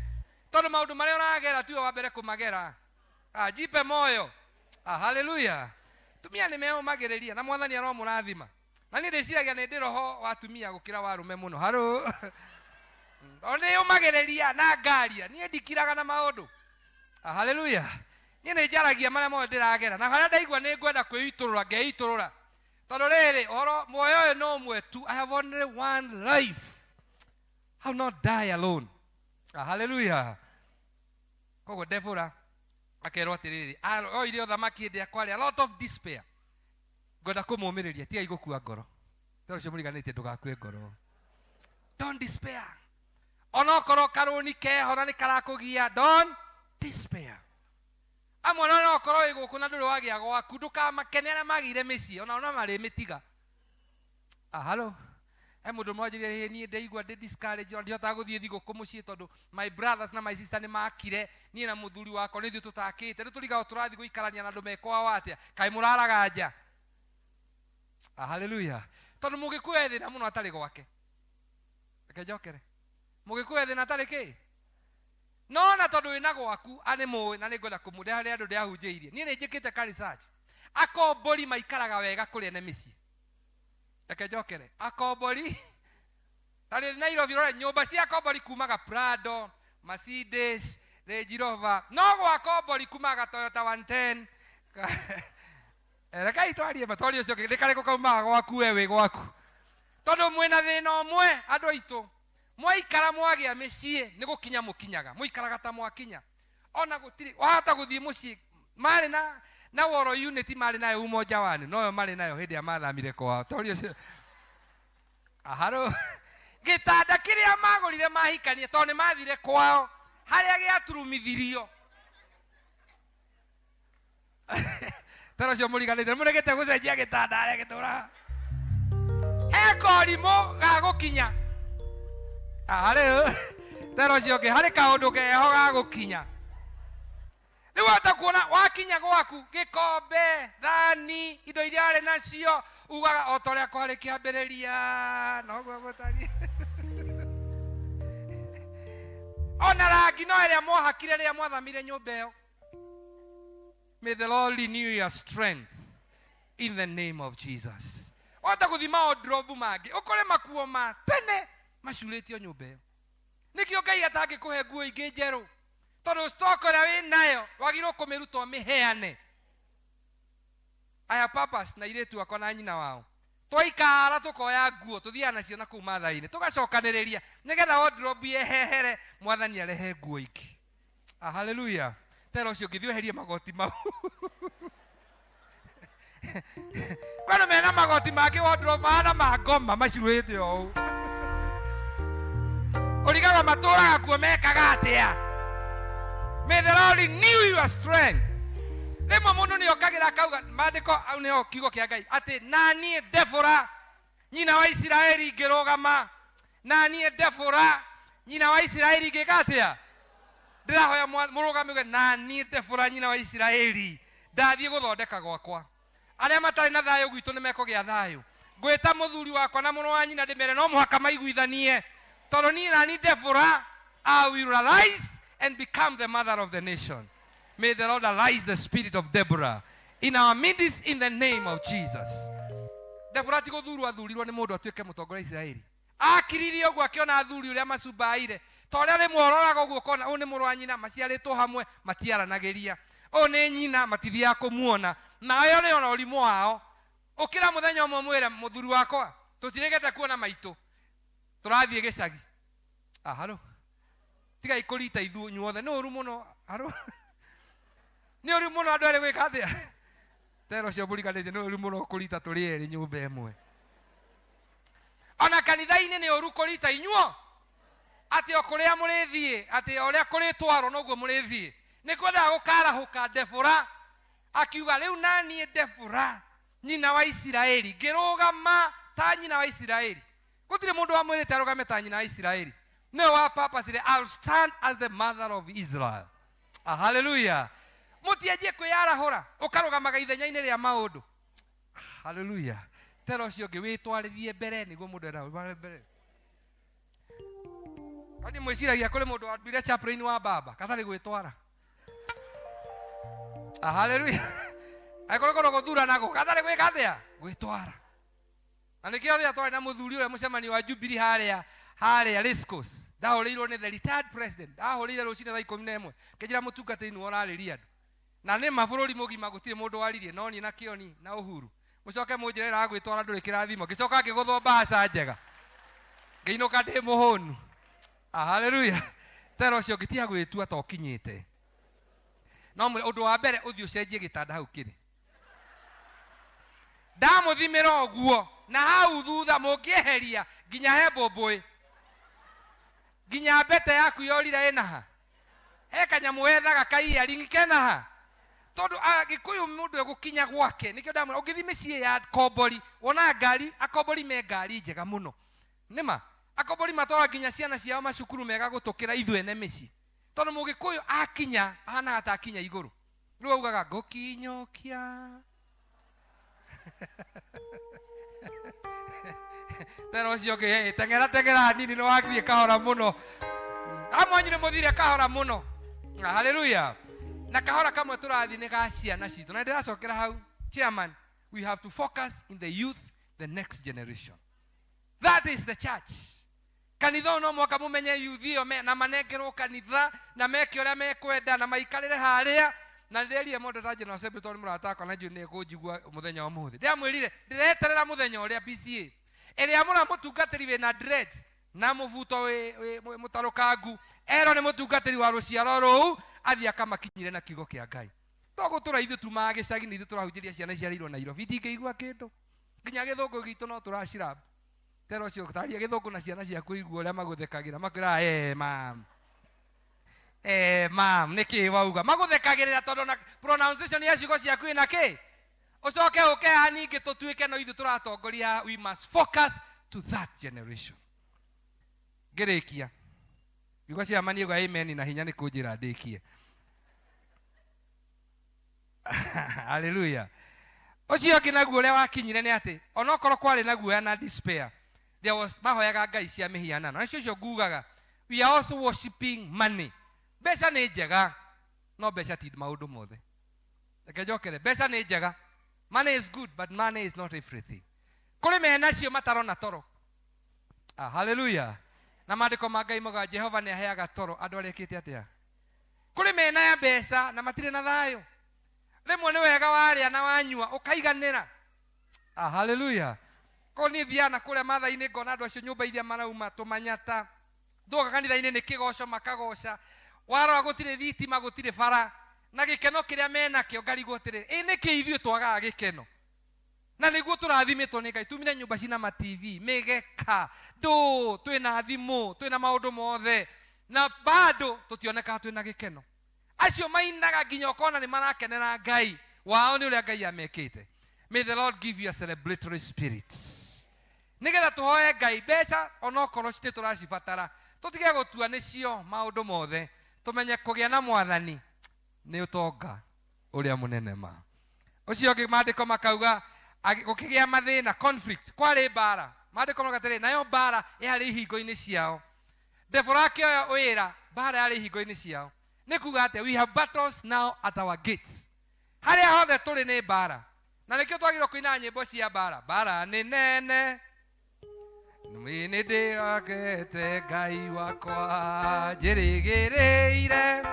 Tondu maundu maria uragera tuyo wa mbere kumagera. Jipe moyo. Hallelujah. Tumia ni meumagiriria na Mwathani aromurathima. Na ni ndiciragia ni ndiroho wa tumia gukira wa rume muno. Haro. Onde umagiriria na ngaria ni ndikiraga na maundu. Hallelujah. Ni ni njaragia maria mo ndiragera na haria ndaigua ni ngwenda kwiiturura ngeiturura. Tondu riri oro moyo uyu no mwe tu. I have only one life. I'll not die alone. Hallelujah. Kogo Devora akerwo atiriri oire othamaki ndi akwari a lot of despair. Ngoda kumumiriria tiga igukua ngoro. Tero cio muriganite ndugakue ngoro. Don't despair. Ona korwo karuni keho na ni karakugia don't despair. Amwe no korwo iguku na nduri wagia gwaku ndukamakenera magire micii ona mari mitiga. Hello. Mundu mwajirie ni ndeigua ndi discourage ndihota guthie thiguku mucii tondu my brothers na my sister ni makire ni na muthuri wako ni thio tutakite turigawo turathi guikarania na andu mekwa watia kai muraraga nja. Hallelujah. Tondu mugikuya thina muno atari gwake. Akejokere mugikuya thina atari ki no na tondu wina gwaku ani muwi na ni ngwenda kumude hari andu ndiahunjiirie ni ni njikite ka research akombori maikaraga wega kuri ene micii. Akejokere akombori tari Nairobi rore nyumba cia akombori kumaga Prado Mercedes Range Rover no gwa akombori kumaga Toyota 110 reka itwarie matwario cio ndikare kukauma gwaku wewe gwaku tondu mwina thina omwe andu aitu mwaikara mwagia micii ni gukinya mukinyaga muikaraga ta mwakinya ona gutiri wahota guthii mucii mari na woro unity mari nayo umoja wani noyo mari nayo hindi ya mathamire kwao torio aharo gitanda kiria magurire mahikanie to ni mathire kwao haria giaturumithirio tero cio muriganite muregete gucenjia gitanda haria gitura ekorimo ga gukinya ahare tero cio ke hari kaundu keho ga gukinya riu ata kuona wakinya gwaku gikombe thani indo iria ari nacio ugaga o toria kwari kiambiriria noguo gutari ona rangi no iria mohakire ria mwathamire nyumba iyo. May the Lord renew your strength in the name of Jesus. Ota kuthima odrobu magi ukore makuo ma tene macuritio nyumba iyo nikio Ngai atangikuhe nguo ingi njeru tondu stock ria wi nayo wagirwo kumiruta miheane. Aya papas na iretu akwa na nyina wao twaikara tukoya nguo tuthia nacio na kuu mathaini tugacokaniriria nigetha wardrobe yehehere mwathani arehe nguo ingi. Hallelujah. Tero ucio ngithioherie magoti mau kwani mena magoti mangĩ wardrobe mana mangoma macuĩte ũũ ũrigaga matũraga kuo mekaga atĩa. May the Lord renew your strength. Rĩmwe mũndũ nĩokagĩra akauga maandĩko au nĩyo kiugo kĩa Ngai atĩ na niĩ Debora nyina wa Isiraeli ngĩrũgama na niĩ Debora nyina wa Isiraeli ngĩka atĩa. Ndĩrahoya mũrũgamĩge na niĩ Debora nyina wa Isiraeli ndathiĩ gũthondeka gwakwa. Arĩa matarĩ na thayũ gwitũ nĩmekũgĩa thayũ. Ngwĩta mũthuri wakwa na mũrũ wa nyina ndĩmere no mũhaka maiguithanie tondũ niĩ na niĩ Debora I will arise and become the mother of the nation. May the Lord arise the spirit of Deborah in our midst in the name of Jesus. Deborah ti gũthurwo athurirwo nĩ mũndũ atuĩke mũtongoria Isiraeli. Akiririe ũguo akĩona athuri ũrĩa macumbaire ta ũrĩa rĩmwe ũroraga ũguo ũkona ũyũ nĩ mũrũ wa nyina maciarĩtwo hamwe matiaranagĩria. Ũyũ nĩ nyina matithiaga kũmuona na ũyũ nĩ ona ũrimũ wao. Ũkĩra mũthenya ũmwe mwĩre mũthuri wakwa tũtirĩgete kuona maitũ tũrathiĩ gĩcagi. Haro tiga ikũrita ithuothe nĩ ũru mũno. Haro nĩ ũru mũno andũ erĩ gwĩka atĩa. Tero cio mũriganĩte nĩ ũru mũno kũrita tũrĩ erĩ nyũmba ĩmwe. Ona kanitha-inĩ nĩ ũru kũrita inyuo atĩ o kũrĩa mũrĩthiĩ atĩ o ũrĩa kũrĩtwarwo noguo mũrĩthiĩ. Nĩ kwendaga gũkarahũka Debora akiuga rĩu na niĩ Debora nyina wa Isiraeli ngĩrũgama ta nyina wa Isiraeli. Gũtirĩ mũndũ wamwĩrĩte arũgame ta nyina wa Isiraeli. Nĩwe wa papacire I'll stand as the mother of Israel. Hallelujah. Mũtianjie kwĩyarahũra ũkarũgamaga ithenya-inĩ rĩa maũndũ. Hallelujah. Tero ũcio ũngĩ wĩtwarithie mbere nĩguo mũndũ enda mbere. Kwani mwĩciragia kũrĩ mũndũ wambire chaplain wa baba katarĩ gwĩtwara. Hallelujah. Aikũrũkorwo gũthurana gũkũ katarĩ gwĩka atĩa gwĩtwara. Na nĩkĩo rĩrĩa twarĩ na mũthuri ũrĩa mũcemanio wa Jubilee harĩa Race Course ndahũrĩirwo nĩ the retired president ndahũrĩire rũcinĩ thaa 11 kĩnjĩra mũtungatĩri nĩwe ũrarĩria andũ na nĩ mabũrũri mũgima gũtirĩ mũndũ waririe no niĩ na Kĩoni na Uhuru mũcoke mũnjĩra ĩra gwĩtwara ndũrĩ kĩrathimo ngĩcoka ngĩgũthwo mbaca njega ngĩinũka ndĩ mũhũnu. Hallelujah. Tero ũcio ngĩtiga gwĩtua ta ũkinyĩte no ũndũ wa mbere ũthiĩ ũcenjie gĩtanda hau kĩrĩ ndamũthimĩra ũguo na hau thutha mũngĩeheria nginya he mbũmbũĩ nginya mbete yaku yorire ĩnaha he kanyamũ wethaga kaiaringi kenaha tondu Gikuyu mũndũ egũkinya gwake nĩkĩo ndamwĩra ũngĩthiĩ mĩciĩ ya Kombori wona ngari akombori me ngari njega mũno nĩma akombori matwara nginya ciana ciao macukuru mega gũtũkĩra ithuĩ ene mĩciĩ tondu Mũgĩkũyũ akinya ahana ta akinya igũrũ rĩu augaga ngũkinyũkia. Tero ũcio ũngĩ teng'era hanini nĩ wathiĩ kahora mũno amwanyu nĩ mũthire kahora mũno. Hallelujah. Na kahora kamwe tũrathiĩ nĩ ga ciana citũ na ndĩracokera hau chairman we have to focus in the youth the next generation. That is the church. Kanitha no mwaka mũmenye youth iyo na manengerwo kanitha na meke ũrĩa mekwenda na maikarĩre harĩa na ndĩrerie mũndũ ta General Secretary mũrata akwa na njũ nĩ kũnjigua mũthenya wa mũthĩ ndĩramwĩrire ndĩreterera mũthenya ũrĩa P.C.E.A eria mura mutungatiri we na dreads na muvuto we mutarukangu ero ni mutungatiri wa ruciaro ruu athia kamakinyire na kiugo kia Ngai togo turaithu tumaga gicagi ni ithu turahunjiria ciana ciarirwo Nairobi ndingeigua kindu nginya githungu gitu no turacirab tero cio taria githungu na ciana ciaku igua uria maguthekagira makira mam niki wauga maguthekagirira tondu na pronunciation ya ciugo ciaku ina ki ucoke uke haningi tutuike no ithu turatongoria we must focus to that generation ngirikia igwa cia mani uga amen na hinya ni kunjira ndikie hallelujah ucio kinaguo uria wakinyire ni ati onokorwo kwari naguo na despair there was mahoyaga ngai cia mihianano na cio ngugaga we are also worshiping money beca ni njega no beca ti maundu mothe ekejokere beca ni njega money is good but money is not everything kuri mena cio matarona toro hallelujah na maandiko ma Ngai moga Jehova ni aheaga toro andu arekete atia kuri mena ya beca na matire na thayo rimwe ni wega waria na wanyua ukaiganira hallelujah ko ni thiana kuria mathaini ngona andu acio nyumba ithia marauma tumanyata ndoga kanitha-ini ni kigoco makagoca warora gutire thitima gutire bara na gikeno kiria mena kio ngarigwo atiri ni kiithio twagaga gikeno na niguo turathimitwo ni Ngai tumire nyumba cina ma TV migeka ndo twina thimu twina maundu mothe na bado tutioneka twina gikeno acio mainaga nginya ukona ni marakenera Ngai wao ni uria Ngai amekite. May the Lord give you a celebratory spirit nigetha tuhoe Ngai beca onokorwo citi turacibatara tutige gutua nicio maundu mothe tumenye kugia na mwathani ni utonga uria munene ma ucio ngi maandiko makauga gukigia mathina conflict kwari bara maandiko magatire nayo bara yari hingo-ini ciao Deborah oya wira bara yari hingo-ini ciao ni kuga ate we have battles now at our gates haria hothe turi ni bara na nikio twagirwo kuina nyimbo cia bara ni nene Mwini ndĩgakĩte Ngai wakwa njĩrĩgĩrĩire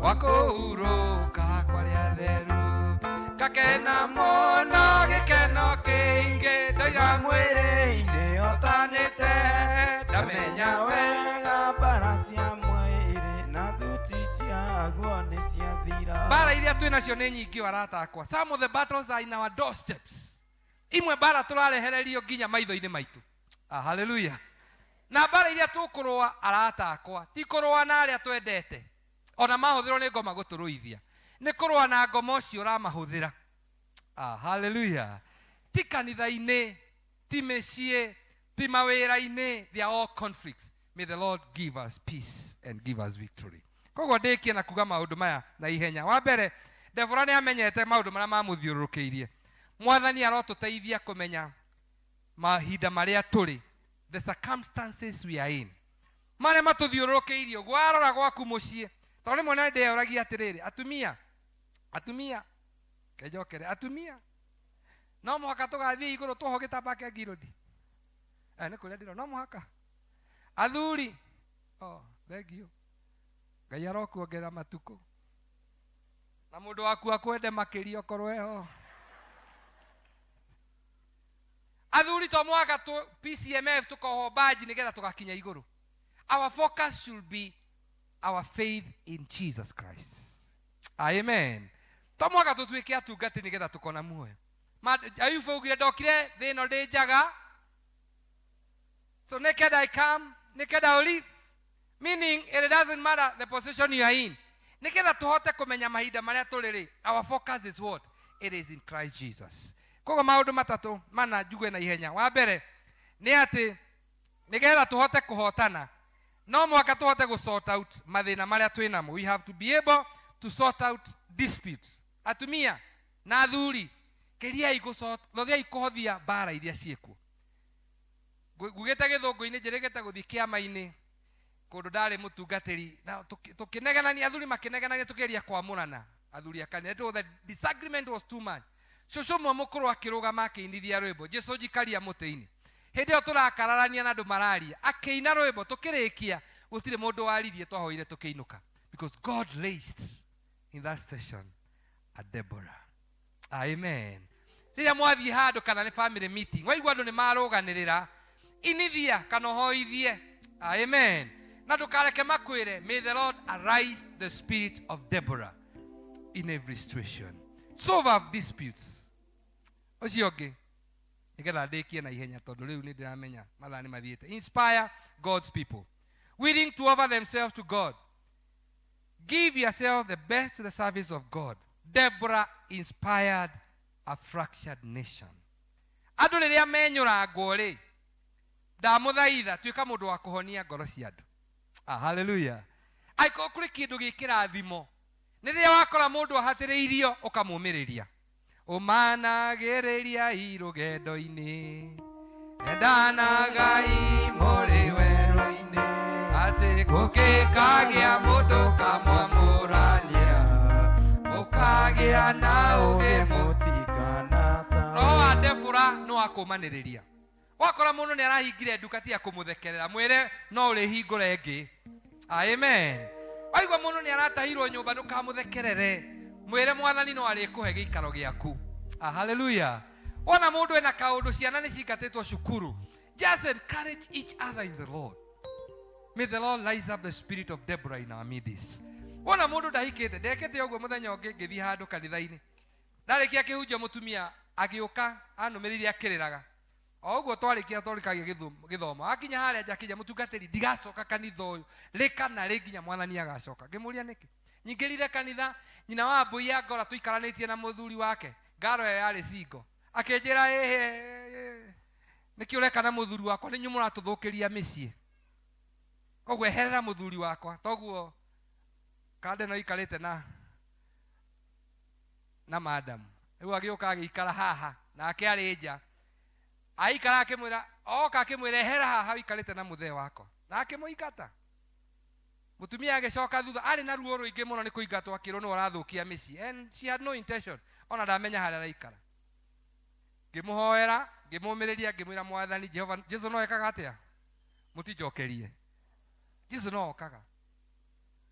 wa kũhurũka kwarĩa theru ngakena mũno gĩkeno kĩingĩ ndoiga mwĩrĩ-inĩ ũtanĩte ndamenya wega mbara cia mwĩrĩ na thuti ciaguo nĩ ciathira mbara iria twĩ nacio nĩ nyingĩ arata akwa some of the battles are in our doorsteps imwe bara turarehererio nginya maitho-ini maitu hallelujah na bara iria tukurwa arata akwa ti kurwa na aria twendete ona mahuthiro ni ngoma guturuithia ni kurwa na ngoma ucio ramahuthira hallelujah ti kanitha-ini ti mĩciĩ ti mawĩra-ini they are all conflicts. May the Lord give us peace and give us victory. Koguo ndikie na kuga maundu maya na ihenya wa mbere Deborah ni amenyete maundu maria mamuthiũrũrũkĩirie mwathani arotuteithia kumenya mahinda maria turi the circumstances we are in maria matuthiũrũrũkĩirie ũguo warora gwaku mũciĩ tondũ rĩmwe nĩ ndĩyũragia atĩrĩrĩ atumia kejokere atumia no mũhaka tũgathiĩ igũrũ tuoho gĩtambaya kĩa ngirũndi nĩ kũrĩa ndĩrona no mũhaka athuri thengio Ngai arokuongerera matukũ na mũndũ waku akwende makĩria okorwo eho athuri to mwaka tu P.C.E.A tukoho baji nigetha tugakinya iguru. Our focus should be our faith in Jesus Christ. Amen. To mwaka tu twike atungati nigetha tukona muoyo ayufu ugire ndokire thino ndi njaga so naked I come naked I live meaning it doesn't matter the position you are in nigetha tuhote kumenya mahinda maria turiri our focus is what it is in Christ Jesus. Kogo maundu matatu mana njuge na ihenya wa mbere ni ati nigetha tuhote kuhotana no mwaka tuhote gu sort out mathina maria twinamo we have to be able to sort out disputes atumia na athuri keria igusort lothia ikohothia bara iria ciekuo gugete githungu-ini njirigete guthi kiama-ini kundu ndari mutungatiri na tukinegenania athuri makinegenania tukeria kwamurana athuri akani the disagreement was too much shosho mwe mukuru akirugama akiinithia rwimbo Jesu jikaria muti-ini hindi yo turakararania na andu mararia akiina rwimbo tukirikia gutire mundu waririe twahoire tukiinuka because God raised in that session a Deborah. Amen. rĩrĩa mwathiĩ handũ kana nĩ family meeting waigua andũ nĩ marũganĩrĩra inithia kana ũhoithie. Amen. Na ndũkareke makwĩre, may the Lord arise the spirit of Deborah in every situation. Solve disputes. Ũcio ũngĩ nĩgetha ndĩkie na ihenya tondũ rĩu nĩ ndĩramenya mathaa nĩ mathiĩte. Inspire God's people, willing to offer themselves to God. Give yourself the best to the service of God. Deborah inspired a fractured nation. Andũ rĩrĩa menyũrangwo rĩ, ndamũthaitha tuĩka mũndũ wa kũhonia ngoro cia andũ. Hallelujah. Aiko kũrĩ kĩndũ gĩkĩrathimo. Nĩ rĩrĩa wakora mũndũ ahatĩrĩirio ũkamũmĩrĩria. Ũmanagĩrĩria irũgendo-inĩ, endanagai mũrĩ werũ-inĩ, atĩ gũgĩkagĩa mũndũ kamwamũrania, mũkagĩa na ũgĩ mũtigana. Roho wa Deborah no akũmanĩrĩria. Wakora mũndũ nĩ arahingire nduka ti akũmũthekerera, mwĩre no ũrĩhingũre ĩngĩ. Amen. Waigua mũndũ nĩ aratahirwo nyũmba ndũkamũthekerere, mwĩre Mwathani no arĩkũhe gĩikaro gĩaku. Hallelujah. Ona mũndũ ena kaũndũ, ciana nĩ cingatĩtwo cukuru, just encourage each other in the Lord. May the Lord rise up the spirit of Deborah in our midst. Ona mũndũ ndahikĩte, ndekete ũguo mũthenya ũngĩ ngĩthiĩ handũ kanitha-inĩ, ndarĩkia kĩhunjio mũtumia agĩũka anũmĩrĩire akĩrĩraga. O ũguo twarĩkagia gĩthomo, akinya harĩa njakinya mũtungatĩri, ndigacoka kanitha ũyũ rĩka na rĩ nginya Mwathani agacoka. Ngĩmũria nĩkĩ? Nyingĩrire kanitha, nyina wa mbũi ya ngora tũikaranĩtie na mũthuri wake, ngaro ĩyo yarĩ cingo, akĩnjĩra nĩkĩ ũreka na mũthuri wakwa, nĩ inyuĩ mũratũthũkĩria mĩciĩ, koguo eherera mũthuri wakwa. Toguo kande no ikarĩte na madamu, rĩu agĩũka agĩikara haha nake arĩ nja, aikara akĩmwĩra, oka akĩmwĩra ehera haha ikarĩte na mũthee wakwa, na akĩmũingata. Mutumia agĩcoka thutha, arĩ na ruo rũingĩ mũno nĩ kũingatwo, akĩrwo no arathũkia mĩciĩ, and she had no intention, ona ndamenya harĩa araikara. Ngĩmũhoera, ngĩmũmĩrĩria, ngĩmwĩra Mwathani Jehova, Jesu no ekaga atĩa? Mũtinjokerie. Jesu no okaga.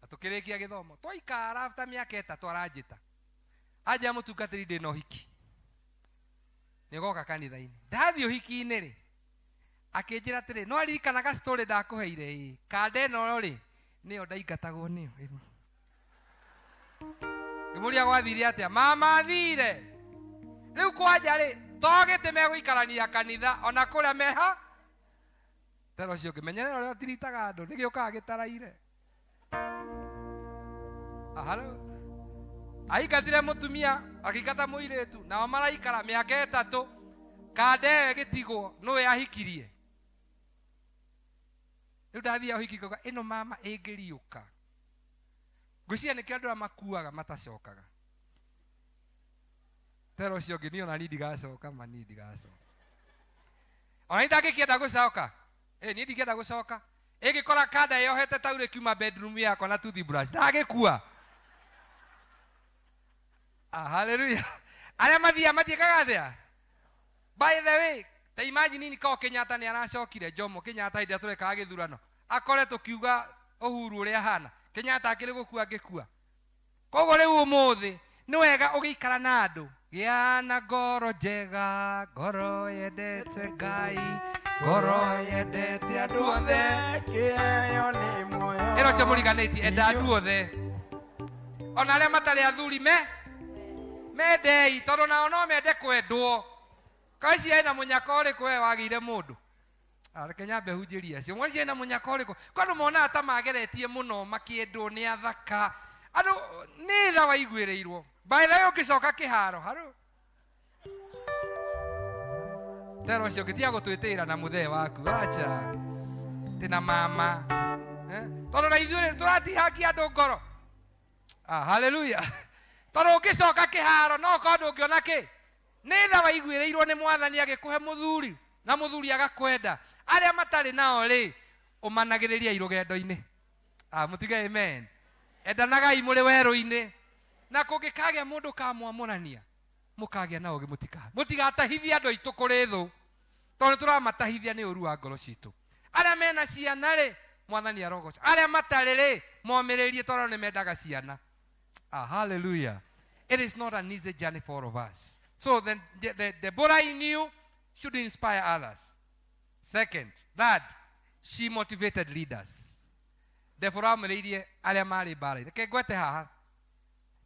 Na tũkĩrĩkia gĩthomo, twaikara after mĩaka 3 aranjĩta, anja mũtungatĩri ndĩ na ũhiki, nĩgoka kanitha-inĩ. Ndathiĩ ũhiki-inĩ rĩ, akĩnjĩra atĩrĩ, no aririkanaga story ndakũheire, kanda ĩno rĩ nĩyo ndaingatagwo nĩyo. Ngĩmũria gwathire atĩa? Mama thire. Rĩu kwanja rĩ, togĩte megũikarania kanitha ona kũrĩa meha. Tero cio ngĩmenyerera ũrĩa tiritaga andũ, nĩgĩũkaga gĩtaraire. Aingatire mũtumia, akĩingata mũirĩtu, nao maraikara mĩaka 3, kanda ĩyo ĩgĩtigwo, nũwe ahikirie. Rĩu ndathiĩ ũhiki ngauga, ĩno mama ĩngĩriũka, ngwĩciria nĩkĩo andũ makuaga matacokaga. Tero ũcio ũngĩ niĩ ona niĩ ndigacoka, mani ndigacoka. Ona itangĩkĩenda gũcoka, niĩ ndingĩenda gũcoka. Ĩngĩkora kanda yohete taurĩ kiuma bedroom yakwa na toothbrush, ndagĩkua. Hallelujah. Arĩa mathiaga matiĩkaga atĩa? By the way, ta imagine niko Kenyatta nĩ aracokire Jomo Kenyatta hĩndĩ ĩrĩa tũrekaga gĩthurano, akore tũkiuga Uhuru ũrĩa hana, Kenyatta akĩrĩ gũkua ngĩkua. Koguo rĩu ũmũthĩ nĩ wega ũgĩikara na andũ, gĩa na ngoro njega, ngoro yendete Ngai, ngoro yendete andũ othe, kĩheo nĩ muoyo. Ĩno cio mũriganĩtie, enda andũ othe, ona arĩa matarĩ athuri mendei, tondũ nao no mende kwendwo. Kaci ena mũnyaka ũrĩkũ we wagĩire mũndũ? Reke nyambe hunjĩria acio. Mwani ena mũnyaka ũrĩkũ? Kwa andũ monaga ta mageretie mũno makĩendwo nĩ athaka. Andũ nĩ tha waiguĩrĩirwo. By the way ũngĩcoka kĩharo, haro. Tero ũcio ũngĩtiga gũtwĩtĩĩra na mũthee waku, acha. Tena mama. Tondũ na ithuĩ tũratihakia andũ ngoro. Hallelujah. Tondũ ũngĩcoka kĩharo no kodũ ũngĩona kĩ? Nĩ tha waiguĩrĩirwo nĩ Mwathani agĩkũhe mũthuri na mũthuri agakwenda. Arĩa matarĩ nao rĩ, ũmanagĩrĩria irũgendo-inĩ. Mũtige amen. Endanagai mũrĩ werũ-inĩ. Na kũngĩkagĩa mũndũ kamwamũrania, mũkagĩa na ũgĩ mũtigatahithie andũ aitũ kũrĩ thũ. Tondũ tũramatahithia nĩ ũru wa ngoro citũ. Arĩa mena ciana rĩ, Mwathani arogoca. Arĩa matarĩ rĩ, momĩrĩrie tondũ nĩ mendaga ciana. Hallelujah. It is not an easy journey for all of us. So then the Deborah in you should inspire others. Second, third, she motivated leaders. Deborah mreirie aria mari bara. Reke ngwete haha.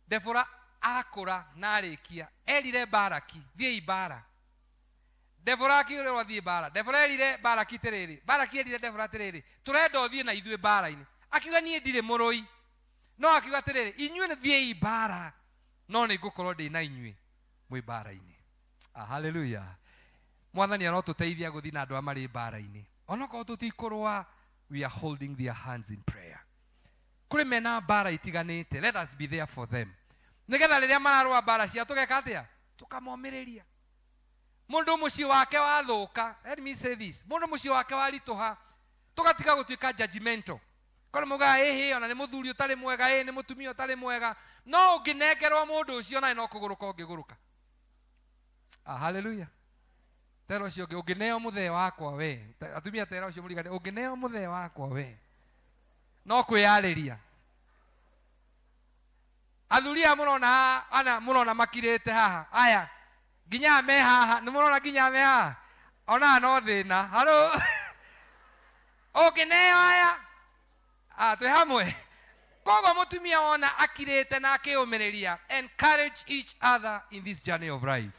Deborah akora na arikia erire Baraki thiei bara. Deborah akire wathie bara. Deborah erire Baraki tiriri. Baraki erire Deborah tiriri. Turenda uthie na ithue bara-ini. Akiuga nie ndire murui. No akiuga tiriri, inyue thiei bara. No ni ngukorwo ndi na inyue mwi bara-ini. Hallelujah. Mwathani arotuteithia guthi na andu amari bara-ini. Onako tutikorwa, we are holding their hands in prayer. Kuri mena bara itiganite, let us be there for them. Nigetha riria mararua bara cia tugeka atia tukamomiriria. Mundu muci wake wathuka, let me say this, mundu muci wake warituha tugatiga gutuika judgmental. Kore muga ehe ona ni muthuri utari mwega, ni mutumia utari mwega, no unginegerwo mundu ucio na no kuguruka ungiguruka. Hallelujah. Tero cio ungineo muthee wakwa we, atumia tero cio murigane ungineo muthee wakwa we, no kwiyariria. Athuria murona ana murona makirite haha aya ginya me haha ni murona ginya me haha ona no thina halo ungineo aya twe hamwe kogo mutumia ona akirite na akiumiriria. Encourage each other in this journey of life.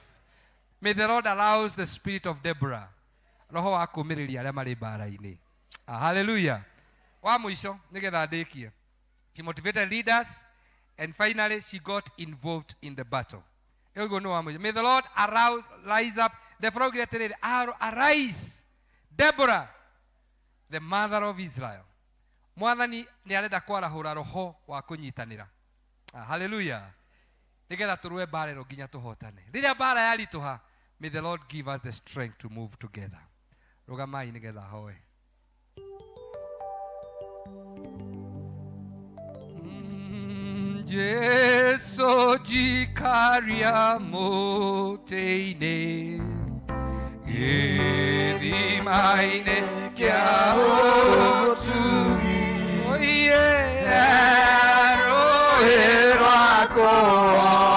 May the Lord allows the spirit of Deborah roho wa kumiriria aria mari bara-ini. Hallelujah. Wa mwisho nigetha ndikie, she motivated leaders and finally she got involved in the battle. May the Lord rise up. Therefore arise Deborah, the mother of Israel. Mwathani ni arenda kwarahura roho wa kunyitanira. Hallelujah. Nigetha turue bara ino nginya tuhotane. Riria bara yarituha, may the Lord give us the strength to move together. Rugamai nigetha hoe. Jesu jikaria moteine Gedimaine kia otugi Oye Roera koonania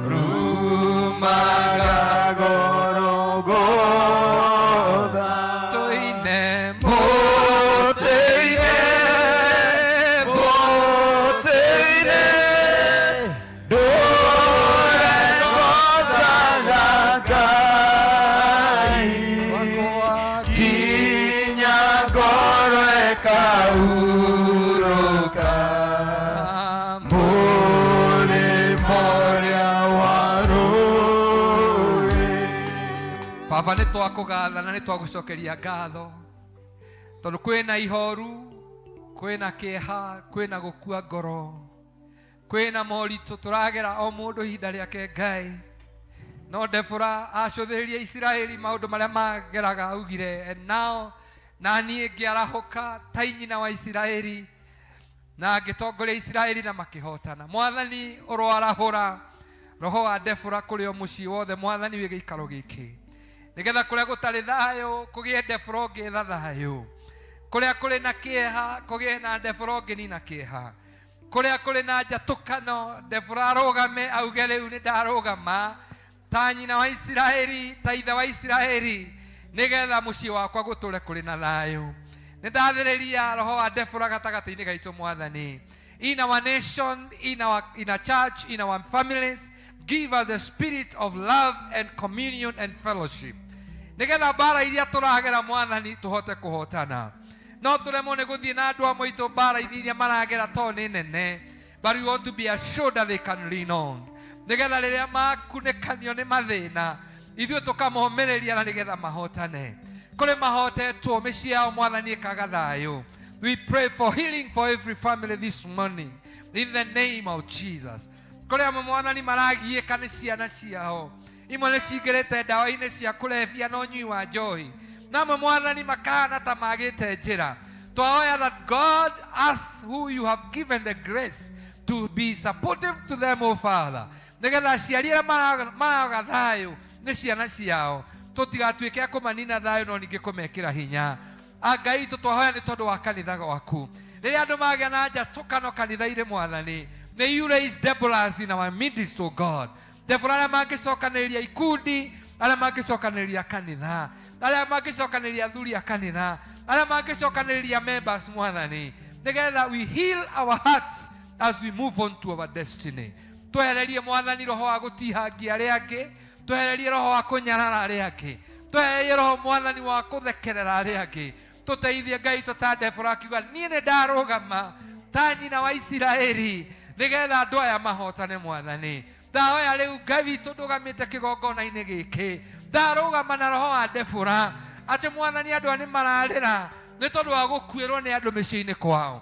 Rumaga gorogoda Toine moteine Baba nĩ twakũgatha na nĩ twagũcokeria ngatho tondũ kwĩna ihoru, kwĩna kĩeha, kwĩna gũkua ngoro, kwĩna moritũ tũragera o mũndũ ihinda rĩake Ngai. No Deborah acũthĩrĩria Isiraeli maũndũ marĩa mageraga augire, and now na niĩ ngĩarahũka ta nyina wa Isiraeli na ngĩtongoria Isiraeli na makĩhotana. Mwathani ũroarahũra roho wa Deborah kũrĩ o mũciĩ wothe. Mwathani wĩ gĩikaro gĩkĩ nigetha kũrĩa gũtarĩ thayũ kũgĩe Deborah ũngĩetha thayũ, kũrĩa kũrĩ na kĩeha kũgĩe na Deborah ũngĩnina kĩeha, kũrĩa kũrĩ na njatũkano Deborah arũgame auge rĩu nĩ ndarũgama ta nyina wa Isiraeli, ta ithe wa Isiraeli, nigetha mũciĩ wakwa gũtũre kũrĩ na thayũ. Nĩ ndathĩrĩria roho wa Deborah gatagatĩ-inĩ gaitũ Mwathani, in our nation, in our church, in our families. Give us the spirit of love and communion and fellowship. Nigetha bara iria turagera Mwathani tuhote kuhotana. No turemwo nĩ gũthiĩ na andũ amwe itũ bara iria maragera to nĩ nene, but we want to be assured that they can lean on. Nigetha rĩrĩa makunĩkanio nĩ mathĩna, ithuĩ tũkamomĩrĩria na nigetha mahotane. Kũrĩ mahotetwo mĩciĩ yao Mwathani ĩkaga thayũ. We pray for healing for every family this morning in the name of Jesus. Kũrĩa Mwathani maragiĩka nĩ ciana ciao, imwe nĩ cingĩrĩte ndawa-inĩ cia kũrebia na ũnyui wa njohi, namwe Mwathani makahana ta magĩte njĩra. Twahoya that God, us who you have given the grace to be supportive to them, O Father, nigetha aciari arĩa maraga thayũ nĩ ciana ciao, tũtigatuĩke a kũmanina thayũ no ningĩ kũmekĩra hinya. Ngai twahoya nĩ tondũ wa kanitha waku, rĩrĩa andũ magĩa na njatũkano kanitha-inĩ Mwathani, May you raise Deborahs in our midst, O God. Deborah arĩa mangĩcokanĩrĩria ikundi, arĩa mangĩcokanĩrĩria kanitha, arĩa mangĩcokanĩrĩria athuri a kanitha, arĩa mangĩcokanĩrĩria members Mwathani. Together we heal our hearts as we move on to our destiny. Twehererie Mwathani roho wa gũtihangia arĩa angĩ, twehererie roho wa kũnyarara arĩa angĩ, twehererie roho Mwathani wa gũthekerera arĩa angĩ. Tũteithie Ngai ta Deborah akiuga niĩ nĩ ndarũgama ta nyina wa Isiraeli nĩgetha andũ aya mahotane Mwathani. Ndahoya rĩu Ngai witũ ndũgamĩte kĩgongona-inĩ gĩkĩ, ndarũgama na roho wa Deborah atĩ Mwathani andũ aya nĩ mararĩra nĩ tondũ wa gũkuĩrwo nĩ andũ mĩciĩ-inĩ kwao.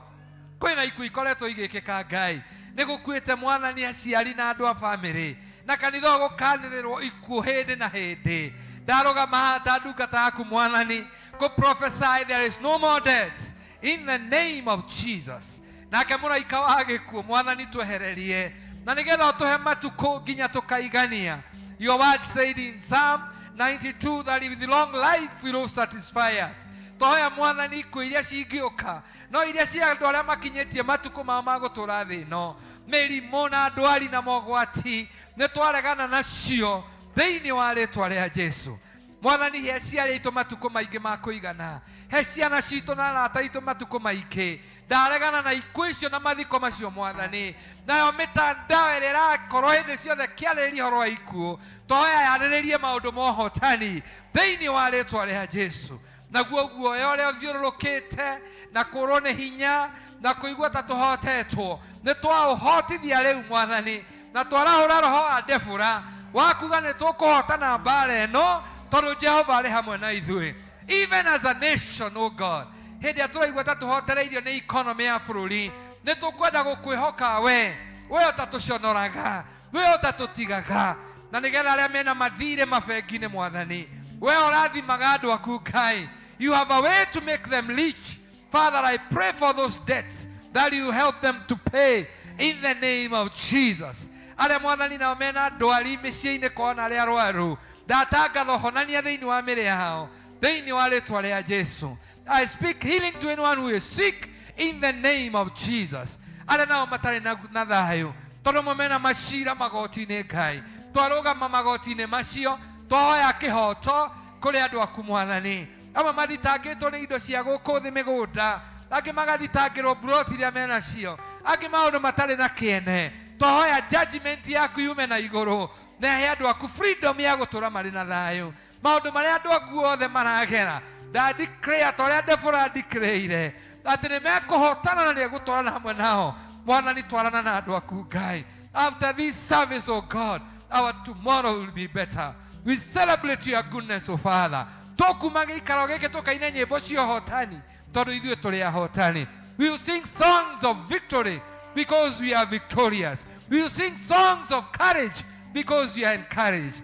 Kwĩna ikuũ ikoretwo igĩkĩka Ngai, nĩ gũkuĩte Mwathani aciari na andũ a bamĩrĩ, na kanitha gũkanĩrĩrwo ikuũ hĩndĩ na hĩndĩ. Ndarũgama ta ndungata yaku Mwathani go prophesy there is no more deaths in the name of Jesus. Nake mũraika wa gĩkuũ Mwathani twehererie na nĩgetha ũtũhe matukũ nginya tũkaigania. Your word said in Psalm 92 that with long life will satisfy us. Tohoya Mwathani ikuũ iria cingĩũka no iria cia andũ arĩa makinyĩtie matukũ mao ma gũtũra thĩ ĩno, mĩrimũ na ndwari na mogwati nĩ twaregana nacio thĩinĩ wa rĩĩtwa rĩa Jesũ. Mwathani he ciarĩ itũ matukũ maingĩ ma kũigana, he ciana citũ na arata itũ matukũ maingĩ, ndaregana na ikuũ icio na mathiko macio Mwathani. Nayo mĩtandao ĩrĩa ĩrakorwo hĩndĩ ciothe kĩarĩrĩria ũhoro wa ikuũ, tũhoya yarĩrĩrie maũndũ ma ũhotani thĩinĩ wa rĩĩtwa rĩa Jesũ. Naguo guoya ũrĩa ũthiũrũrũkĩte na kũrwo nĩ hinya na kũigua ta tũhotetwo nĩ twaũhotithia rĩu Mwathani, na twarahũra roho wa Deborah wakuga nĩ tũkũhotana mbara ĩno tondũ Jehova arĩ hamwe na ithuĩ. Even as a nation, O God, hĩndĩ ĩrĩa tũraigua ta tũhotereirio nĩ economy ya bũrũri, nĩ tũkwenda gũkwĩhoka we ũtatũconoraga, we ũtatũtigaga, na nĩgetha arĩa mena mathirĩ mabengi-inĩ Mwathani, we ũrathimaga andũ aku Ngai. You have a way to make them rich. Father, I pray for those debts that you help them to pay in the name of Jesus. Arĩa Mwathani nao mena ndwari mĩciĩ-inĩ kwao na arĩa arwaru, ndatangatha ũhonania thĩinĩ wa mĩrĩ yao thĩinĩ wa rĩĩtwa rĩa Jesũ. I speak healing to anyone who is sick in the name of Jesus. Arĩa nao matarĩ na thayũ tondũ mo mena macira magoti-inĩ Ngai, twarũgama magoti-inĩ macio twahoya kĩhoto kũrĩ andũ aku Mwathani. Amwe mathitangĩtwo nĩ indo cia gũkũ thĩ mĩgũnda, angĩ magathitangĩrwo mburoti iria mena cio, angĩ maũndũ matarĩ na kĩene. Twahoya judgment yaku yume na igũrũ na he andũ aku freedom ya gũtũra marĩ na thayũ. Maũndũ marĩa andũ aku othe maragera declare ta ũrĩa Deborah declareire atĩ nĩ mekũhotana na nĩegũtwarana hamwe nao. Mwathani twarana na andũ aku Ngai. After this service, O God, our tomorrow will be better. We celebrate your goodness, O Father. Tokuma gĩikaro gĩkĩ tũkaine nyĩmbo cia ũhotani tondũ ithuĩ tũrĩ ahotani. We will sing songs of victory because we are victorious. We will sing songs of courage because we are encouraged.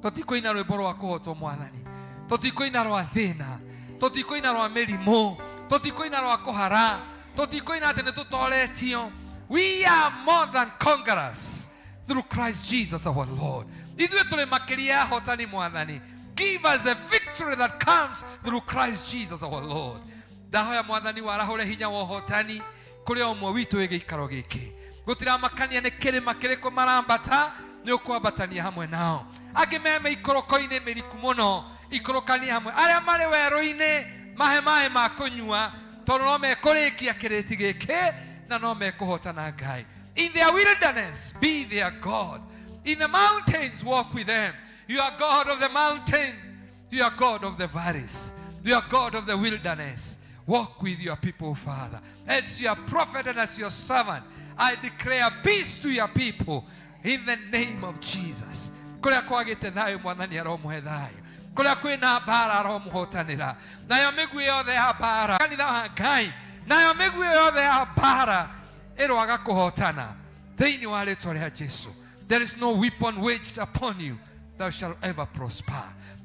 Tũtikũina rwĩmbo rwa kũhotwo Mwathani, tũtikũina rwa thĩna, tũtikũina rwa mĩrimũ, tũtikũina rwa kũhara, tũtikũina atĩ nĩ tũtoretio. We are more than conquerors through Christ Jesus our Lord. Ithuĩ tũrĩ makĩria ya ahotani Mwathani. Give us the victory that comes through Christ Jesus our Lord. Ndahoya Mwathani warahũre hinya wa ũhotani kũrĩ o ũmwe witũ wĩ gĩikaro gĩkĩ. Gũtiramakania nĩ kĩrĩma kĩrĩkũ marambata, nĩ ũkwambatania hamwe nao. Angĩ me ikoroko-inĩ mĩriku mũno, ikorokania hamwe. Arĩa marĩ werũ-inĩ mahe maĩ ma kũnyua tondũ no mekũrĩkia kĩrĩti gĩkĩ na no mekũhotana Ngai. In their wilderness be their God. In the mountains walk with them. You are God of the mountain. You are God of the valleys. You are God of the wilderness. Walk with your people, Father. As your prophet and as your servant, I declare peace to your people in the name of Jesus. Kũrĩa kwagĩte thayũ Mwathani aromũhe thayũ. Kũrĩa kwĩna mbara aromũhotanĩra. Nayo mĩguĩ yothe ya mbara kanitha wa Ngai, nayo mĩguĩ yothe ya mbara ĩroaga kũhotana thĩinĩ wa rĩĩtwa rĩa Jesũ. There is no weapon waged upon you that shall ever prosper.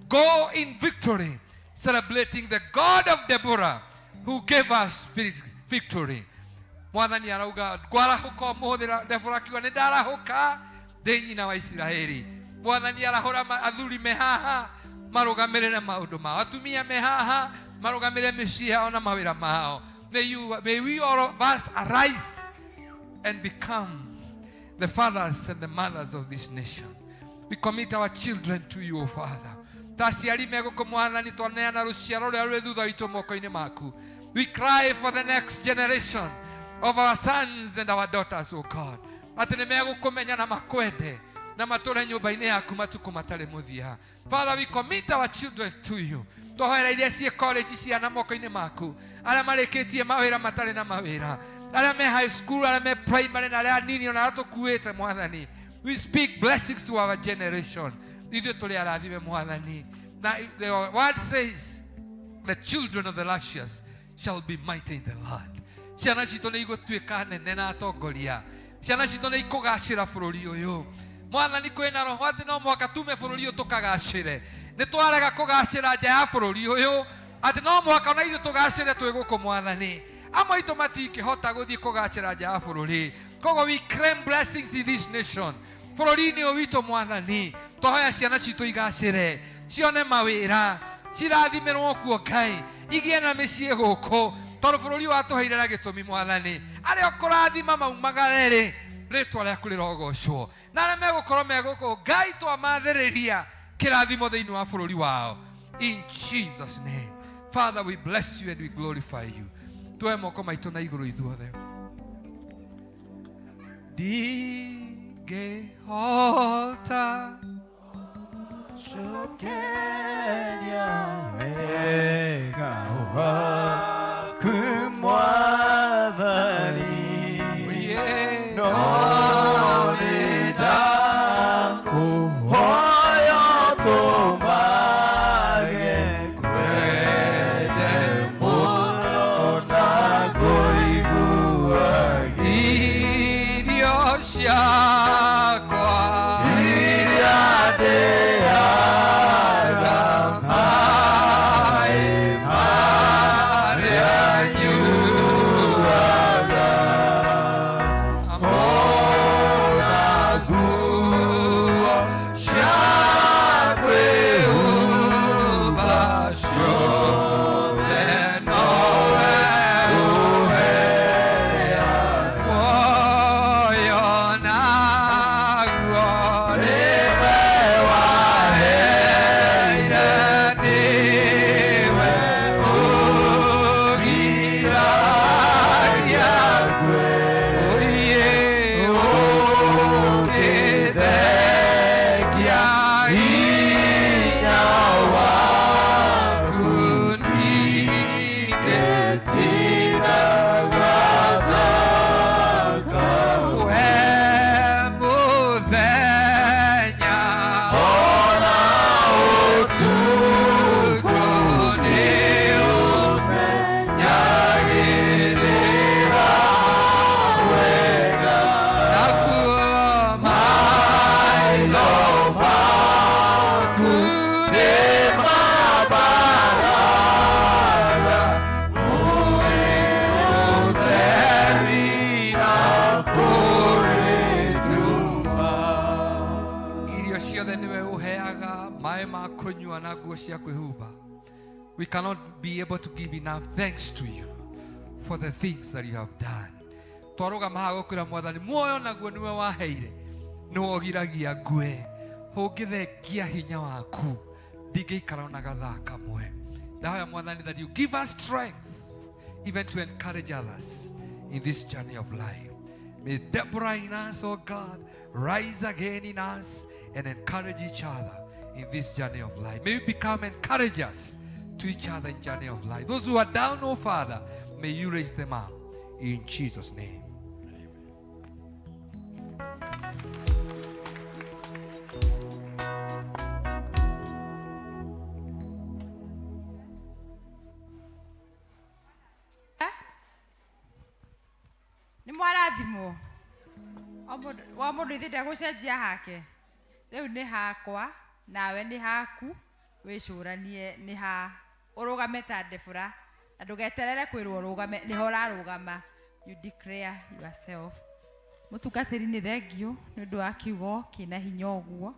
Go in victory, celebrating the God of Deborah who gave us victory. Mwathani arauga ngwarahuka ũmũthĩ. Deborah akiuga nĩ ndarahũka ndĩ nyina wa Isiraeli. Mwathani arahũra athuri me haha marũgamĩrĩre maũndũ mao, atumia me haha marũgamĩrĩre mĩciĩ yao na mawĩra mao. May we all of us arise and become the fathers and the mothers of this nation. We commit our children to you, O Father. We cry for the next generation of our sons and our daughters, O God. Father, we commit our children to you. High school, primary, we speak blessings to our generation. Now, the word says, the children of the righteous shall be mighty in the land. Mwathani kwina roho ati no mwaka tume bururi uyu tukagacire ni twarega kugacira nja ya bururi uyu ati no mwaka na ithu tugacire twi guku Mwathani amwe itu matingihota guthii kugacira nja ya bururi kogo we claim blessings in this nation bururi-ini uyu witu Mwathani twahoya ciana citu igacire cione mawira cirathimirwo kuo Ngai igie na mĩciĩ gũkũ tondũ bururi watuheire na gĩtũmi Mwathani arĩa ũkũrathima maumagarĩ rĩtwa rĩaku rĩrogocwo na arĩa megũkorwo megũkũ Ngai twamathĩrĩria kĩrathimo thĩinĩ wa bũrũri wao. In Jesus' name, Father, we bless you and we glorify you. Tuoe moko maitũ na igũrũ ithuothe. Ndingĩhota Shukeria wega waku Mwathani no nidakuhoya tumage kwende muno na kuiguaga irio ciakwa iria ndĩaga maĩ marĩa nyuaga we cannot be able to give enough thanks to you for the things that you have done. Twaruga mahago kwira Mwathani muoyo naguo niwe waheire niwe ogiragia ngue hungithengia hinya waku ndingĩikara na gathaa kamwe. Ndahoya Mwathani that you give us strength even to encourage others in this journey of life. May Deborah in us, oh God, rise again in us and encourage each other in this journey of life. May we become encouragers to each other in journey of life. Those who are down, oh Father, may you raise them up in Jesus' name. Ni mwarathimo wa mundu ithinde gucenjia hake riu ni hakwa nawe ni haku wicuranie ni ha urugame ta Debora na ndugeterere kwirwo urugame ni ho urarugama. You declare yourself. Mutungatiri ni thengio ni undu wa kiugo kina hinya uguo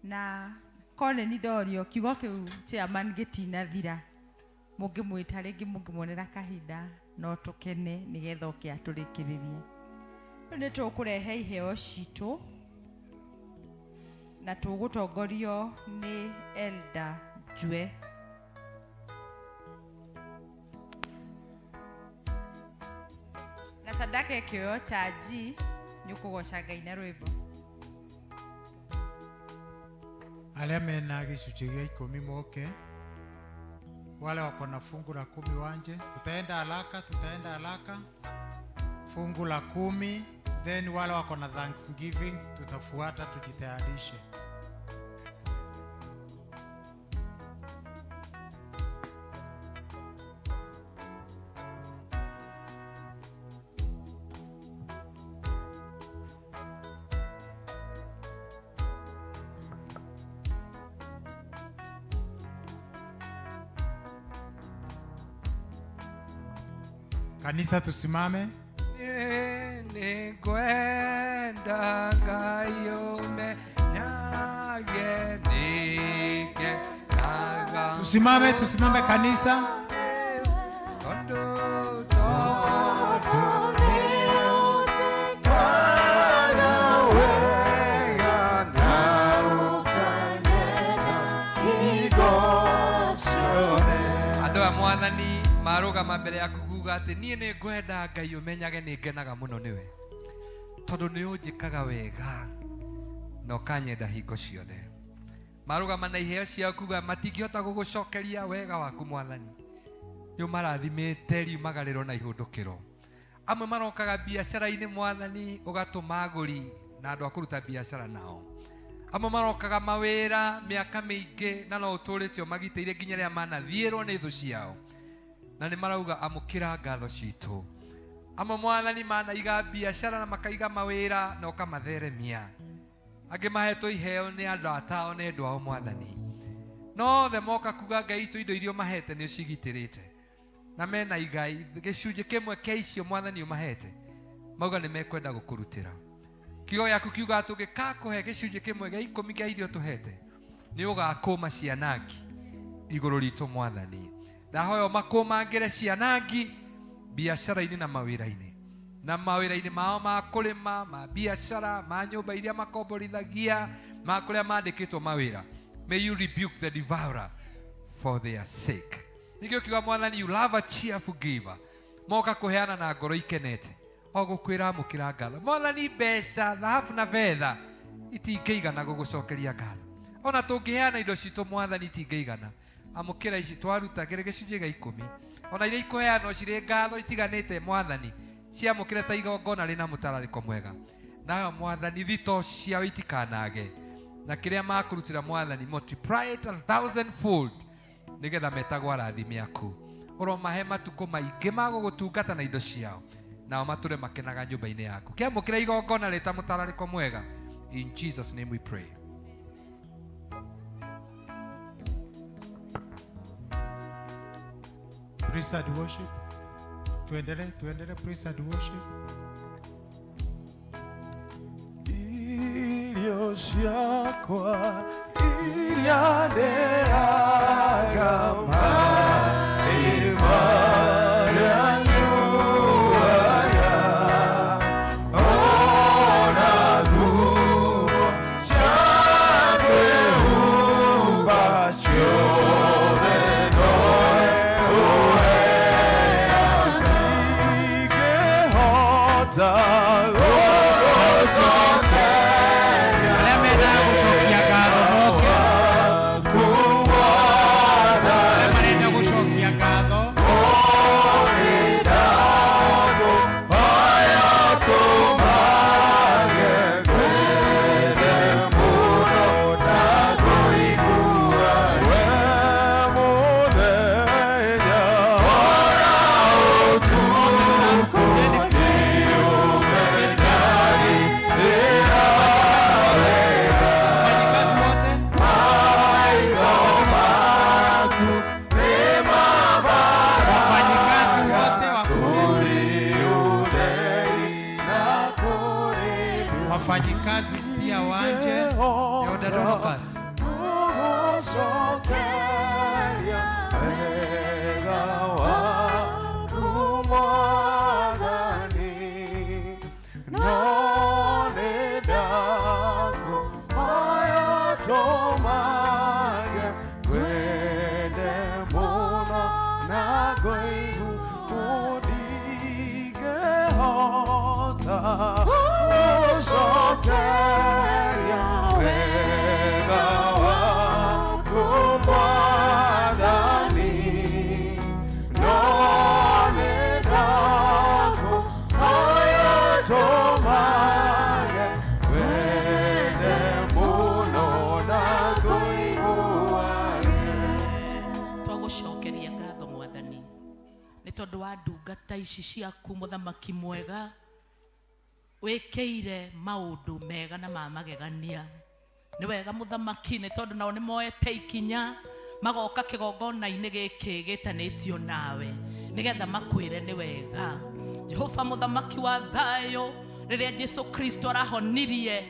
na kone ni dorio kiugo kiu chairman gitinathira mungimwita ringi mungimonera kahinda no tukene nigetha oke aturikiririe. nĩ tũkũrehe iheo citũ na tũgũtongorio nĩ Elder Njue. Na sadaka ĩkĩoywo chaji nĩ ũkũgoca Ngai na rwĩmbo. Arĩa mena gĩcunjĩ gĩa 10 moke, wale wako na fungu la 10 wanje, tutaenda haraka. Fungu la 10, then wale wako na Thanksgiving tutafuata, tujitayarishe. Kanisa tusimame. Kwenda ngayome nyage nike naga. Tusimame kanisa. Andũ a Mwathani marũgama mbere yaku kuga atĩ niĩ nĩ ngwenda Ngai ũmenyage nĩ ngenaga mũno nĩwe, tondũ nĩ ũnjĩkaga wega na ũkanyenda hingo ciothe. Marũgama na iheo ciao kuga matingĩhota gũgũcokeria wega waku Mwathani. Nĩ ũmarathimĩte riumagarĩro na ihũndũkĩro. Amwe marokaga biacara-inĩ Mwathani ũgatũma agũri na andũ a kũruta biacara nao. Amwe marokaga mawĩra mĩaka mĩingĩ na no ũtũrĩte ũmagitĩire nginya rĩrĩa manathiĩrwo nĩ thũ ciao. Na nĩ marauga amũkĩra ngatho citũ. Amwe Mwathani manaiga biacara na makaiga mawĩra na ũkamatheremia. Angĩ mahetwo iheo nĩ andũ atao nĩ endwa ao Mwathani. No the moka kuga Ngai itũ indo iria mahete nĩ ũcigitĩrĩte. Na mena igai gĩcunjĩ kĩmwe kĩa icio Mwathani ũmahete. Mauga nĩ mekwenda gũkũrutĩra. Kiugo gĩaku kiuga tũngĩkakũhe gĩcunjĩ kĩmwe gĩa 10 kĩa irio tũhete, nĩ ũgakũma cianangi igũrũ ritũ Mwathani. Ndahoya makũmangĩre cianangi biacara-inĩ na mawĩra-inĩ. Na mawĩra-inĩ mao ma kũrĩma, ma biacara, ma nyũmba iria makomborithagia, ma kũrĩa mandĩkĩtwo mawĩra. May you rebuke the devourer for their sake. Nĩkĩo kiuga Mwathani, you love a cheerful giver. Moka kũheana na ngoro ikenete. O gũkwĩra amũkĩra ngatho. Mwathani, mbeca, thahabu na fedha itingĩigana gũgũcokeria ngatho. Ona tũngĩheana indo citũ Mwathani itingĩigana. Amũkĩra ici twaruta gĩcunjĩ gĩa 10. Ona iria ikũheanwo cirĩ ngatho itiganĩte Mwathani, ciamũkĩre ta igongona rĩna mũtararĩko mwega. Nawe Mwathani, thito ciao itikanage. Na kĩrĩa makũrutĩra Mwathani, multiply it 1,000-fold, nĩgetha metagwo arathime aku. Ũromahe matukũ maingĩ ma gũgũtungata na indo ciao. Nao matũre makenaga nyũmba-inĩ yaku. Kĩamũkĩra igongona rĩta mũtararĩko mwega. In Jesus' name we pray. Praise and worship. Tuendele praise and worship. Irio ciakwa iriandeaga maĩ marĩa nyuaga, ona nguo cia kwĩhumba ciothe nowe ũheaga. Ingĩhota gũgũcokeria arĩa menda gũcokia ngatho moke. Arĩa marenda gũcokia ngatho wafanyikazi pia wanje yoda dono basi. No ici ciaku muthamaki mwega wikeire maundu mega na ma magegania ni wega muthamaki ni tondu nao ni moete ikinya magoka kigongona-ini giki gitanitio nawe nigetha makwire ni wega Jehova muthamaki wa thayo riria Jesu Kristo arahonirie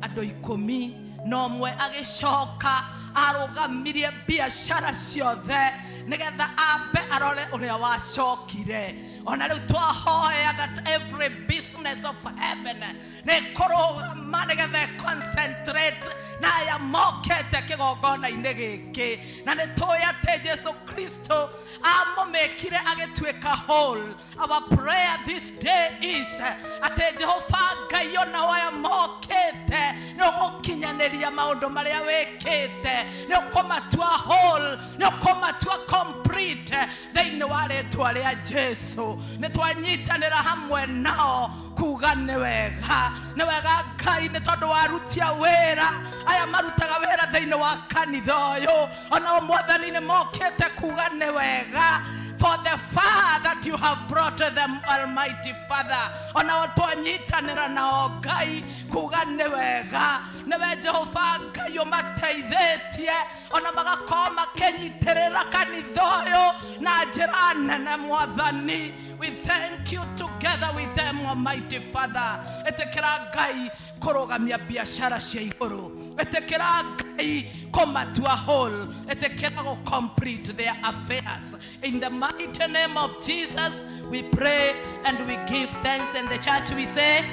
andu 10 no mwe agicoka arugamirie biashara ciothe nigetha ambe arore uria wacokire ona riu twahoya that every business of heaven ne kurugama nigetha concentrate na aya mokete kigongona-ini giki na ni tuya te Jesu Kristo amomekire agituika whole. Our prayer this day is ate Jehova Ngai ona aya mokete no gukinyaniria maundu maria wikite no kumatua whole no kumatua complete thĩinĩ wa rĩtwa rĩa Jesu nĩ twanyitanĩra hamwe nao kuga nĩ wega Ngai nĩ tondũ warutia wĩra aya marutaga wĩra thĩinĩ wa kanitha ũyũ ona mwathani nĩ mokĩte kuga nĩ wega for the far that you have brought them, Almighty Father. Ona twanyitanĩra nao Ngai kuga nĩ wega nĩwe Jehova Ngai ũmateithĩtie ona magakorwo makĩnyitĩrĩra kanitha ũyũ na njĩra nene mwathani. We thank you together with them, Almighty Father. Ĩtĩkĩra Ngai kũrũgamia biashara cia igũrũ, ĩtĩkĩra Ngai kũmatua whole, ĩtĩkĩra gũ complete their affairs. In the mighty name of Jesus we pray and we give thanks, and the church we say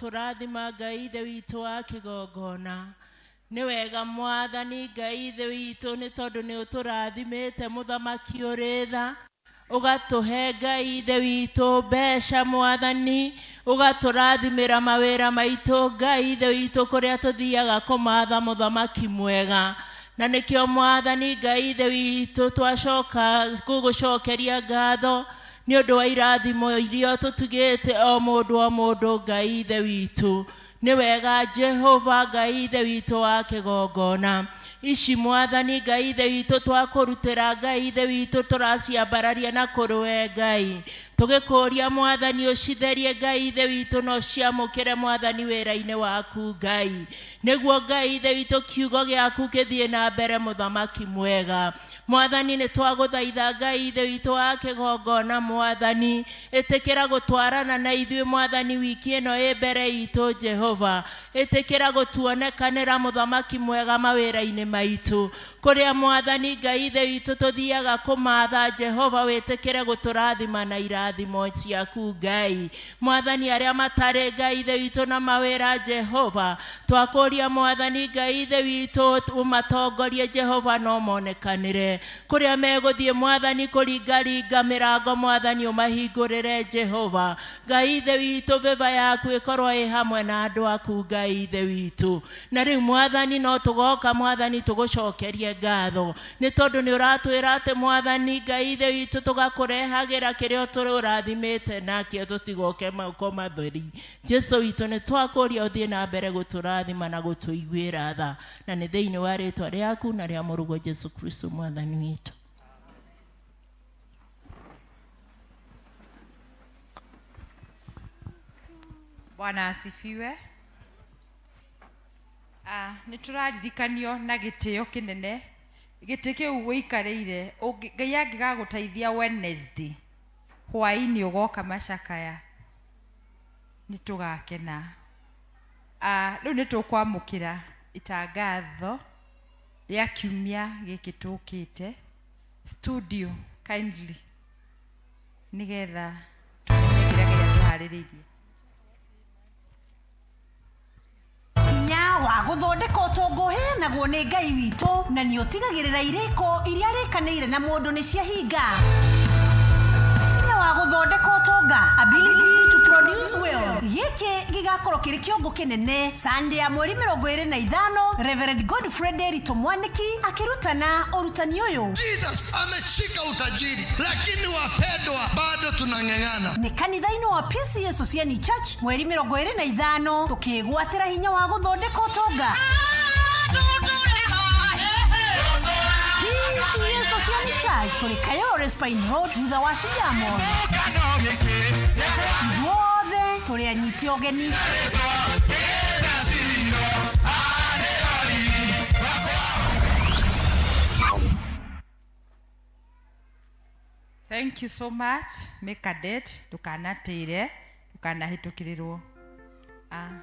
gũtũrathima Ngai ithe witũ wa kĩgongona. Nĩ wega Mwathani Ngai ithe witũ nĩ tondũ nĩ ũtũrathimĩte mũthamaki ũrĩ tha, ũgatũhe Ngai ithe witũ mbeca Mwathani, ũgatũrathimĩra mawĩra maitũ Ngai ithe witũ kũrĩa tũthiaga kũmatha mũthamaki mwega. Na nĩkĩo Mwathani Ngai ithe witũ twacoka gũgũcokeria ngatho nĩ ũndũ wa irathimo iria tũtugĩte o mũndũ Ngai ithe witũ. Nĩ wega Jehova Ngai ithe witũ wa kĩgongona. Ici Mwathani Ngai ithe witũ twakũrutĩra Ngai ithe witũ tũraciambararia na kũrũwe Ngai. Tũgĩkũria Mwathani ũcitherie Ngai ithe witũ no ciamũkĩre Mwathani wĩra-inĩ waku Ngai. Nĩguo Ngai ithe witũ kiugo gĩaku gĩthiĩ na mbere mũthamaki mwega. Mwathani nĩ twagũthaitha Ngai ithe witũ wa kĩgongona Mwathani, ĩtĩkĩra gũtwarana na ithuĩ Mwathani wiki ĩno ĩ mbere itũ Jehova. Ĩtĩkĩra gũtuonekanĩra mũthamaki mwega mawĩra-inĩ maitũ. Kũrĩa Mwathani Ngai ithe witũ tũthiaga kũmatha Jehova, wĩtĩkĩre gũtũrathima na irathimo ciaku Ngai. Mwathani arĩa matarĩ Ngai ithe witũ na mawĩra Jehova, twakũria Mwathani Ngai ithe witũ ũmatongorie Jehova no monekanĩre. Kũrĩa megũthiĩ Mwathani kũringaringa mĩrango Mwathani ũmahingũrĩre Jehova. Ngai ithe witũ vĩva yaku ĩkorwo ĩ hamwe na andũ aku Ngai ithe witũ. Na rĩu Mwathani no tũgoka Mwathani tũgũcokerie ngatho nĩ tondũ nĩ ũratwĩra atĩ Mwathani Ngai ithe witũ tũgakũrehagĩra kĩrĩa tũrathimĩte nakĩo tũtigoke moko matheri. Jesu witũ nĩ twakũria ũthiĩ na mbere gũtũrathima na gũtũiguĩra tha, na nĩ thĩinĩ wa rĩĩtwa rĩaku na rĩa mũrũgwo Jesu Kristo Mwathani witũ. Bwana asifiwe. Nĩ tũraririkanio na gĩtĩo kĩnene, gĩtĩ kĩu wĩikarĩire. Ngai angĩgagũteithia Wednesday hwaĩ-inĩ ũgoka macakaya, nĩ tũgakena. Rĩu nĩ tũkwamũkĩra itangatho rĩa kiumia gĩkĩ tũkĩte studio kindly, nĩgetha tũmenye kĩrĩa tũharĩrĩirie. Hinya wa gũthondeka ũtongo ũheanagwo nĩ Ngai witũ, na nĩ ũtigagĩrĩra irĩko iria rĩkanĩire na mũndũ nĩ ciahinga. Hinya wa gũthondeka ũtonga, ability to produce wealth. Gĩkĩ gĩgakorwo kĩrĩ kĩongo kĩnene Sunday ya mweri 25, Reverend Godfrey Derito Mwaniki akirutana ũrutani ũyũ. Jesus ameshika utajiri, lakini wapendwa bado tunang'eng'ana. Nĩ kanitha-inĩ wa P.C.E.A Society Church mweri 25 tukĩgwatĩra hinya wa gũthondeka ũtonga. P.C.E.A Society Church kũrĩ Kayole Spine Road thutha wa Shujamo. Ithuothe tũrĩ anyiti ũgeni. Thank you so much. Make a date. Ndũkanatĩre, ndũkanahĩtũkĩrĩrwo.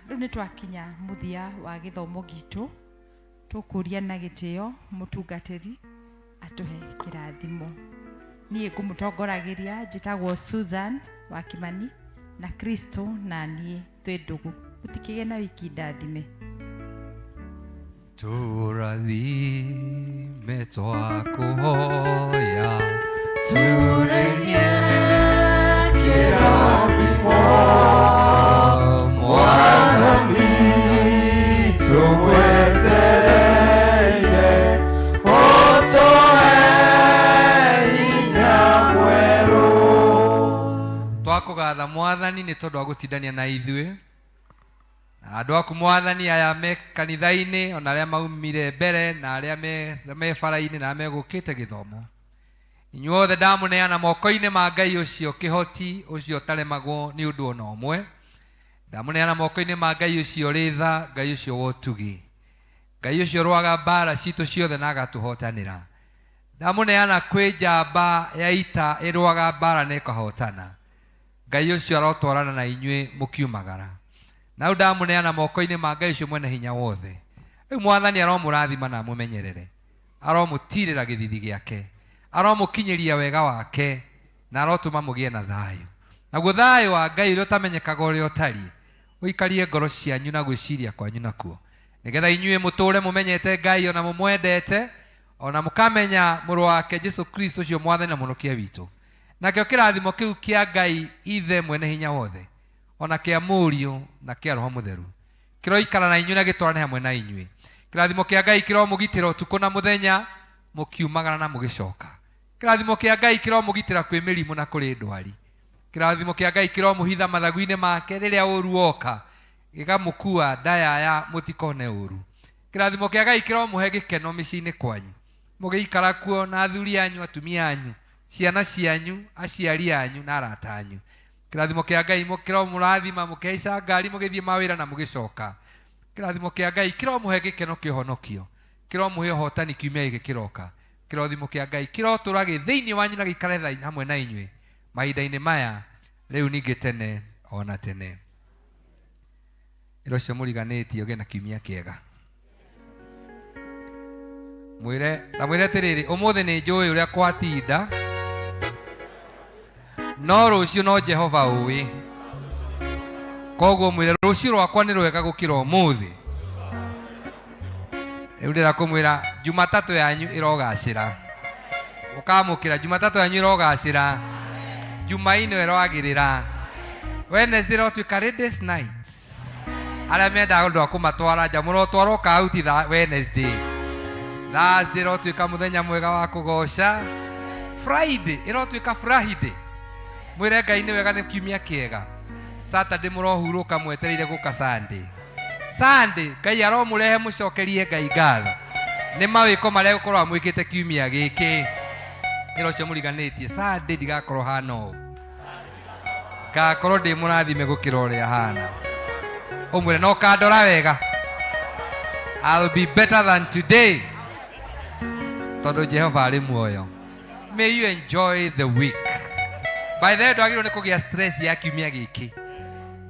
Rĩu nĩ twakinya mũthia wa gĩthomo gitũ. Tũkũria na gĩtĩo mũtungatĩri atũhe kĩrathimo. Niĩ ngũmũtongoragĩria, njĩtagwo Susan wa Kimani, na Kristo na niĩ twĩ ndũgũ. Mũtikĩgĩe na wiki ndathime. Tũrathime twakũhoya, turĩrie kĩrathimo Mwathani tũgwetereire, ũtũhe hinya mwerũ. Twakũgatha Mwathani nĩ tondũ wa gũtindania na ithuĩ. Andũ aku Mwathani aya me kanitha-inĩ, ona arĩa maumire mbere na arĩa me bara-inĩ na megũkĩte gĩthomo, inyuothe ndamũneana moko-inĩ ma Ngai ũcio kĩhoti, ũcio ũtaremagwo nĩ ũndũ ona ũmwe. Ndamũneana moko-inĩ ma Ngai ũcio ũrĩ tha, Ngai ũcio wa ũtugi, Ngai ũcio ũrũaga mbara citũ ciothe na agatũhotanĩra. Ndamũneana kwĩ njamba ya ita ĩrũaga mbara na ĩkahotana, Ngai ũcio arotwarana na inyuĩ mũkiumagara. Na rĩu ndamũneana moko-inĩ ma Ngai ũcio mwene hinya wothe. Rĩu Mwathani aromũrathima na mũmenyerere, aromũtirĩra gĩthithi gĩake, aromũkinyĩria wega wake, na arotũma mũgĩe na thayũ. Naguo thayũ wa Ngai ũrĩa ũtamenyekaga ũrĩa ũtariĩ, Uikarie ngoro cianyu na gwiciria kwanyu nakuo. Nigetha inyuĩ mũtũre mũmenyete Ngai ona mũmwendete ona mũkamenya mũrũ wake Jesu Kristo ũcio mwathani na mũhonokia witũ. Nakĩo kĩrathimo kĩu kĩa Ngai ithe mwene hinya wothe ona kĩa mũriũ na kĩa Roho Mũtheru kĩroikara na inyuĩ na gĩtwarane hamwe na inyuĩ. Kĩrathimo kĩa Ngai kĩromũgitĩra ũtukũ na mũthenya mũkiumagara na mũgĩcoka. Kĩrathimo kĩa Ngai kĩromũgitĩra kwĩ mĩrimũ na kũrĩ ndwari. Kĩrathimo kĩa Ngai kĩromũhitha mathagu-inĩ make rĩrĩa ũru woka gĩkamũkua ndayaya mũtikone ũru. Kĩrathimo kĩa Ngai kĩromũhe gĩkeno mĩciĩ-inĩ kwanyu mũgĩikara kuo na athuri anyu, atumia anyu, ciana cianyu, aciari anyu na arata anyu. Kĩrathimo kĩa Ngai kĩromũrathima mũkĩhaica ngari mũgĩthiĩ mawĩra na mũgĩcoka. Kĩrathimo kĩa Ngai kĩromũhe gĩkeno kĩa ũhonokio, kĩromũhe ũhotani kiumia gĩkĩ kĩroka. Kĩrathimo kĩa Ngai kĩrotũra thĩinĩ wanyu na gĩikare hamwe na inyuĩ mahinda-inĩ maya rĩu ningĩ tene ona tene. Ĩro cio mũriganĩtie ũgĩe na kiumia kĩega. Mwĩre atĩrĩrĩ, ũmũthĩ nĩ njũĩ ũrĩa kwatinda, no rũciũ no Jehova ũĩ. Koguo mwĩre rũciũ rwakwa nĩ rwega gũkĩra ũmũthĩ. Rĩu ndĩrakũmwĩra Jumatatũ yanyu ĩrogacĩra. Ũkamũkĩra Jumatatũ yanyu ĩrogacĩra. Jumaine ĩroagĩrĩra. Wednesday ĩrotuĩka ladies night. Arĩa mendaga ũndũ wa kũmatwara nja mũrotwarwo kauti Wednesday. Thursday ĩrotuĩka mũthenya mwega wa kũgoca. Friday ĩrotuĩka Friday. Mwĩre Ngai nĩ wega nĩ kiumia kĩega. Saturday mũrohurũka mwetereire gũka Sunday. Sunday Ngai aromũrehe mũcokerie Ngai ngatho nĩ mawĩko marĩa gũkorwo mwĩkĩte kiumia gĩkĩ. Ĩro cio mũriganĩtie Sunday ndigakorwo hana ũũ, ngakorwo ndĩ mũrathime gũkĩra ũrĩa hana. Ũmwĩre no kandora wega, I'll be better than today tondũ Jehova arĩ muoyo. May you enjoy the week. By the way, ndwagĩrĩirwo nĩ kũgĩa stress ya kiumia gĩkĩ.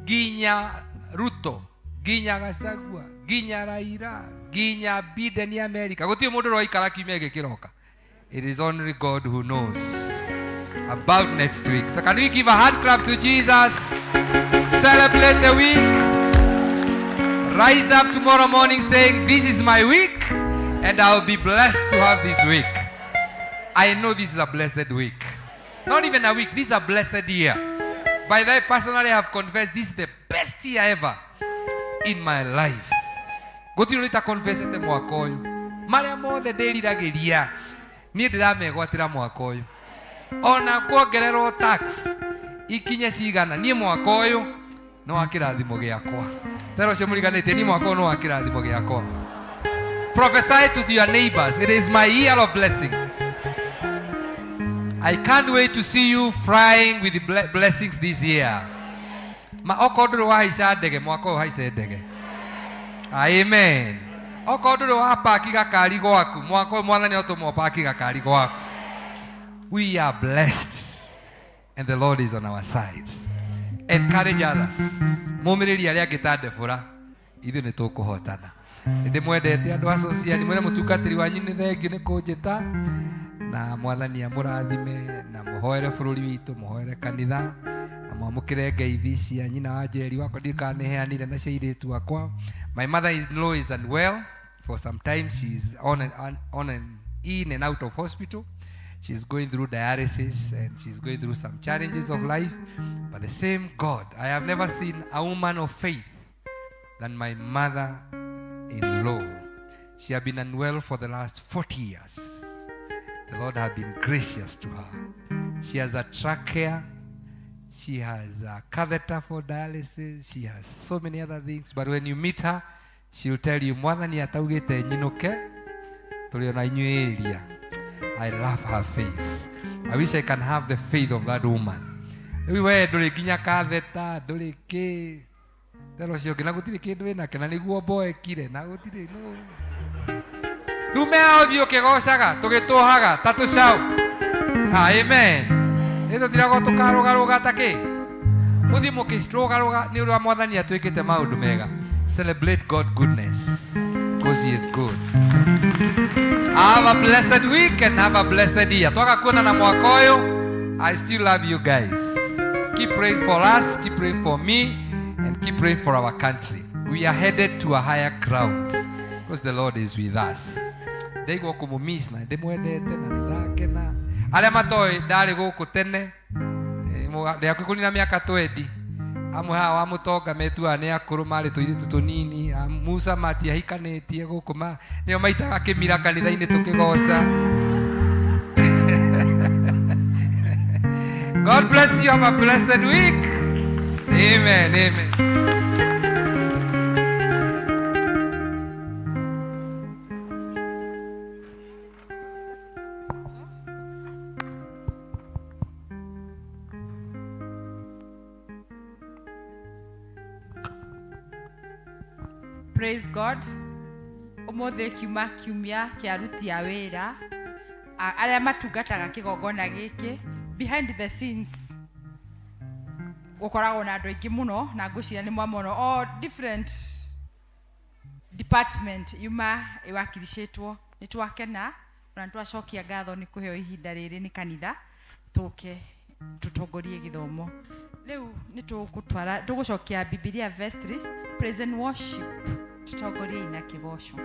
Nginya Ruto, nginya Gachagua, nginya Raila, nginya Biden America, gũtirĩ mũndũ ũroikara kiumia gĩkĩ kĩroka. It is only God who knows about next week. So can we give a hand clap to Jesus? Celebrate the week. Rise up tomorrow morning saying, this is my week and I'll be blessed to have this week. I know this is a blessed week. Not even a week, this is a blessed year. By the way, personally I have confessed this is the best year ever in my life. Gũtirĩ rita confessete mwaka ũyũ. Marĩa mothe ndĩriragĩria niĩ ndĩramegwatĩra mwaka ũyũ. Ona kuongererwo tax ikinye cigana niĩ mwaka ũyũ no wa kĩrathimo gĩakwa. Tero cio mũriganĩtie niĩ mwaka ũyũ no wa kĩrathimo gĩakwa. Prophesy to your neighbors, it is my year of blessings. I can't wait to see you flying with the blessings this year. Ma okorwo ndũrĩ wahaica ndege mwaka ũyũ haice ndege. Amen. Okorwo ndũrĩ wapaki gakari gwaku mwaka ũyũ mwathani otũma ũpaki gakari gwaku. We are blessed and the Lord is on our side. Encourage others. Mũmĩrĩria arĩa angĩ ta Debora, ithuĩ nĩ tũkũhotana. Ndĩmwendete andũ asociani mwĩre mũtungatĩri wanyu nĩ thengiũ nĩ kũnjĩta na mwathani amũrathime na mũhoere bũrũri witũ, mũhoere kanitha na mwamũkĩre ngeithi cia nyina wa Njeri wakwa ndikanĩheanire na cia airĩtu wakwa. My mother-in-law is unwell for some time. She's in and out of hospital. She's going through dialysis and she's going through some challenges of life. But the same God, I have never seen a woman of faith than my mother-in-law. She has been unwell for the last 40 years. The Lord has been gracious to her. She has a trachea. She has a catheter for dialysis. She has so many other things. But when you meet her, she'll tell you, Mwathani ataugĩte nyinũke tũrĩ ona inyuĩ ĩria. I love her faith. I wish I can have the faith of that woman. Rĩu we ndũrĩ nginya catheter, ndũrĩ kĩ. Tero cio ngĩ na gũtirĩ kĩndũ wĩnake na nĩguo mboekire na gũtirĩ no. Ndume ao thiĩ ũkĩgocaga tũgĩtũhaga ta tũcaũ. Amen. Tũtiragwo tũkarũgarũga ta kĩ. Mũthiĩ mũkĩrũgarũga nĩ ũrĩa wa Mwathani atwĩkĩte maũndũ mega. Celebrate God goodness because he is good. Have a blessed week and have a blessed year. Twaga kuonana mwaka ũyũ. I still love you guys. Keep praying for us, keep praying for me and keep keep praying for our country. We are headed to a higher ground because the Lord is with us. Ndego kumumiss na ndimwendete na ndakena. Aria matoi ndari guku tene. Ndia kwikuni miaka 20. Amwe hawa mutonga metua ne akuru mari tuithu tunini. Musa matia hikanetie guku ma. Nio maitaga kimira kanitha-ini tukigoca. God bless you. Have a blessed week. Amen. Amen. Praise God. Omothe kiuma kiumia kia aruti a wira aria matungataga kigongona giki behind the scenes gukoragwo na andu aingi muno na nguciria ni mwamono all different department yuma iwakiricitwo ni twakena na twacokia ngatho ni kuheo ihinda riri ni kanitha tuke tutongorie githomo riu ni tugucokia Biblia vestry praise and worship tutongorie ina kigoco.